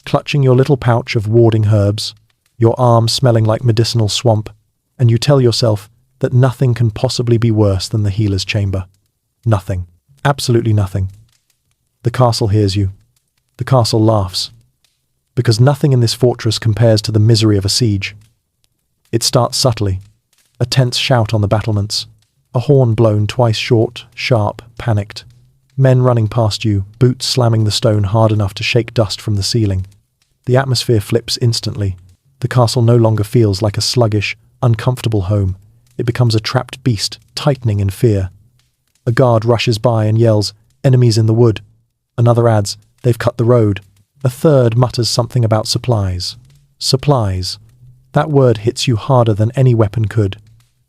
Speaker 1: clutching your little pouch of warding herbs, your arm smelling like medicinal swamp, and you tell yourself that nothing can possibly be worse than the healer's chamber. Nothing. Absolutely nothing. The castle hears you. The castle laughs. Because nothing in this fortress compares to the misery of a siege. It starts subtly. A tense shout on the battlements. A horn blown twice short, sharp, panicked. Men running past you, boots slamming the stone hard enough to shake dust from the ceiling. The atmosphere flips instantly. The castle no longer feels like a sluggish, uncomfortable home. It becomes a trapped beast, tightening in fear. A guard rushes by and yells, "Enemies in the wood." Another adds, "They've cut the road." A third mutters something about supplies. Supplies. That word hits you harder than any weapon could,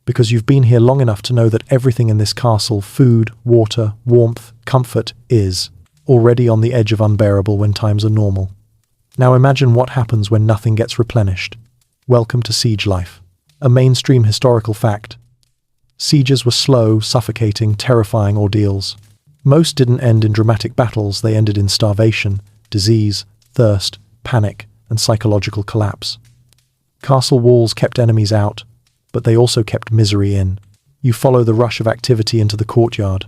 Speaker 1: because you've been here long enough to know that everything in this castle, food, water, warmth, comfort, is already on the edge of unbearable when times are normal. Now imagine what happens when nothing gets replenished. Welcome to siege life. A mainstream historical fact. Sieges were slow, suffocating, terrifying ordeals. Most didn't end in dramatic battles, they ended in starvation, disease, thirst, panic, and psychological collapse. Castle walls kept enemies out, but they also kept misery in. You follow the rush of activity into the courtyard.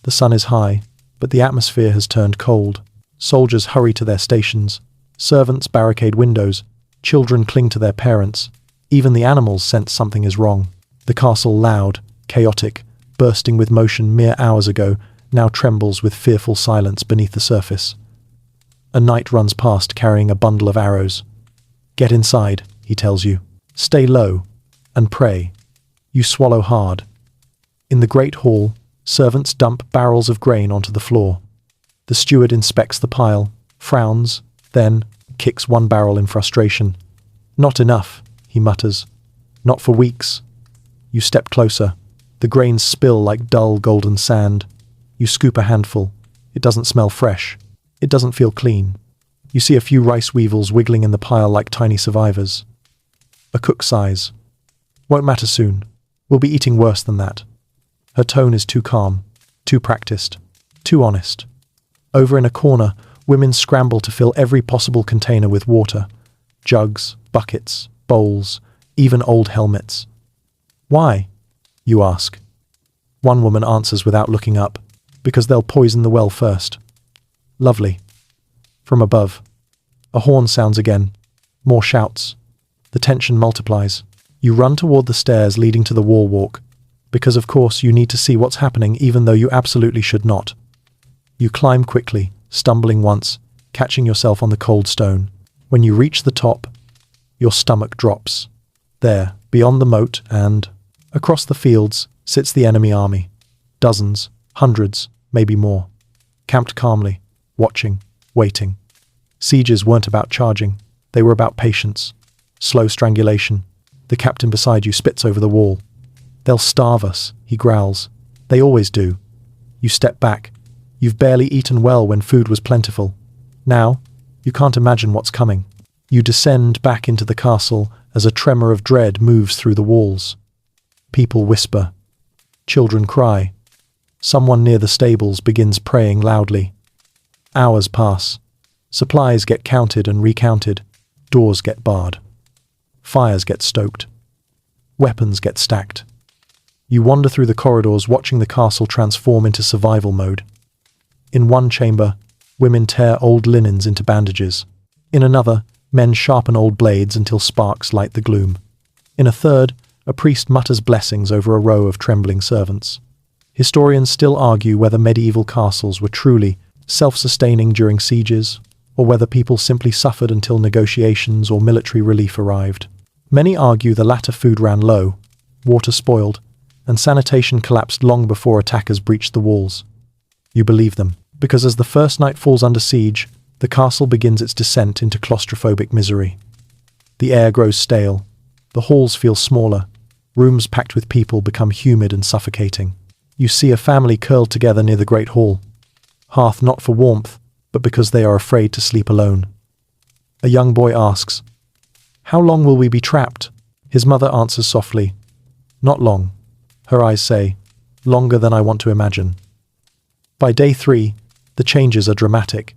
Speaker 1: The sun is high, but the atmosphere has turned cold. Soldiers hurry to their stations. Servants barricade windows. Children cling to their parents. Even the animals sense something is wrong. The castle, loud, chaotic, bursting with motion mere hours ago, now trembles with fearful silence beneath the surface. A knight runs past carrying a bundle of arrows. Get inside, he tells you. Stay low, and pray. You swallow hard. In the great hall, servants dump barrels of grain onto the floor. The steward inspects the pile, frowns, then kicks one barrel in frustration. Not enough, he mutters. Not for weeks. You step closer. The grains spill like dull golden sand. You scoop a handful. It doesn't smell fresh. It doesn't feel clean. You see a few rice weevils wiggling in the pile like tiny survivors. A cook sighs. Won't matter soon. We'll be eating worse than that. Her tone is too calm, too practiced, too honest. Over in a corner, women scramble to fill every possible container with water. Jugs, buckets, bowls, even old helmets. Why? You ask. One woman answers without looking up, because they'll poison the well first. Lovely. From above, a horn sounds again. More shouts. The tension multiplies. You run toward the stairs leading to the wall walk, because of course you need to see what's happening even though you absolutely should not. You climb quickly, stumbling once, catching yourself on the cold stone. When you reach the top, your stomach drops. There, beyond the moat and across the fields, sits the enemy army. Dozens, hundreds, maybe more. Camped calmly, watching, waiting. Sieges weren't about charging. They were about patience. Slow strangulation. The captain beside you spits over the wall. They'll starve us, he growls. They always do. You step back. You've barely eaten well when food was plentiful. Now, you can't imagine what's coming. You descend back into the castle as a tremor of dread moves through the walls. People whisper. Children cry. Someone near the stables begins praying loudly. Hours pass. Supplies get counted and recounted. Doors get barred. Fires get stoked. Weapons get stacked. You wander through the corridors watching the castle transform into survival mode. In one chamber, women tear old linens into bandages. In another, men sharpen old blades until sparks light the gloom. In a third, a priest mutters blessings over a row of trembling servants. Historians still argue whether medieval castles were truly self-sustaining during sieges, or whether people simply suffered until negotiations or military relief arrived. Many argue the latter. Food ran low, water spoiled, and sanitation collapsed long before attackers breached the walls. You believe them, because as the first night falls under siege, the castle begins its descent into claustrophobic misery. The air grows stale, the halls feel smaller, rooms packed with people become humid and suffocating. You see a family curled together near the great hall, hearth not for warmth, but because they are afraid to sleep alone. A young boy asks, "How long will we be trapped?" His mother answers softly, "Not long." Her eyes say, "Longer than I want to imagine." By day 3, the changes are dramatic.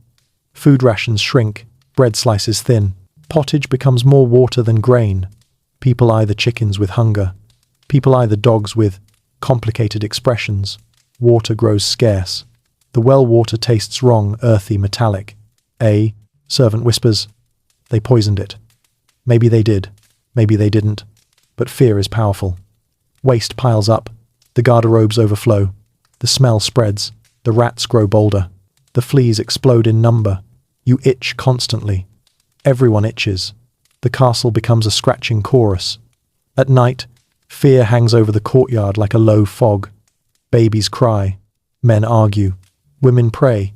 Speaker 1: Food rations shrink, bread slices thin, pottage becomes more water than grain. People eye the chickens with hunger. People eye the dogs with complicated expressions. Water grows scarce. The well water tastes wrong, earthy, metallic. A servant whispers, "They poisoned it." Maybe they did, maybe they didn't, but fear is powerful. Waste piles up, the garderobes overflow, the smell spreads, the rats grow bolder, the fleas explode in number. You itch constantly. Everyone itches. The castle becomes a scratching chorus. At night, fear hangs over the courtyard like a low fog. Babies cry. Men argue. Women pray.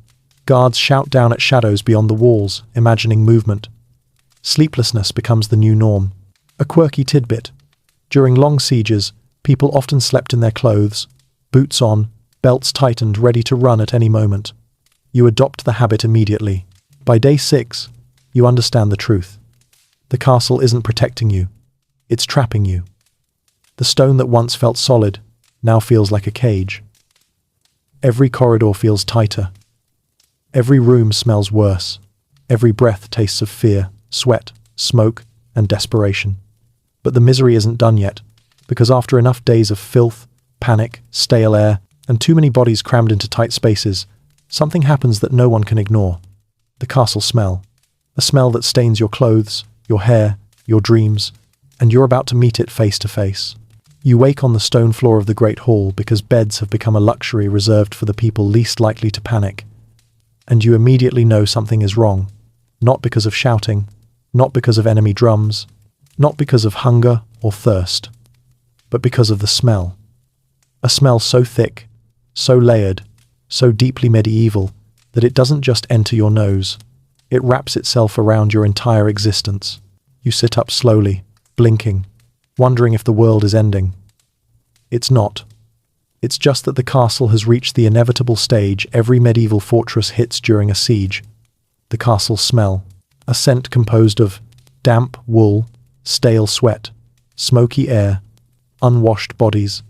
Speaker 1: Guards shout down at shadows beyond the walls, imagining movement. Sleeplessness becomes the new norm. A quirky tidbit. During long sieges, people often slept in their clothes, boots on, belts tightened, ready to run at any moment. You adopt the habit immediately. By day 6, you understand the truth. The castle isn't protecting you. It's trapping you. The stone that once felt solid now feels like a cage. Every corridor feels tighter. Every room smells worse. Every breath tastes of fear, sweat, smoke, and desperation. But the misery isn't done yet, because after enough days of filth, panic, stale air, and too many bodies crammed into tight spaces, something happens that no one can ignore. The castle smell. A smell that stains your clothes, your hair, your dreams, and you're about to meet it face to face. You wake on the stone floor of the great hall because beds have become a luxury reserved for the people least likely to panic. And you immediately know something is wrong. Not because of shouting, not because of enemy drums, not because of hunger or thirst, but because of the smell. A smell so thick, so layered, so deeply medieval, that it doesn't just enter your nose. It wraps itself around your entire existence. You sit up slowly, blinking, wondering if the world is ending. It's not. It's just that the castle has reached the inevitable stage every medieval fortress hits during a siege. The castle smell. A scent composed of damp wool, stale sweat, smoky air, unwashed bodies,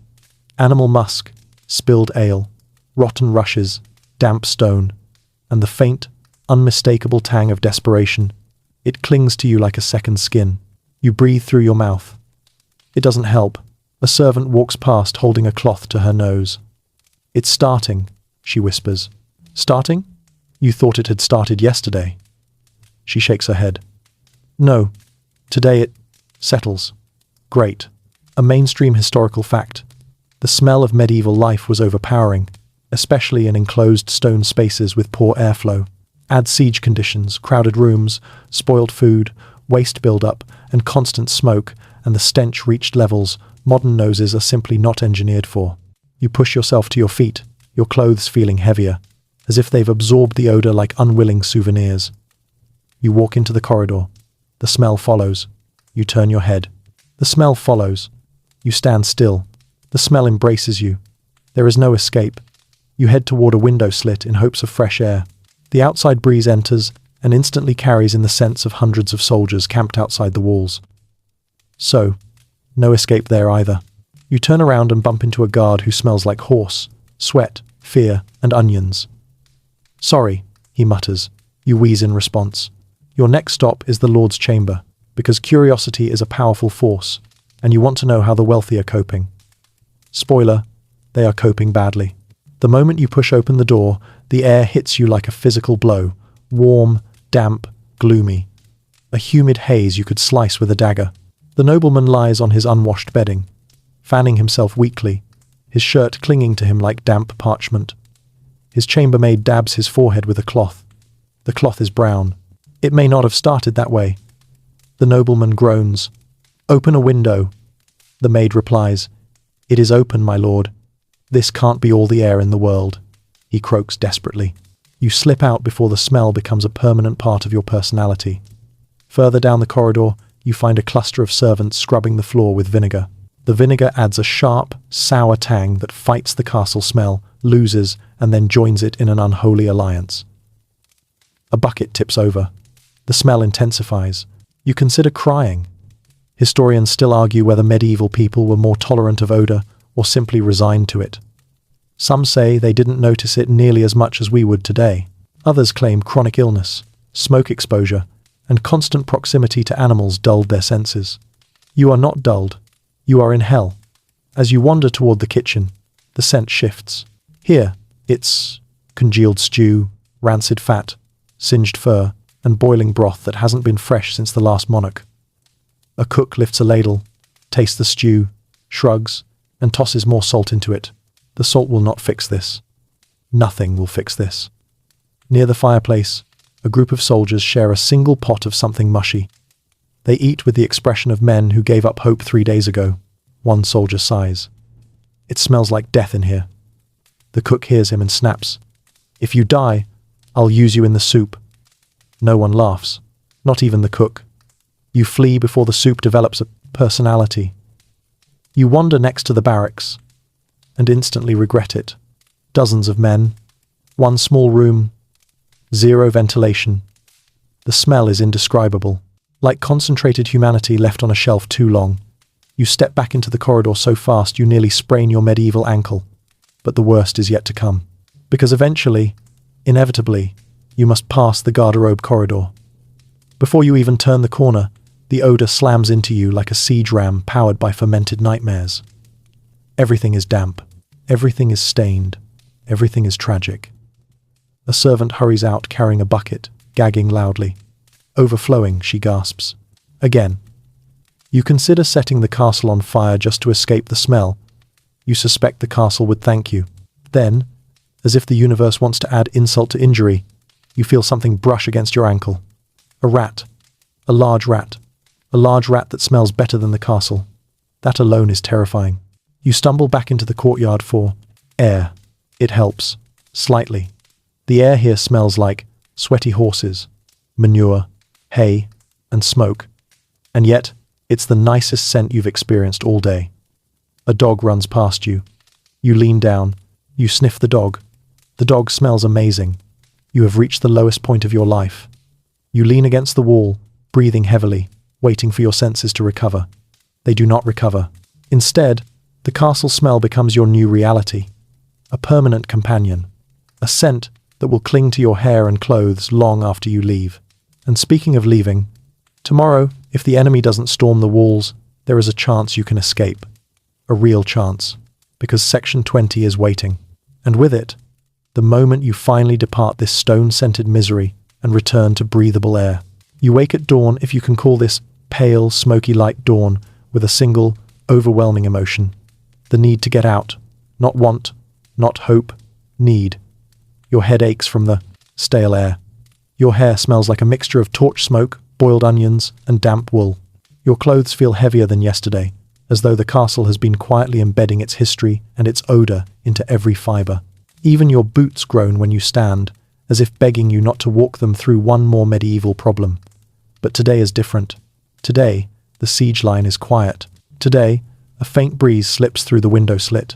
Speaker 1: animal musk, spilled ale, rotten rushes, damp stone, and the faint, unmistakable tang of desperation. It clings to you like a second skin. You breathe through your mouth. It doesn't help. A servant walks past holding a cloth to her nose. "It's starting," she whispers. "Starting? You thought it had started yesterday." She shakes her head. "No, today it settles." Great. A mainstream historical fact. The smell of medieval life was overpowering, especially in enclosed stone spaces with poor airflow. Add siege conditions, crowded rooms, spoiled food, waste buildup, and constant smoke, and the stench reached levels modern noses are simply not engineered for. You push yourself to your feet, your clothes feeling heavier, as if they've absorbed the odor like unwilling souvenirs. You walk into the corridor. The smell follows. You turn your head. The smell follows. You stand still. The smell embraces you. There is no escape. You head toward a window slit in hopes of fresh air. The outside breeze enters and instantly carries in the scents of hundreds of soldiers camped outside the walls. So, no escape there either. You turn around and bump into a guard who smells like horse, sweat, fear, and onions. "Sorry," he mutters. You wheeze in response. Your next stop is the Lord's chamber, because curiosity is a powerful force, and you want to know how the wealthy are coping. Spoiler, they are coping badly. The moment you push open the door, the air hits you like a physical blow, warm, damp, gloomy. A humid haze you could slice with a dagger. The nobleman lies on his unwashed bedding, fanning himself weakly, his shirt clinging to him like damp parchment. His chambermaid dabs his forehead with a cloth. The cloth is brown. It may not have started that way. The nobleman groans. "Open a window." The maid replies, "It is open, my lord. This can't be all the air in the world." He croaks desperately. You slip out before the smell becomes a permanent part of your personality. Further down the corridor, you find a cluster of servants scrubbing the floor with vinegar. The vinegar adds a sharp, sour tang that fights the castle smell, loses, and then joins it in an unholy alliance. A bucket tips over. The smell intensifies. You consider crying. Historians still argue whether medieval people were more tolerant of odor or simply resigned to it. Some say they didn't notice it nearly as much as we would today. Others claim chronic illness, smoke exposure, and constant proximity to animals dulled their senses. You are not dulled. You are in hell. As you wander toward the kitchen, the scent shifts. Here, it's congealed stew, rancid fat, singed fur, and boiling broth that hasn't been fresh since the last monarch. A cook lifts a ladle, tastes the stew, shrugs, and tosses more salt into it. The salt will not fix this. Nothing will fix this. Near the fireplace, a group of soldiers share a single pot of something mushy. They eat with the expression of men who gave up hope 3 days ago. One soldier sighs. "It smells like death in here." The cook hears him and snaps. "If you die, I'll use you in the soup." No one laughs, not even the cook. You flee before the soup develops a personality. You wander next to the barracks, and instantly regret it. Dozens of men, one small room, zero ventilation. The smell is indescribable, like concentrated humanity left on a shelf too long. You step back into the corridor so fast you nearly sprain your medieval ankle. But the worst is yet to come. Because eventually, inevitably, you must pass the garderobe corridor. Before you even turn the corner, the odor slams into you like a siege ram powered by fermented nightmares. Everything is damp. Everything is stained. Everything is tragic. A servant hurries out carrying a bucket, gagging loudly. "Overflowing," she gasps. Again. You consider setting the castle on fire just to escape the smell. You suspect the castle would thank you. Then, as if the universe wants to add insult to injury, you feel something brush against your ankle. A rat. A large rat. A large rat that smells better than the castle. That alone is terrifying. You stumble back into the courtyard for air. It helps. Slightly. The air here smells like sweaty horses, manure, hay, and smoke. And yet, it's the nicest scent you've experienced all day. A dog runs past you. You lean down. You sniff the dog. The dog smells amazing. You have reached the lowest point of your life. You lean against the wall, breathing heavily, waiting for your senses to recover. They do not recover. Instead, the castle smell becomes your new reality. A permanent companion. A scent that will cling to your hair and clothes long after you leave. And speaking of leaving, tomorrow, if the enemy doesn't storm the walls, there is a chance you can escape. a real chance, because Section 20 is waiting. And with it, the moment you finally depart this stone-scented misery and return to breathable air. You wake at dawn, if you can call this pale, smoky light dawn, with a single, overwhelming emotion. The need to get out. Not want, not hope, need. Your head aches from the stale air. Your hair smells like a mixture of torch smoke, boiled onions, and damp wool. Your clothes feel heavier than yesterday, as though the castle has been quietly embedding its history and its odor into every fiber. Even your boots groan when you stand, as if begging you not to walk them through one more medieval problem. But today is different. Today, the siege line is quiet. Today, a faint breeze slips through the window slit.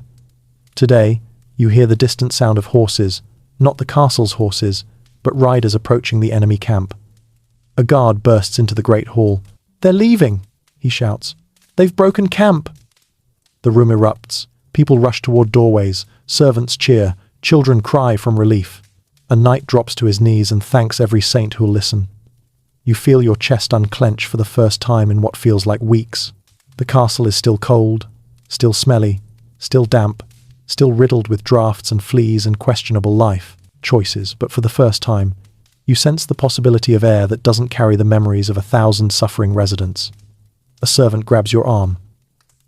Speaker 1: Today, you hear the distant sound of horses, not the castle's horses, but riders approaching the enemy camp. A guard bursts into the great hall. "They're leaving!" he shouts. "They've broken camp!" The room erupts. People rush toward doorways. Servants cheer. Children cry from relief. A knight drops to his knees and thanks every saint who'll listen. You feel your chest unclench for the first time in what feels like weeks. The castle is still cold, still smelly, still damp, still riddled with drafts and fleas and questionable life choices, but for the first time, you sense the possibility of air that doesn't carry the memories of 1,000 suffering residents. A servant grabs your arm.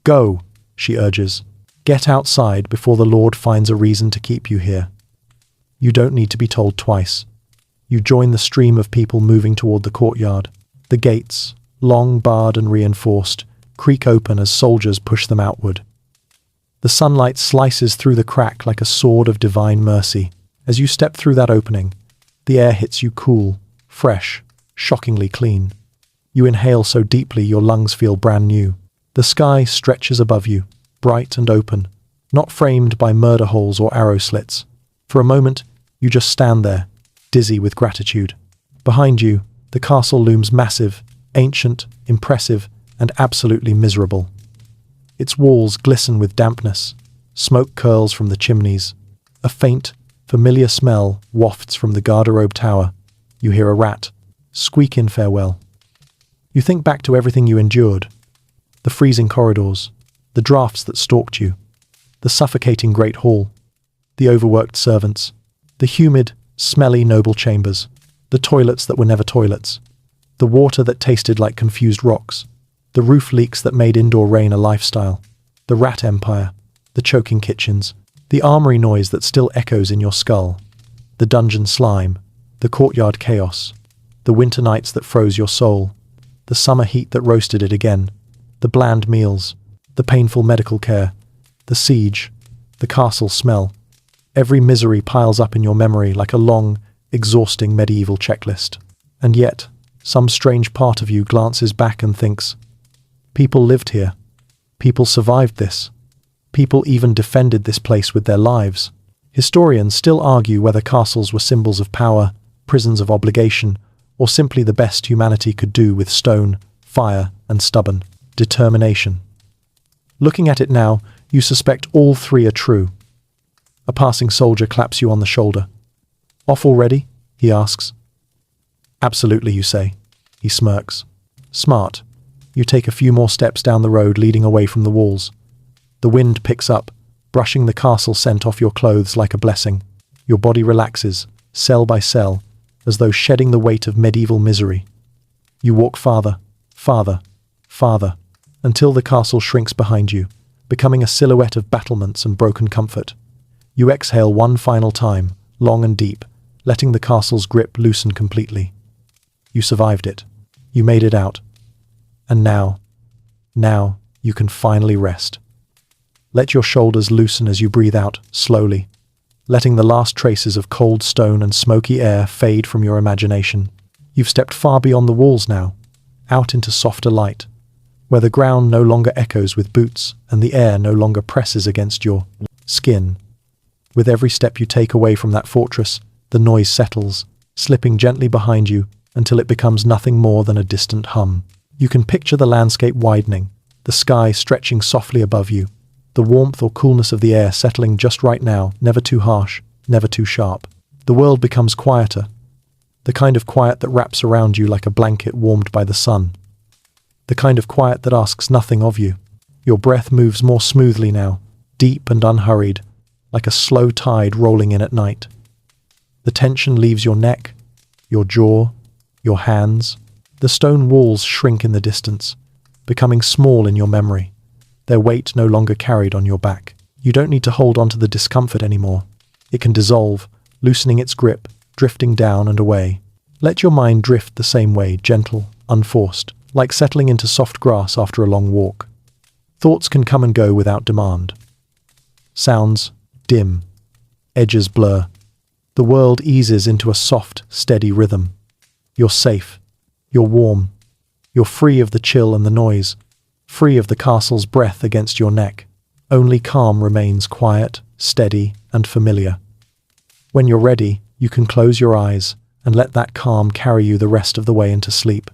Speaker 1: "Go," she urges. "Get outside before the Lord finds a reason to keep you here." You don't need to be told twice. You join the stream of people moving toward the courtyard. The gates, long barred and reinforced, creak open as soldiers push them outward. The sunlight slices through the crack like a sword of divine mercy. As you step through that opening, the air hits you cool, fresh, shockingly clean. You inhale so deeply your lungs feel brand new. The sky stretches above you, bright and open, not framed by murder holes or arrow slits. For a moment, you just stand there, dizzy with gratitude. Behind you, the castle looms massive, ancient, impressive, and absolutely miserable. Its walls glisten with dampness. Smoke curls from the chimneys. A faint, familiar smell wafts from the garderobe tower. You hear a rat squeak in farewell. You think back to everything you endured. The freezing corridors, the drafts that stalked you, the suffocating great hall, the overworked servants, the humid, smelly noble chambers, the toilets that were never toilets, the water that tasted like confused rocks, the roof leaks that made indoor rain a lifestyle, the rat empire, the choking kitchens, the armory noise that still echoes in your skull, the dungeon slime, the courtyard chaos, the winter nights that froze your soul, the summer heat that roasted it again, the bland meals, the painful medical care, the siege, the castle smell. Every misery piles up in your memory like a long, exhausting medieval checklist. And yet, some strange part of you glances back and thinks, people lived here. People survived this. People even defended this place with their lives. Historians still argue whether castles were symbols of power, prisons of obligation, or simply the best humanity could do with stone, fire, and stubborn determination. Looking at it now, you suspect all three are true. A passing soldier claps you on the shoulder. "Off already?" he asks. "Absolutely," you say. He smirks. Smart. You take a few more steps down the road leading away from the walls. The wind picks up, brushing the castle scent off your clothes like a blessing. Your body relaxes, cell by cell, as though shedding the weight of medieval misery. You walk farther, farther, farther, until the castle shrinks behind you, becoming a silhouette of battlements and broken comfort. You exhale one final time, long and deep, letting the castle's grip loosen completely. You survived it. You made it out. And now you can finally rest. Let your shoulders loosen as you breathe out, slowly, letting the last traces of cold stone and smoky air fade from your imagination. You've stepped far beyond the walls now, out into softer light, where the ground no longer echoes with boots and the air no longer presses against your skin. With every step you take away from that fortress, the noise settles, slipping gently behind you until it becomes nothing more than a distant hum. You can picture the landscape widening, the sky stretching softly above you, the warmth or coolness of the air settling just right now, never too harsh, never too sharp. The world becomes quieter, the kind of quiet that wraps around you like a blanket warmed by the sun, the kind of quiet that asks nothing of you. Your breath moves more smoothly now, deep and unhurried, like a slow tide rolling in at night. The tension leaves your neck, your jaw, your hands. The stone walls shrink in the distance, becoming small in your memory, their weight no longer carried on your back. You don't need to hold on to the discomfort anymore. It can dissolve, loosening its grip, drifting down and away. Let your mind drift the same way, gentle, unforced, like settling into soft grass after a long walk. Thoughts can come and go without demand. Sounds dim, edges blur. The world eases into a soft, steady rhythm. You're safe. You're warm. You're free of the chill and the noise, free of the castle's breath against your neck. Only calm remains, quiet, steady, and familiar. When you're ready, you can close your eyes and let that calm carry you the rest of the way into sleep.